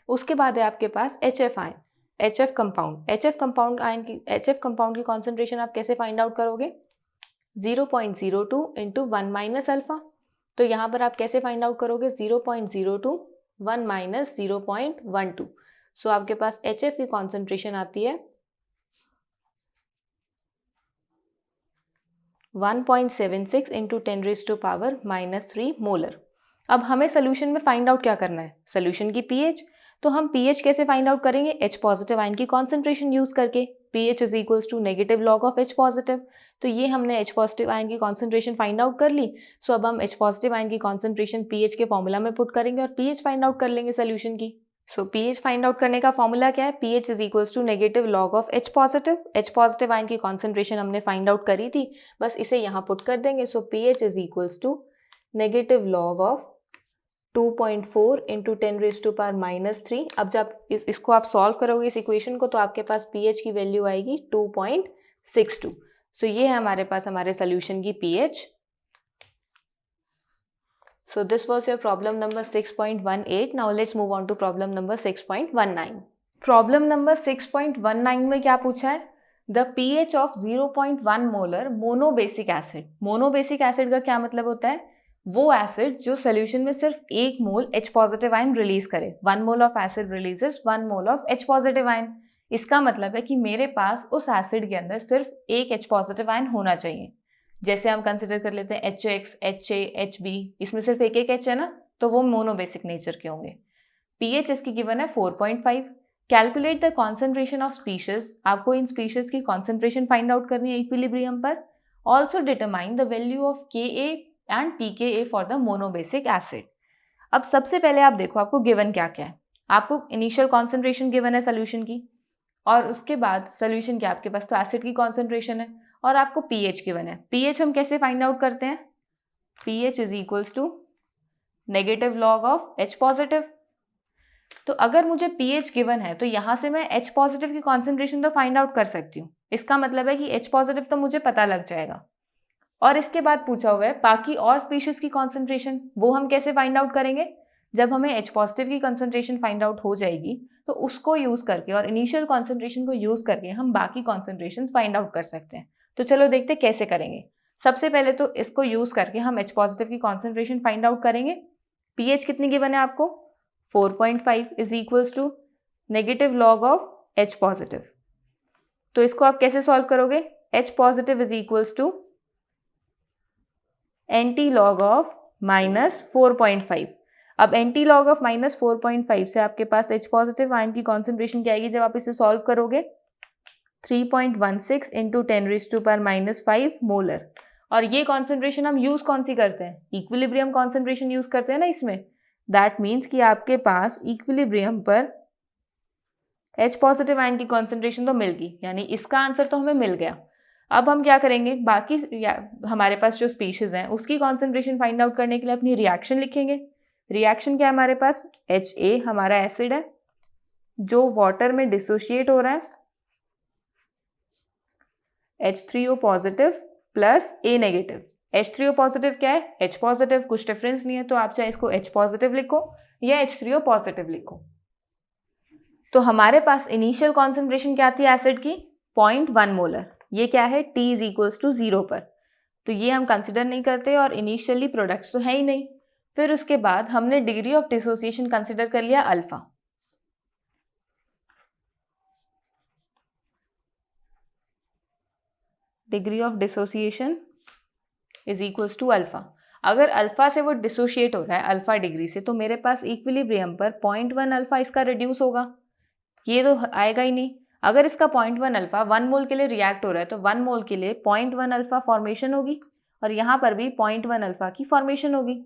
उसके बाद है आपके पास HF ion, HF compound. HF compound की कॉन्सेंट्रेशन आप कैसे फाइंड आउट करोगे 0.02 इंटू 1 माइनस अल्फा। तो यहाँ पर आप कैसे फाइंड आउट करोगे 0.02 1 माइनस 0.12। सो आपके पास HF की कॉन्सेंट्रेशन आती है 1.76 इंटू 10⁻³ मोलर। अब हमें सोल्यूशन में फाइंड आउट क्या करना है, सोल्यूशन की pH। तो हम pH कैसे फाइंड आउट करेंगे H पॉजिटिव आयन की कॉन्सेंट्रेशन यूज करके। pH is equals to negative log of H positive. तो ये हमने H पॉजिटिव आयन की कॉन्सेंट्रेशन फाइंड आउट कर ली। सो अब हम H पॉजिटिव आयन की कॉन्सेंट्रेशन pH के फॉर्मूला में पुट करेंगे और pH फाइंड आउट कर लेंगे सोल्यूशन की। सो pH फाइंड आउट करने का फॉर्मूला क्या है, pH is equals to negative log of H positive. H positive ion की कॉन्सेंट्रेशन हमने फाइंड आउट करी थी, बस इसे यहाँ पुट कर देंगे। So pH is equals to negative log of 2.4 into 10⁻³ अब जब इसको आप सॉल्व करोगे इस इक्वेशन को तो आपके पास pH की वैल्यू आएगी 2.62। सो ये है हमारे पास हमारे सोल्यूशन की pH। So this was your problem number 6.18. Now let's move on to problem number 6.19. Problem number 6.19 में क्या पूछा है, The pH of 0.1 molar monobasic acid. Monobasic acid का क्या मतलब होता है, वो एसिड जो सोल्यूशन में सिर्फ 1 mole H positive ion release करे। 1 mole of acid releases 1 mole of H positive ion. इसका मतलब है कि मेरे पास उस एसिड के अंदर सिर्फ एक H पॉजिटिव आयन होना चाहिए। जैसे हम कंसिडर कर लेते हैं HX, HA, HB, इसमें सिर्फ एक एक H है ना, तो वो मोनोबेसिक नेचर के होंगे। pH इसकी गिवन है 4.5। Calculate the concentration of species. आपको इन स्पीशीज की कॉन्सेंट्रेशन फाइंड आउट करनी है इक्विलिब्रियम पर। Also determine the value of Ka and pKa for the monobasic acid. अब सबसे पहले आप देखो आपको गिवन क्या क्या है। आपको इनिशियल कॉन्सेंट्रेशन गिवन है सोल्यूशन की, और उसके बाद सोल्यूशन क्या आपके पास, तो एसिड की कॉन्सेंट्रेशन है, और आपको pH गिवन है। pH हम कैसे फाइंड आउट करते हैं, pH is equals to negative log of H positive. तो अगर मुझे pH गिवन है तो यहाँ से मैं H पॉजिटिव की कॉन्सेंट्रेशन तो फाइंड आउट कर सकती हूँ। इसका मतलब है कि H पॉजिटिव तो मुझे पता लग जाएगा। और इसके बाद पूछा हुआ है बाकी और स्पीशीज की कॉन्सेंट्रेशन, वो हम कैसे फाइंड आउट करेंगे, जब हमें H पॉजिटिव की कॉन्सेंट्रेशन फाइंड आउट हो जाएगी तो उसको यूज करके और इनिशियल कॉन्सेंट्रेशन को यूज करके हम बाकी कॉन्सेंट्रेशन फाइंड आउट कर सकते हैं। तो चलो देखते कैसे करेंगे। सबसे पहले तो इसको यूज करके हम H पॉजिटिव की कॉन्सेंट्रेशन फाइंड आउट करेंगे। pH कितनी गिवन है आपको 4.5 is equals to negative log of H positive. तो इसको आप कैसे सॉल्व करोगे, H positive is equals to anti log of -4.5। अब एंटी लॉग ऑफ -4.5 से आपके पास H पॉजिटिव आयन की कॉन्सेंट्रेशन क्या आएगी जब आप इसे सॉल्व करोगे 3.16 इंटू 10⁻⁻5 मोलर। और ये कॉन्सेंट्रेशन हम यूज कौन सी करते हैं, इक्विलिब्रियम कॉन्सेंट्रेशन यूज करते हैं ना इसमें। दैट मीन्स कि आपके पास इक्विलिब्रियम पर H पॉजिटिव आयन की कॉन्सेंट्रेशन तो मिल गई, यानी इसका आंसर तो हमें मिल गया। अब हम क्या करेंगे, बाकी हमारे पास जो स्पीशीज हैं उसकी कॉन्सेंट्रेशन फाइंड आउट करने के लिए अपनी रिएक्शन लिखेंगे। रिएक्शन क्या है हमारे पास, HA हमारा एसिड है जो वाटर में डिसोशिएट हो रहा है, H3O positive plus A negative. H3O positive क्या है, H पॉजिटिव, कुछ डिफरेंस नहीं है, तो आप चाहे इसको H पॉजिटिव लिखो या H3O पॉजिटिव लिखो। तो हमारे पास इनिशियल कॉन्सेंट्रेशन क्या थी एसिड की 0.1 मोलर। ये क्या है, T इज इक्वल्स टू 0 पर, तो ये हम कंसिडर नहीं करते और इनिशियली प्रोडक्ट्स तो है ही नहीं। फिर उसके बाद हमने डिग्री ऑफ डिसोसिएशन कंसिडर कर लिया alpha. Degree of dissociation is equals to alpha. अगर अल्फा से वो डिसोशिएट हो रहा है अल्फा डिग्री से, तो मेरे पास इक्विलिब्रियम पर 0.1 अल्फा इसका रिड्यूस होगा, ये तो आएगा ही नहीं। अगर इसका 0.1 अल्फा 1 मोल के लिए रिएक्ट हो रहा है तो 1 मोल के लिए 0.1 अल्फा फॉर्मेशन होगी, और यहाँ पर भी 0.1 अल्फा की फॉर्मेशन होगी।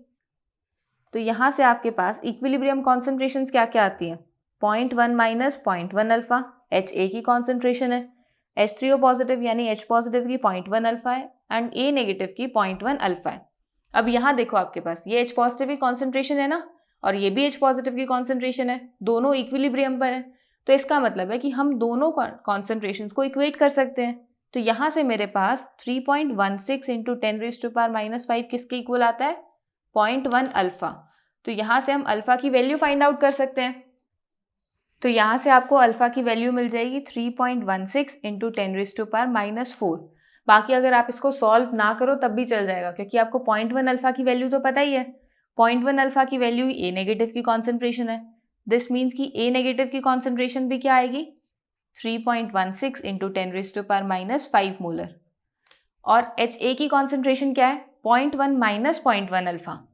तो यहाँ से आपके पास इक्विलिब्रियम कॉन्सेंट्रेशंस क्या क्या आती हैं, 0.1 माइनस 0.1 अल्फा, HA की कॉन्सेंट्रेशन है, H3O पॉजिटिव यानी H पॉजिटिव की 0.1 अल्फा है एंड A नेगेटिव की 0.1 अल्फा है। अब यहाँ देखो आपके पास ये H पॉजिटिव की कॉन्सेंट्रेशन है ना, और ये भी H पॉजिटिव की कॉन्सेंट्रेशन है, दोनों इक्विलिब्रियम पर है, तो इसका मतलब है कि हम दोनों कॉन्सेंट्रेशंस को इक्वेट कर सकते हैं। तो यहाँ से मेरे पास 3.16 इंटू 10⁻⁻5 किसके इक्वल आता है, 0.1 अल्फा। तो यहाँ से हम अल्फा की वैल्यू फाइंड आउट कर सकते हैं। तो यहाँ से आपको अल्फा की वैल्यू मिल जाएगी 3.16 इंटू 10⁻⁻4। बाकी अगर आप इसको सॉल्व ना करो तब भी चल जाएगा, क्योंकि आपको 0.1 अल्फा की वैल्यू तो पता ही है। 0.1 अल्फा की वैल्यू ए नेगेटिव की कॉन्सेंट्रेशन है। दिस मीन्स कि ए नेगेटिव की कॉन्सेंट्रेशन भी क्या आएगी, 3.16 इंटू 10⁻⁻5 मोलर। और एच ए की कॉन्सेंट्रेशन क्या है, 0.1 माइनस 0.1 अल्फा।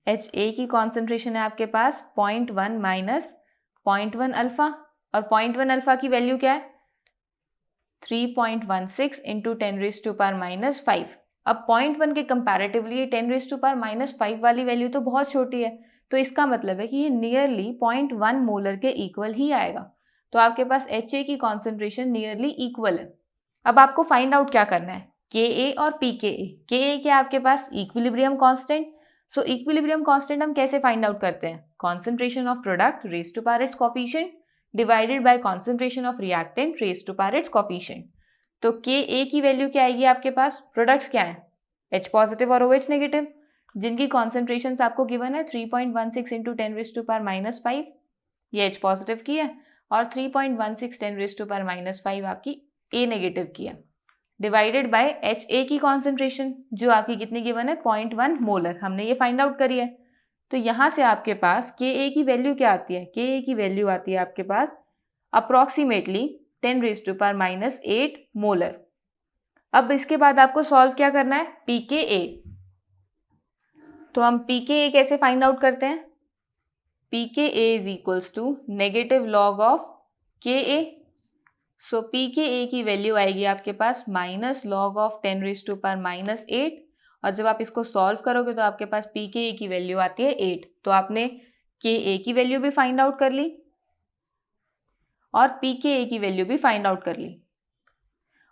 एच ए की कॉन्सेंट्रेशन है आपके पास 0.1 माइनस 0.1 अल्फा, और 0.1 अल्फा की वैल्यू क्या है, 3.16 इंटू 10⁻⁻5। अब 0.1 के कंपैरेटिवली ये 10⁻⁻5 वाली वैल्यू तो बहुत छोटी है, तो इसका मतलब है कि ये नियरली 0.1 मोलर के इक्वल ही आएगा। तो आपके पास एच ए की कॉन्सेंट्रेशन नियरली इक्वल है। अब आपको फाइंड आउट क्या करना है, के ए और पी के ए। के ए क्या आपके पास, equilibrium constant. So equilibrium constant हम कैसे फाइंड आउट करते हैं, concentration of product raised to power its coefficient divided by concentration of reactant raised to power its coefficient. तो के ए की वैल्यू क्या आएगी आपके पास, प्रोडक्ट्स क्या है, H पॉजिटिव और OH नेगेटिव, जिनकी कॉन्सेंट्रेशन आपको गिवन है 3.16 इंटू 10⁻⁻5, ये H पॉजिटिव की है, और 3.16 10⁻⁻5 आपकी A नेगेटिव की है, डिवाइडेड बाय HA की कॉन्सेंट्रेशन जो आपकी कितनी गिवन है, 0.1 मोलर, हमने ये फाइंड आउट करी है। तो यहाँ से आपके पास KA की वैल्यू क्या आती है, KA की वैल्यू आती है आपके पास अप्रॉक्सीमेटली 10⁻⁻8 मोलर। अब इसके बाद आपको सॉल्व क्या करना है, pKa। तो हम pKa कैसे फाइंड आउट करते हैं, pKa is equals to negative log of Ka। So pKa की वैल्यू आएगी आपके पास माइनस लॉग ऑफ 10⁻⁻8, और जब आप इसको सॉल्व करोगे तो आपके पास pKa की वैल्यू आती है 8। तो आपने Ka की वैल्यू भी फाइंड आउट कर ली और pKa की वैल्यू भी फाइंड आउट कर ली,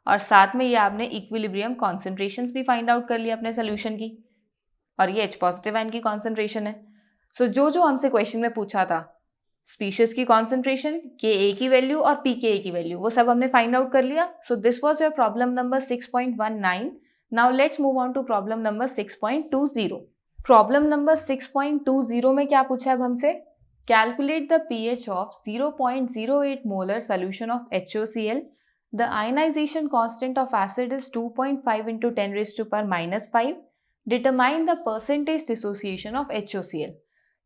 और साथ में ये आपने इक्विलिब्रियम कॉन्सेंट्रेशंस भी फाइंड आउट कर ली अपने सोल्यूशन की, और ये H पॉजिटिव आयन की कॉन्सेंट्रेशन है। सो जो हमसे क्वेश्चन में पूछा था, स्पीशीज की कॉन्सेंट्रेशन, Ka की वैल्यू और pKa की वैल्यू, वो सब हमने फाइंड आउट कर लिया। So this was your problem number 6.19। Now let's move on to problem number 6.20। Problem number 6.20 में क्या पूछा है अब हमसे, calculate the pH of 0.08 molar solution of HOCl। The ionization constant of acid is 2.5 into 10⁻⁻5. Determine the percentage dissociation of HOCl।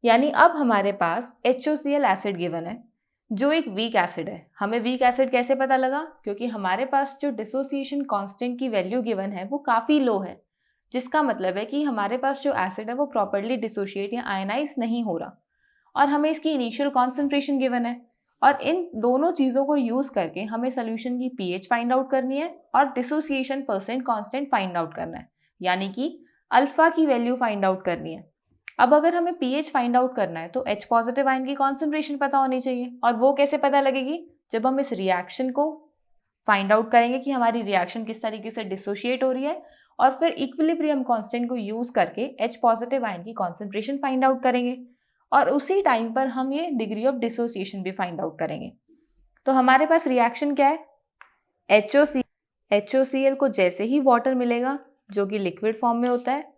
यानी अब हमारे पास HOCl acid given है जो एक वीक एसिड है। हमें वीक एसिड कैसे पता लगा, क्योंकि हमारे पास जो डिसोसिएशन कांस्टेंट की वैल्यू गिवन है वो काफ़ी लो है, जिसका मतलब है कि हमारे पास जो एसिड है वो प्रॉपर्ली डिसोशिएट या आयनाइज नहीं हो रहा, और हमें इसकी इनिशियल कॉन्सेंट्रेशन गिवन है, और इन दोनों चीज़ों को यूज़ करके हमें सोल्यूशन की pH फाइंड आउट करनी है और dissociation percent constant find out करना है, यानी कि अल्फा की वैल्यू फाइंड आउट करनी है। अब अगर हमें pH फाइंड आउट करना है तो H पॉजिटिव आयन की कॉन्सेंट्रेशन पता होनी चाहिए, और वो कैसे पता लगेगी, जब हम इस रिएक्शन को फाइंड आउट करेंगे कि हमारी रिएक्शन किस तरीके से डिसोशिएट हो रही है, और फिर इक्विलिब्रियम कांस्टेंट को यूज़ करके H पॉजिटिव आयन की कॉन्सेंट्रेशन फाइंड आउट करेंगे, और उसी टाइम पर हम ये डिग्री ऑफ डिसोसिएशन भी फाइंड आउट करेंगे। तो हमारे पास रिएक्शन क्या है, HOCl को जैसे ही वाटर मिलेगा जो कि लिक्विड फॉर्म में होता है,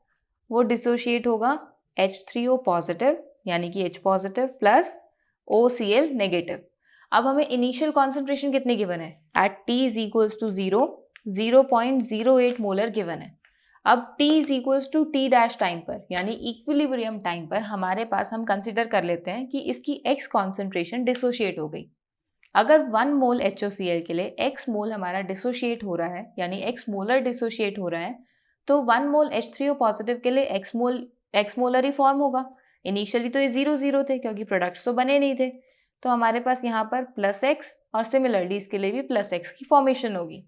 वो डिसोशिएट होगा H3O पॉजिटिव यानी कि H positive plus OCl negative. अब हमें इनिशियल कॉन्सेंट्रेशन कितनी गिवन है, at T is equals to 0.08 मोलर गिवन है। अब T is equals to T dash time पर यानी इक्विलिब्रियम टाइम पर हमारे पास हम कंसिडर कर लेते हैं कि इसकी X कॉन्सेंट्रेशन डिसोशिएट हो गई। अगर 1 मोल HOCl के लिए X मोल हमारा डिसोशिएट हो रहा है, यानी X मोलर डिसोशिएट हो रहा है, तो 1 मोल H3O पॉजिटिव के लिए X मोलर ही फॉर्म होगा। इनिशियली तो ये 0 थे क्योंकि प्रोडक्ट्स तो बने नहीं थे, तो हमारे पास यहाँ पर +X और सिमिलरली इसके लिए भी +X की फॉर्मेशन होगी।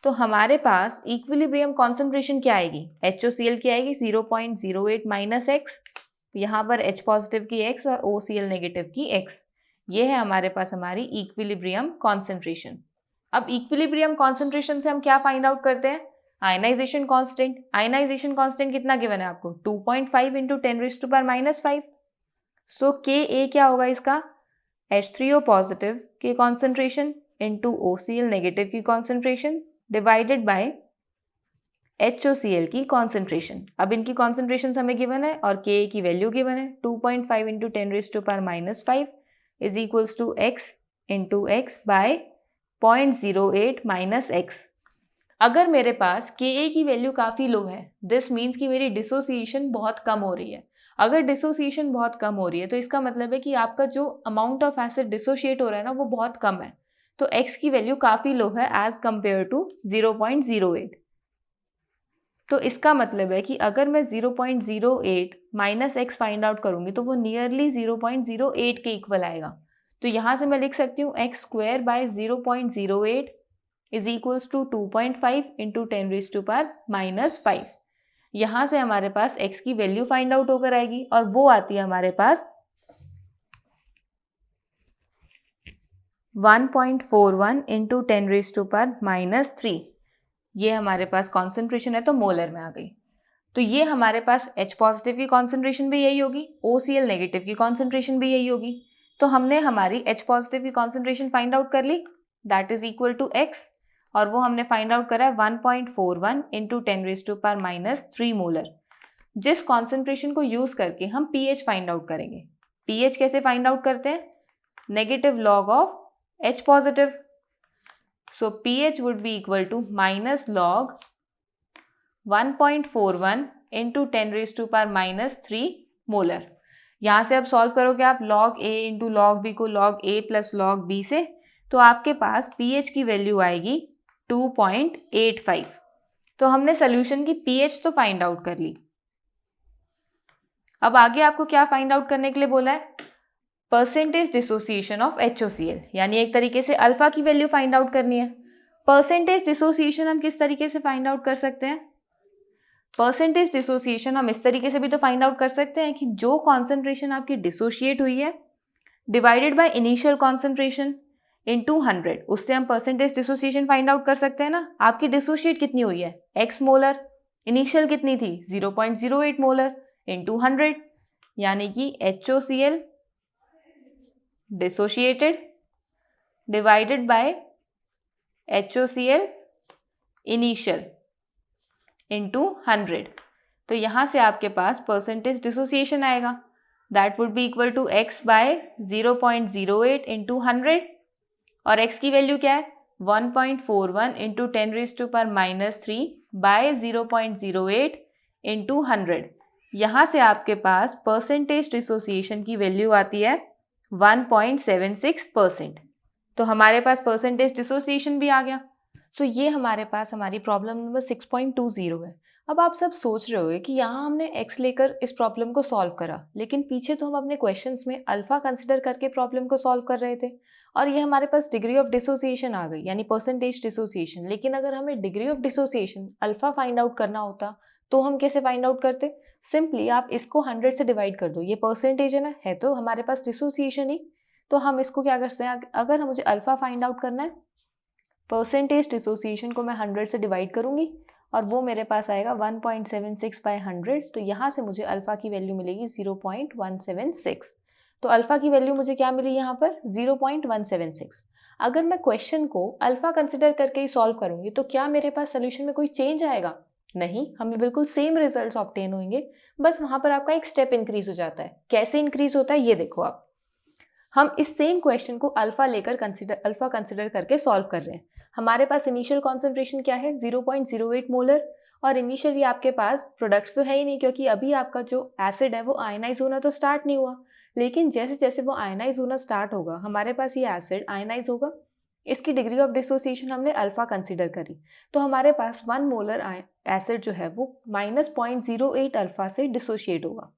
तो हमारे पास इक्विलिब्रियम कॉन्सेंट्रेशन क्या आएगी, HOCl की आएगी 0.08 माइनस एक्स, यहाँ पर H पॉजिटिव की x और OCl नेगेटिव की x। ये है हमारे पास हमारी इक्विलिब्रियम कॉन्सेंट्रेशन। अब इक्विलिब्रियम कॉन्सेंट्रेशन से हम क्या फाइंड आउट करते हैं, आयनाइजेशन कांस्टेंट। आयनाइजेशन कांस्टेंट कितना गिवन है आपको, 2.5 इंटू 10⁻⁻⁵। सो Ka क्या होगा इसका, H3O पॉजिटिव की कॉन्सेंट्रेशन इंटू OCl नेगेटिव की कॉन्सेंट्रेशन डिवाइडेड बाय HOCl की कॉन्सेंट्रेशन। अब इनकी कॉन्सेंट्रेशन हमें गिवन है और Ka की वैल्यू गिवन है, 2.5 into 10⁻⁵ is equals to x into x by 0.08 minus x. अगर मेरे पास Ka की वैल्यू काफ़ी लो है, दिस मीन्स कि मेरी डिसोसिएशन बहुत कम हो रही है। अगर डिसोसिएशन बहुत कम हो रही है तो इसका मतलब है कि आपका जो अमाउंट ऑफ एसिड डिसोशिएट हो रहा है ना वो बहुत कम है, तो x की वैल्यू काफ़ी लो है एज कम्पेयर टू 0.08। तो इसका मतलब है कि अगर मैं 0.08 माइनस एक्स फाइंड आउट करूंगी तो वो नियरली 0.08 के इक्वल आएगा। तो यहाँ से मैं लिख सकती हूँ x square by 0.08 is equals to 2.5 into 10⁻⁻⁵। यहाँ से हमारे पास x की वैल्यू फाइंड आउट होकर आएगी और वो आती है हमारे पास 1.41 इंटू 10⁻⁻3। ये हमारे पास कॉन्सेंट्रेशन है तो मोलर में आ गई। तो ये हमारे पास H पॉजिटिव की कॉन्सेंट्रेशन भी यही होगी, OCl नेगेटिव की कॉन्सेंट्रेशन भी यही होगी। तो हमने हमारी H पॉजिटिव की कॉन्सेंट्रेशन फाइंड आउट कर ली, that is equal to x, और वो हमने फाइंड आउट करा है 1.41 इंटू 10⁻⁻3 मोलर। जिस कॉन्सेंट्रेशन को यूज करके हम pH फाइंड आउट करेंगे। pH कैसे फाइंड आउट करते हैं, negative log of H positive. So pH would be equal to minus log 1.41 into 10⁻⁻3 molar. यहाँ से अब सॉल्व करोगे आप log A into log B को log A plus log B से, तो आपके पास pH की वैल्यू आएगी 2.85। तो हमने सोल्यूशन की pH तो फाइंड आउट कर ली। अब आगे आपको क्या फाइंड आउट करने के लिए बोला है, परसेंटेज डिसोसिएशन ऑफ HOCl, यानी एक तरीके से अल्फा की वैल्यू फाइंड आउट करनी है। परसेंटेज डिसोसिएशन हम किस तरीके से फाइंड आउट कर सकते हैं, परसेंटेज डिसोसिएशन हम इस तरीके से भी तो फाइंड आउट कर सकते हैं कि जो कॉन्सेंट्रेशन आपकी डिसोशिएट हुई है divided by initial concentration into 100, उससे हम परसेंटेज डिसोसिएशन फाइंड आउट कर सकते हैं ना। आपकी डिसोशिएट कितनी हुई है, x मोलर, इनिशियल कितनी थी 0.08 मोलर इनटू 100, यानी कि HOCl dissociated divided by HOCl initial into 100। तो यहाँ से आपके पास परसेंटेज डिसोसिएशन आएगा, that would be equal to x by 0.08 into 100, और x की वैल्यू क्या है 1.41 इंटू 10⁻⁻3 बाय 0.08 इंटू 100। यहाँ से आपके पास परसेंटेज डिसोसिएशन की वैल्यू आती है 1.76%। तो हमारे पास परसेंटेज डिसोसिएशन भी आ गया। सो ये हमारे पास हमारी प्रॉब्लम नंबर 6.20 है। अब आप सब सोच रहे होंगे कि यहाँ हमने x लेकर इस प्रॉब्लम को सॉल्व करा, लेकिन पीछे तो हम अपने क्वेश्चंस में अल्फा कंसिडर करके प्रॉब्लम को सॉल्व कर रहे थे, और ये हमारे पास डिग्री ऑफ डिसोसिएशन आ गई, यानी परसेंटेज डिसोसिएशन। लेकिन अगर हमें degree of dissociation alpha find out करना होता तो हम कैसे फाइंड आउट करते, सिंपली आप इसको 100 से डिवाइड कर दो, ये परसेंटेज है ना, है तो हमारे पास डिसोसिएशन ही, तो हम इसको क्या करते हैं, अगर मुझे अल्फा फाइंड आउट करना है, परसेंटेज डिसोसिएशन को मैं 100 से डिवाइड करूंगी और वो मेरे पास आएगा 1.76 बाय 100। तो यहाँ से मुझे अल्फा की वैल्यू मिलेगी 0.176। तो अल्फा की वैल्यू मुझे क्या मिली यहाँ पर 0.176। अगर मैं क्वेश्चन को अल्फा कंसिडर करके ही सॉल्व करूंगी तो क्या मेरे पास सोल्यूशन में कोई चेंज आएगा, नहीं, हमें बिल्कुल सेम रिजल्ट्स ऑब्टेन होंगे, बस वहाँ पर आपका एक स्टेप इंक्रीज हो जाता है। कैसे इंक्रीज होता है ये देखो आप, हम इस सेम क्वेश्चन को अल्फा लेकर अल्फा कंसिडर करके सॉल्व कर रहे हैं। हमारे पास इनिशियल कॉन्सेंट्रेशन क्या है 0.08 मोलर, और इनिशियली आपके पास प्रोडक्ट्स तो है ही नहीं, क्योंकि अभी आपका जो एसिड है वो आयनाइज होना तो स्टार्ट नहीं हुआ। लेकिन जैसे जैसे वो आयनाइज होना स्टार्ट होगा हमारे पास ये एसिड आयनाइज होगा, इसकी डिग्री ऑफ डिसोसिएशन हमने अल्फा कंसिडर करी, तो हमारे पास 1 मोलर एसिड जो है वो -0.08 अल्फा से डिसोशिएट होगा।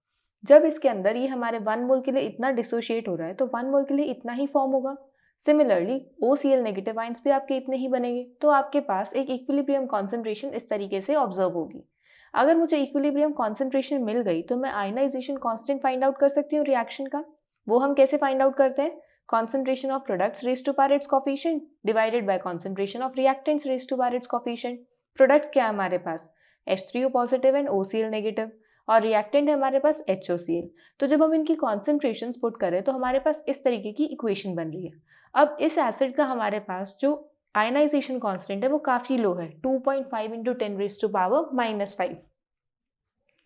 जब इसके अंदर ये हमारे 1 मोल के लिए इतना डिसोशिएट हो रहा है तो 1 मोल के लिए इतना ही फॉर्म होगा। सिमिलरली OCl नेगेटिव आयंस भी आपके इतने ही बनेंगे, तो आपके पास एक इक्विलिब्रियम कॉन्सेंट्रेशन इस तरीके से ऑब्जर्व होगी। अगर मुझे इक्विलिब्रियम कॉन्सेंट्रेशन मिल गई तो मैं आयनाइजेशन कांस्टेंट फाइंड आउट कर सकती हूँ रिएक्शन का। वो हम कैसे फाइंड आउट करते हैं? Concentration of products raised to power its coefficient divided by concentration of reactants raised to power its coefficient. Products क्या है हमारे पास? H3O positive and OCl negative, और रिएक्टेंट है हमारे पास HOCl। तो जब हम इनकी कॉन्सेंट्रेशंस पुट करें तो हमारे पास इस तरीके की इक्वेशन बन रही है। अब इस एसिड का हमारे पास जो आयनाइजेशन कांस्टेंट है वो काफ़ी लो है, 2.5 × 10⁻⁻⁵।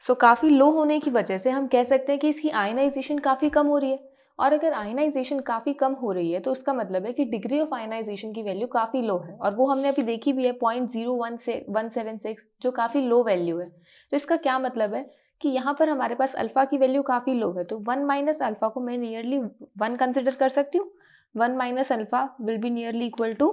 सो काफ़ी लो होने की वजह से हम कह सकते हैं कि इसकी आयनाइजेशन काफ़ी कम हो रही है। और अगर आयनाइजेशन काफ़ी कम हो रही है तो इसका मतलब है कि डिग्री ऑफ आयनाइजेशन की वैल्यू काफ़ी लो है, और वो हमने अभी देखी भी है 0.01 से 176, जो काफ़ी लो वैल्यू है। तो इसका क्या मतलब है कि यहाँ पर हमारे पास अल्फ़ा की वैल्यू काफ़ी लो है, तो 1 माइनस अल्फ़ा को मैं नियरली 1 कंसिडर कर सकती हूँ। 1 minus alpha will be nearly equal to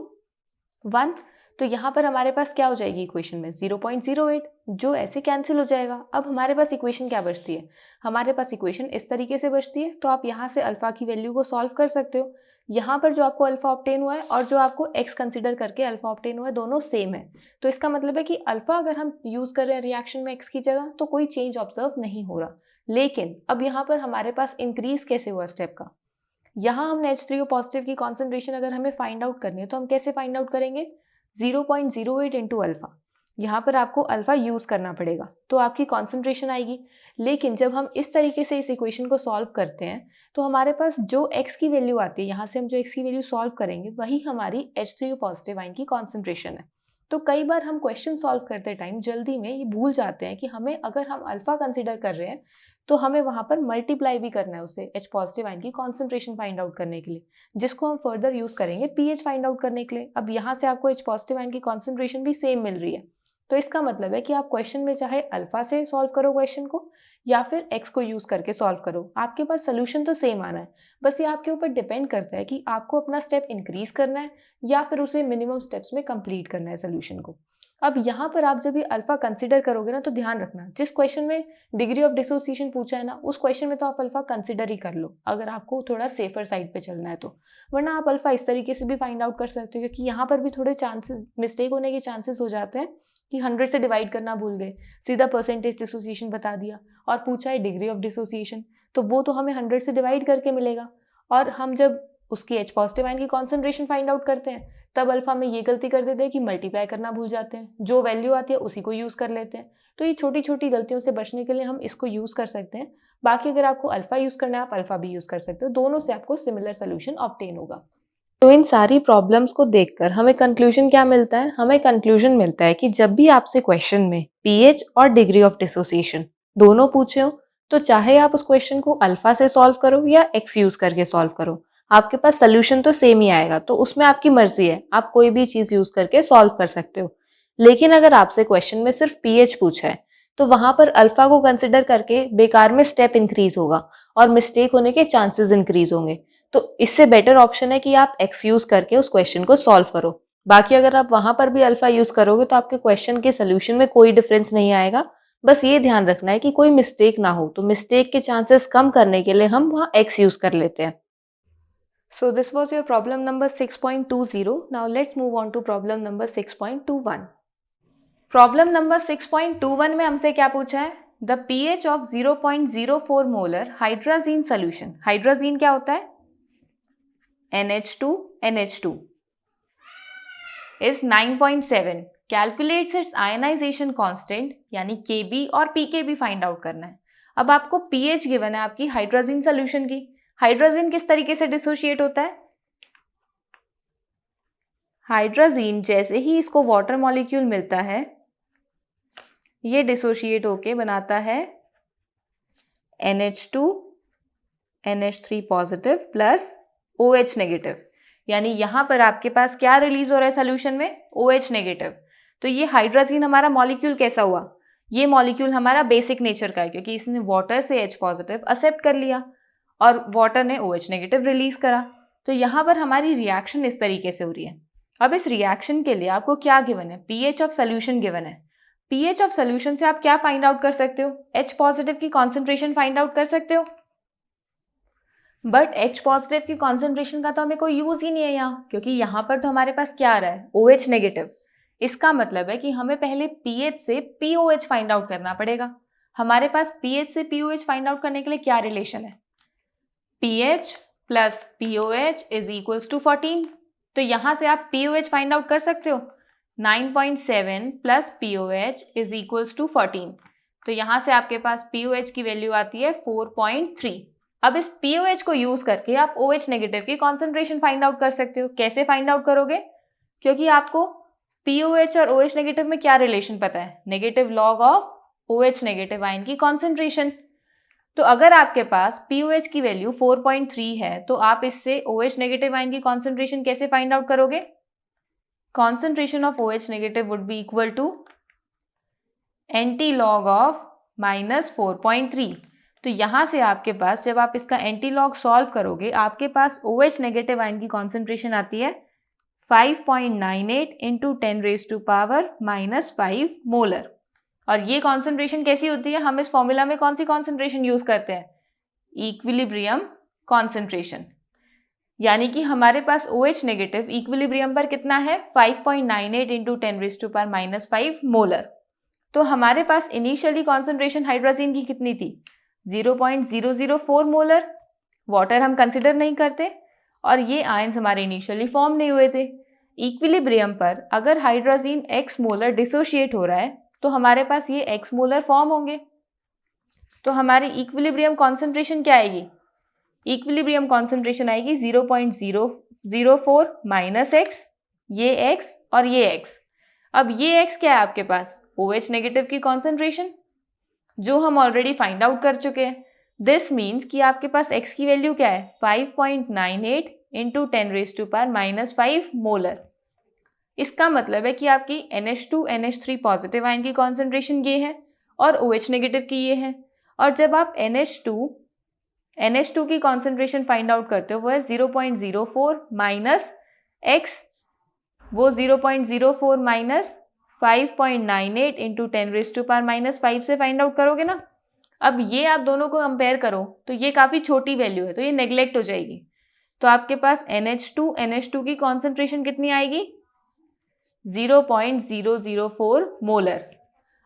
1। तो यहाँ पर हमारे पास क्या हो जाएगी इक्वेशन में? 0.08, जो ऐसे कैंसिल हो जाएगा। अब हमारे पास इक्वेशन क्या बचती है? हमारे पास इक्वेशन इस तरीके से बचती है। तो आप यहाँ से अल्फ़ा की वैल्यू को सॉल्व कर सकते हो। यहाँ पर जो आपको अल्फ़ा ऑब्टेन हुआ है और जो आपको एक्स कंसिडर करके अल्फ़ा ऑब्टेन हुआ है, दोनों सेम है। तो इसका मतलब है कि अल्फ़ा अगर हम यूज़ कर रहे हैं रिएक्शन में एक्स की जगह तो कोई चेंज ऑब्जर्व नहीं हो रहा। लेकिन अब यहाँ पर हमारे पास इंक्रीज कैसे हुआ स्टेप का? यहाँ हमने H3O पॉजिटिव की कॉन्सेंट्रेशन अगर हमें फाइंड आउट करनी है तो हम कैसे फाइंड आउट करेंगे? 0.08 इंटू अल्फ़ा। यहाँ पर आपको अल्फ़ा यूज़ करना पड़ेगा तो आपकी कॉन्सेंट्रेशन आएगी। लेकिन जब हम इस तरीके से इस इक्वेशन को सॉल्व करते हैं तो हमारे पास जो x की वैल्यू आती है, यहाँ से हम जो x की वैल्यू सॉल्व करेंगे वही हमारी H3O पॉजिटिव आयन की कॉन्सेंट्रेशन है। तो कई बार हम क्वेश्चन सॉल्व करते टाइम जल्दी में ये भूल जाते हैं कि हमें, अगर हम अल्फ़ा कंसिडर कर रहे हैं तो हमें वहाँ पर मल्टीप्लाई भी करना है उसे H पॉजिटिव आयन की कॉन्सेंट्रेशन फाइंड आउट करने के लिए, जिसको हम फर्दर यूज़ करेंगे pH फाइंड आउट करने के लिए। अब यहाँ से आपको H पॉजिटिव आयन की कॉन्सेंट्रेशन भी सेम मिल रही है। तो इसका मतलब है कि आप क्वेश्चन में चाहे अल्फ़ा से सॉल्व करो क्वेश्चन को या फिर x को यूज़ करके सॉल्व करो, आपके पास सोल्यूशन तो सेम आना है। बस ये आपके ऊपर डिपेंड करता है कि आपको अपना स्टेप इंक्रीज करना है या फिर उसे मिनिमम स्टेप्स में कंप्लीट करना है सोल्यूशन को। अब यहाँ पर आप जब भी अल्फ़ा कंसिडर करोगे ना तो ध्यान रखना, जिस क्वेश्चन में डिग्री ऑफ डिसोसिएशन पूछा है ना उस क्वेश्चन में तो आप अल्फ़ा कंसिडर ही कर लो, अगर आपको थोड़ा सेफर साइड पे चलना है तो। वरना आप अल्फ़ा इस तरीके से भी फाइंड आउट कर सकते हो, क्योंकि यहाँ पर भी थोड़े चांसेस, मिस्टेक होने के चांसेस हो जाते हैं कि 100 से डिवाइड करना भूल गए, सीधा परसेंटेज डिसोसिएशन बता दिया और पूछा है डिग्री ऑफ डिसोसिएशन, तो वो तो हमें 100 से डिवाइड करके मिलेगा। और हम जब उसकी H पॉजिटिव आयन की कॉन्सेंट्रेशन फाइंड आउट करते हैं तब अल्फ़ा में ये गलती कर देते हैं कि मल्टीप्लाई करना भूल जाते हैं, जो वैल्यू आती है उसी को यूज़ कर लेते हैं। तो ये छोटी छोटी गलतियों से बचने के लिए हम इसको यूज़ कर सकते हैं। बाकी अगर आपको अल्फ़ा यूज़ करना है आप अल्फ़ा भी यूज़ कर सकते हो, दोनों से आपको सिमिलर सोल्यूशन ऑब्टेन होगा। तो इन सारी प्रॉब्लम्स को देखकर हमें कंक्लूजन क्या मिलता है? हमें कंक्लूजन मिलता है कि जब भी आपसे क्वेश्चन में pH और डिग्री ऑफ डिसोसिएशन दोनों पूछे हो तो चाहे आप उस क्वेश्चन को अल्फ़ा से सॉल्व करो या x यूज़ करके सॉल्व करो, आपके पास सोल्यूशन तो सेम ही आएगा। तो उसमें आपकी मर्जी है, आप कोई भी चीज़ यूज़ करके सॉल्व कर सकते हो। लेकिन अगर आपसे क्वेश्चन में सिर्फ pH पूछा है तो वहाँ पर अल्फ़ा को कंसिडर करके बेकार में स्टेप इंक्रीज होगा और मिस्टेक होने के चांसेस इंक्रीज होंगे। तो इससे बेटर ऑप्शन है कि आप x यूज़ करके उस क्वेश्चन को सॉल्व करो। बाकी अगर आप वहाँ पर भी अल्फ़ा यूज़ करोगे तो आपके क्वेश्चन के सोल्यूशन में कोई डिफरेंस नहीं आएगा। बस ये ध्यान रखना है कि कोई मिस्टेक ना हो, तो मिस्टेक के चांसेस कम करने के लिए हम वहाँ x यूज़ कर लेते हैं। So this was your problem number 6.20. Now let's move on to problem number 6.21. Problem number 6.21 में हमसे क्या पूछा है? The pH of 0.04 molar hydrazine solution. Hydrazine क्या होता है? NH2 is 9.7. Calculates its ionization constant यानी Kb और pKb फाइंड आउट करना है। अब आपको pH गिवन है आपकी हाइड्राजीन सोल्यूशन की। हाइड्राजीन किस तरीके से डिसोशिएट होता है? हाइड्राजीन जैसे ही इसको वाटर मॉलिक्यूल मिलता है ये डिसोशिएट होके बनाता है NH2 NH3 positive plus OH negative, यानी यहाँ पर आपके पास क्या रिलीज हो रहा है सोल्यूशन में? OH negative. तो ये हाइड्राजीन हमारा मॉलिक्यूल कैसा हुआ? ये मॉलिक्यूल हमारा बेसिक नेचर का है, क्योंकि इसने वाटर से H पॉजिटिव एक्सेप्ट कर लिया और वाटर ने OH नेगेटिव रिलीज करा। तो यहाँ पर हमारी रिएक्शन इस तरीके से हो रही है। अब इस रिएक्शन के लिए आपको क्या गिवन है? pH ऑफ सोल्यूशन गिवन है। pH ऑफ सोल्यूशन से आप क्या फाइंड आउट कर सकते हो? H पॉजिटिव की कॉन्सेंट्रेशन फाइंड आउट कर सकते हो। बट H पॉजिटिव की कॉन्सेंट्रेशन का तो हमें कोई यूज ही नहीं है यहाँ, क्योंकि यहाँ पर तो हमारे पास क्या आ रहा है, OH नेगेटिव। इसका मतलब है कि हमें पहले pH से POH फाइंड आउट करना पड़ेगा। हमारे पास pH से POH फाइंड आउट करने के लिए क्या रिलेशन है, pH plus POH is equals to 14। तो यहाँ से आप POH फाइंड आउट कर सकते हो, 9.7 plus POH is equals to 14। तो यहाँ से आपके पास POH की वैल्यू आती है 4.3। अब इस POH को यूज करके आप OH नेगेटिव की कॉन्सेंट्रेशन फाइंड आउट कर सकते हो। कैसे फाइंड आउट करोगे, क्योंकि आपको POH और OH नेगेटिव में क्या रिलेशन पता है, negative log of OH negative ion की कॉन्सेंट्रेशन। तो अगर आपके पास POH की वैल्यू 4.3 है तो आप इससे OH नेगेटिव आयन की कॉन्सेंट्रेशन कैसे फाइंड आउट करोगे, concentration of OH negative would be equal to anti log of -4.3। तो यहाँ से आपके पास जब आप इसका एंटी लॉग सॉल्व करोगे आपके पास OH नेगेटिव आयन की कॉन्सेंट्रेशन आती है 5.98 इंटू 10⁻⁻5 मोलर। और ये कॉन्सेंट्रेशन कैसी होती है, हम इस फॉर्मूला में कौन सी कॉन्सेंट्रेशन यूज करते हैं, इक्विलिब्रियम कॉन्सेंट्रेशन। यानी कि हमारे पास OH नेगेटिव इक्विलिब्रियम पर कितना है, 5.98 इंटू 10⁻⁻5 मोलर। तो हमारे पास इनिशियली कॉन्सेंट्रेशन हाइड्रोजन की कितनी थी, 0.004 मोलर। वाटर हम कंसिडर नहीं करते और ये आयंस हमारे इनिशियली फॉर्म नहीं हुए थे। इक्विलिब्रियम पर अगर हाइड्रोजन x मोलर डिसोशिएट हो रहा है तो हमारे पास ये x मोलर फॉर्म होंगे। तो हमारी इक्विलिब्रियम कॉन्सेंट्रेशन क्या आएगी, इक्विलिब्रियम कॉन्सेंट्रेशन आएगी 0.004 माइनस x, ये x और ये x। अब ये x क्या है आपके पास, OH नेगेटिव की कॉन्सेंट्रेशन जो हम ऑलरेडी फाइंड आउट कर चुके हैं। दिस मीन्स कि आपके पास x की वैल्यू क्या है, 5.98 इंटू 10⁻⁻5 मोलर। इसका मतलब है कि आपकी NH2 NH3 पॉजिटिव आयन की कॉन्सेंट्रेशन ये है और OH नेगेटिव की ये है। और जब आप NH2 की कॉन्सेंट्रेशन फाइंड आउट करते हो वो है 0.04 माइनस x, वो 0.04 माइनस 5.98 इंटू 10⁻⁻5 से फाइंड आउट करोगे ना। अब ये आप दोनों को कंपेयर करो तो ये काफ़ी छोटी वैल्यू है तो ये नेग्लेक्ट हो जाएगी। तो आपके पास NH2 की कॉन्सेंट्रेशन कितनी आएगी, 0.004 मोलर।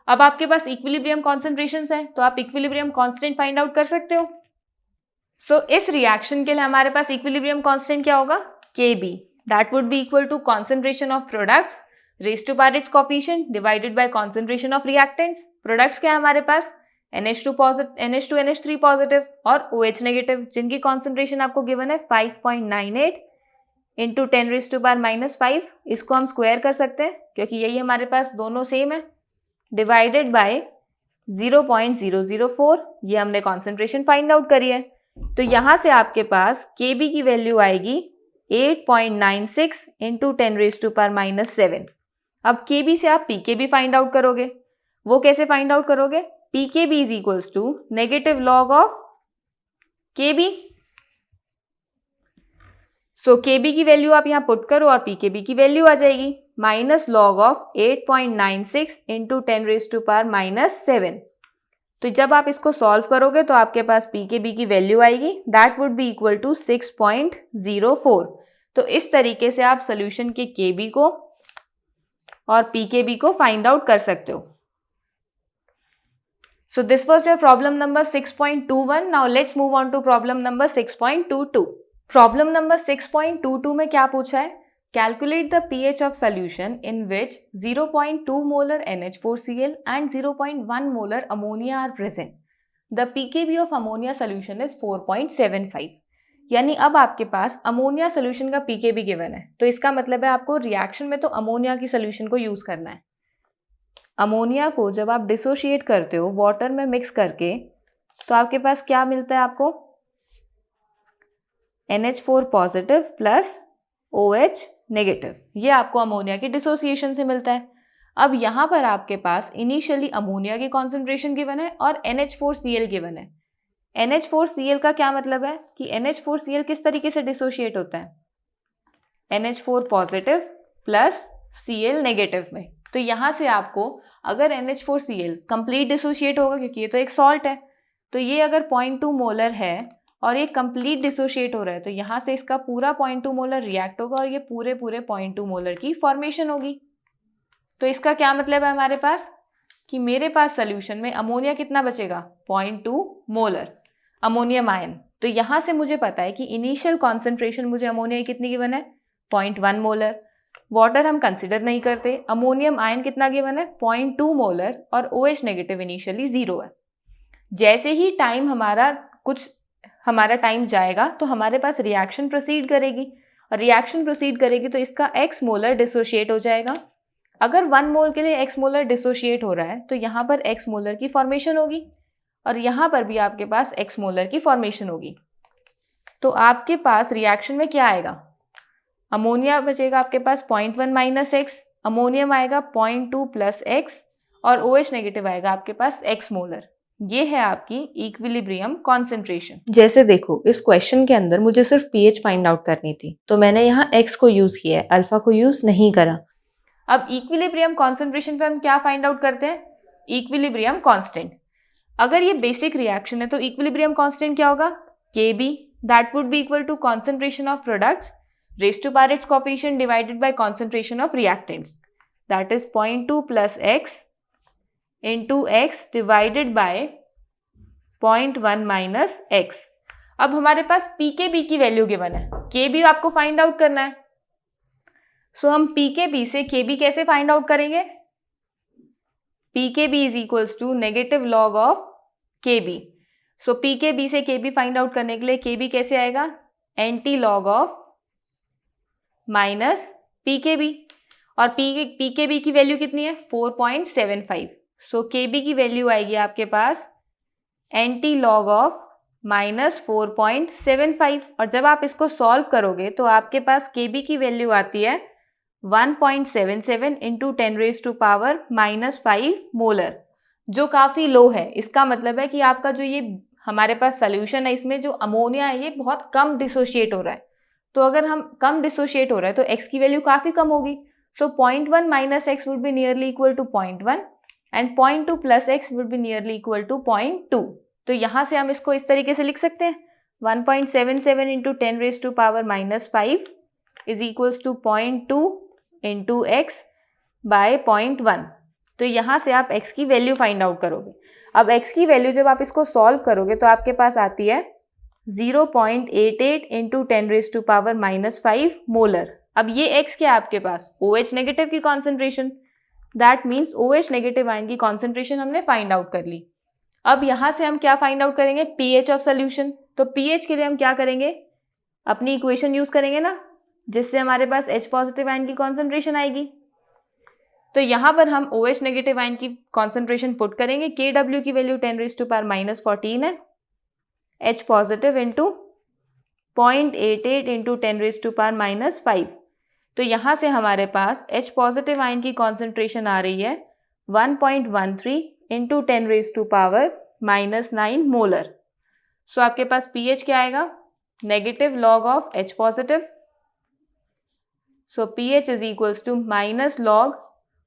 अब आपके पास इक्विलिब्रियम कॉन्सेंट्रेशंस है तो आप इक्विलिब्रियम कांस्टेंट फाइंड आउट कर सकते हो। सो इस रिएक्शन के लिए हमारे पास इक्विलिब्रियम कांस्टेंट क्या होगा, Kb, that would be equal to concentration of products raised to power its coefficient divided by concentration of reactants. Products क्या है हमारे पास, NH2 NH3 पॉजिटिव और OH नेगेटिव जिनकी कॉन्सेंट्रेशन आपको गिवन है 5.98 इंटू 10⁻⁻5। इसको हम स्क्वायर कर सकते हैं क्योंकि यही हमारे पास दोनों सेम है, डिवाइडेड बाय 0.004, ये हमने कॉन्सेंट्रेशन फाइंड आउट करी है। तो यहाँ से आपके पास Kb की वैल्यू आएगी 8.96 इंटू 10⁻⁻7। अब Kb से आप Pkb फाइंड आउट करोगे, वो कैसे फाइंड आउट करोगे, Pkb is equals to negative log of Kb। So Kb की वैल्यू आप यहाँ पुट करो और Pkb की वैल्यू आ जाएगी माइनस लॉग ऑफ 8.96 इंटू 10⁻⁻7। तो जब आप इसको सॉल्व करोगे तो आपके पास Pkb की वैल्यू आएगी that would be equal to 6.04। तो इस तरीके से आप सोल्यूशन के Kb को और Pkb को फाइंड आउट कर सकते हो। So this was your problem number 6.21. Now let's move on to problem number 6.22. Problem number 6.22 में क्या पूछा है, calculate the pH of solution in which 0.2 molar NH4Cl and 0.1 molar ammonia are present. The pKb of ammonia solution is 4.75. यानी अब आपके पास ammonia solution का pKb given है, तो इसका मतलब है आपको रिएक्शन में तो अमोनिया की सोल्यूशन को यूज करना है। अमोनिया को जब आप डिसोशिएट करते हो वाटर में मिक्स करके तो आपके पास क्या मिलता है, आपको NH4 positive plus OH negative, ये आपको अमोनिया की डिसोसिएशन से मिलता है। अब यहाँ पर आपके पास इनिशियली अमोनिया की कॉन्सेंट्रेशन गिवन है और NH4Cl गिवन है। NH4Cl का क्या मतलब है कि NH4Cl किस तरीके से डिसोशिएट होता है, NH4 positive plus Cl negative में। तो यहाँ से आपको अगर NH4Cl कंप्लीट डिसोशिएट होगा क्योंकि ये तो एक सॉल्ट है, तो ये अगर 0.2 मोलर है और ये कंप्लीट डिसोशिएट हो रहा है, तो यहाँ से इसका पूरा 0.2 मोलर रिएक्ट होगा और ये पूरे 0.2 मोलर की फॉर्मेशन होगी। तो इसका क्या मतलब है हमारे पास कि मेरे पास सोल्यूशन में अमोनिया कितना बचेगा, 0.2 मोलर अमोनियम आयन। तो यहाँ से मुझे पता है कि इनिशियल कॉन्सेंट्रेशन मुझे अमोनिया कितनी गिवन है, 0.1 मोलर। वाटर हम कंसिडर नहीं करते, अमोनियम आयन कितना गिवन है, 0.2 मोलर और OH नेगेटिव इनिशियली 0 है। जैसे ही हमारा टाइम जाएगा तो हमारे पास रिएक्शन प्रोसीड करेगी, और रिएक्शन प्रोसीड करेगी तो इसका x मोलर डिसोशिएट हो जाएगा। अगर 1 मोल के लिए x मोलर डिसोशिएट हो रहा है तो यहाँ पर x मोलर की फॉर्मेशन होगी और यहाँ पर भी आपके पास x मोलर की फॉर्मेशन होगी। तो आपके पास रिएक्शन में क्या आएगा, अमोनिया बचेगा आपके पास 0.1 माइनस x, अमोनियम आएगा 0.2 प्लस x और OH नेगेटिव आएगा आपके पास x मोलर। ये है आपकी इक्विलिब्रियम कॉन्सेंट्रेशन। जैसे देखो इस क्वेश्चन के अंदर मुझे सिर्फ pH फाइंड आउट करनी थी, तो मैंने यहाँ x को यूज किया है, अल्फा को यूज नहीं करा। अब इक्विलिब्रियम कॉन्सेंट्रेशन पे हम क्या फाइंड आउट करते हैं, इक्विलिब्रियम कांस्टेंट। अगर ये बेसिक रिएक्शन है तो इक्विलिब्रियम कांस्टेंट क्या होगा, Kb, that would be equal to concentration of products raised to power its coefficient divided by concentration of reactants, that is 0.2 plus x into x divided by 0.1 minus x। अब हमारे पास pKb की value given है, Kb आपको find out करना है। सो हम pKb से Kb कैसे फाइंड आउट करेंगे, pKb is equals to negative log of Kb। So pKb से Kb फाइंड आउट करने के लिए Kb कैसे आएगा, anti log of minus pKb, और pKb की वैल्यू कितनी है, 4.75। सो Kb की वैल्यू आएगी आपके पास एंटी लॉग ऑफ माइनस 4.75, और जब आप इसको सॉल्व करोगे तो आपके पास Kb की वैल्यू आती है 1.77 into 10 raise to power minus 5 molar, जो काफ़ी लो है। इसका मतलब है कि आपका जो ये हमारे पास सोल्यूशन है इसमें जो अमोनिया है ये बहुत कम डिसोशिएट हो रहा है। तो अगर हम कम डिसोशिएट हो रहा है तो x की वैल्यू काफ़ी कम होगी। So 0.1 minus x would be nearly equal to 0.1 and 0.2 plus x would be nearly equal to 0.2। तो यहाँ से हम इसको इस तरीके से लिख सकते हैं, 1.77 into 10 raise to power minus 5 is equals to 0.2 into x by 0.1। तो यहाँ से आप x की वैल्यू फाइंड आउट करोगे। अब x की वैल्यू जब आप इसको सॉल्व करोगे तो आपके पास आती है 0.88 into 10 raise to power minus 5 molar. अब ये x क्या है आपके पास, OH नेगेटिव की concentration, that means OH negative ion की कॉन्सेंट्रेशन हमने फाइंड आउट कर ली। अब यहाँ से हम क्या फाइंड आउट करेंगे, pH ऑफ सोल्यूशन। तो pH के लिए हम क्या करेंगे, अपनी इक्वेशन यूज करेंगे ना, जिससे हमारे पास H पॉजिटिव आयन की कॉन्सेंट्रेशन आएगी। तो यहाँ पर हम OH नेगेटिव आयन की कॉन्सेंट्रेशन पुट करेंगे, Kw की value 10 raise to power minus 14 है, H positive into 0.88 into 10 raise to power minus 5। तो यहाँ से हमारे पास H पॉजिटिव आयन की कॉन्सेंट्रेशन आ रही है 1.13 into 10 raise to power minus 9 molar. So आपके पास pH क्या आएगा, negative log of H positive. So pH is equals to minus log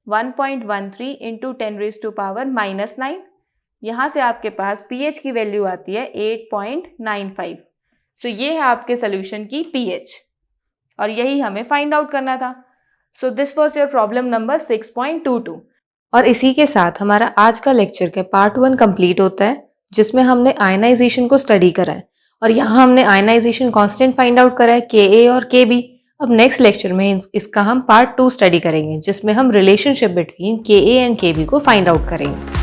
1.13 into 10 raise to power minus 9। यहाँ से आपके पास pH की वैल्यू आती है 8.95। सो ये है आपके सोल्यूशन की pH, और यही हमें फाइंड आउट करना था। सो this was your problem number 6.22। और इसी के साथ हमारा आज का लेक्चर के पार्ट 1 कंप्लीट होता है, जिसमें हमने आयनाइजेशन को स्टडी करा है और यहाँ हमने आयनाइजेशन कांस्टेंट फाइंड आउट करा है Ka और Kb। अब नेक्स्ट लेक्चर में इसका हम पार्ट 2 स्टडी करेंगे, जिसमें हम relationship between Ka and Kb को फाइंड आउट करेंगे।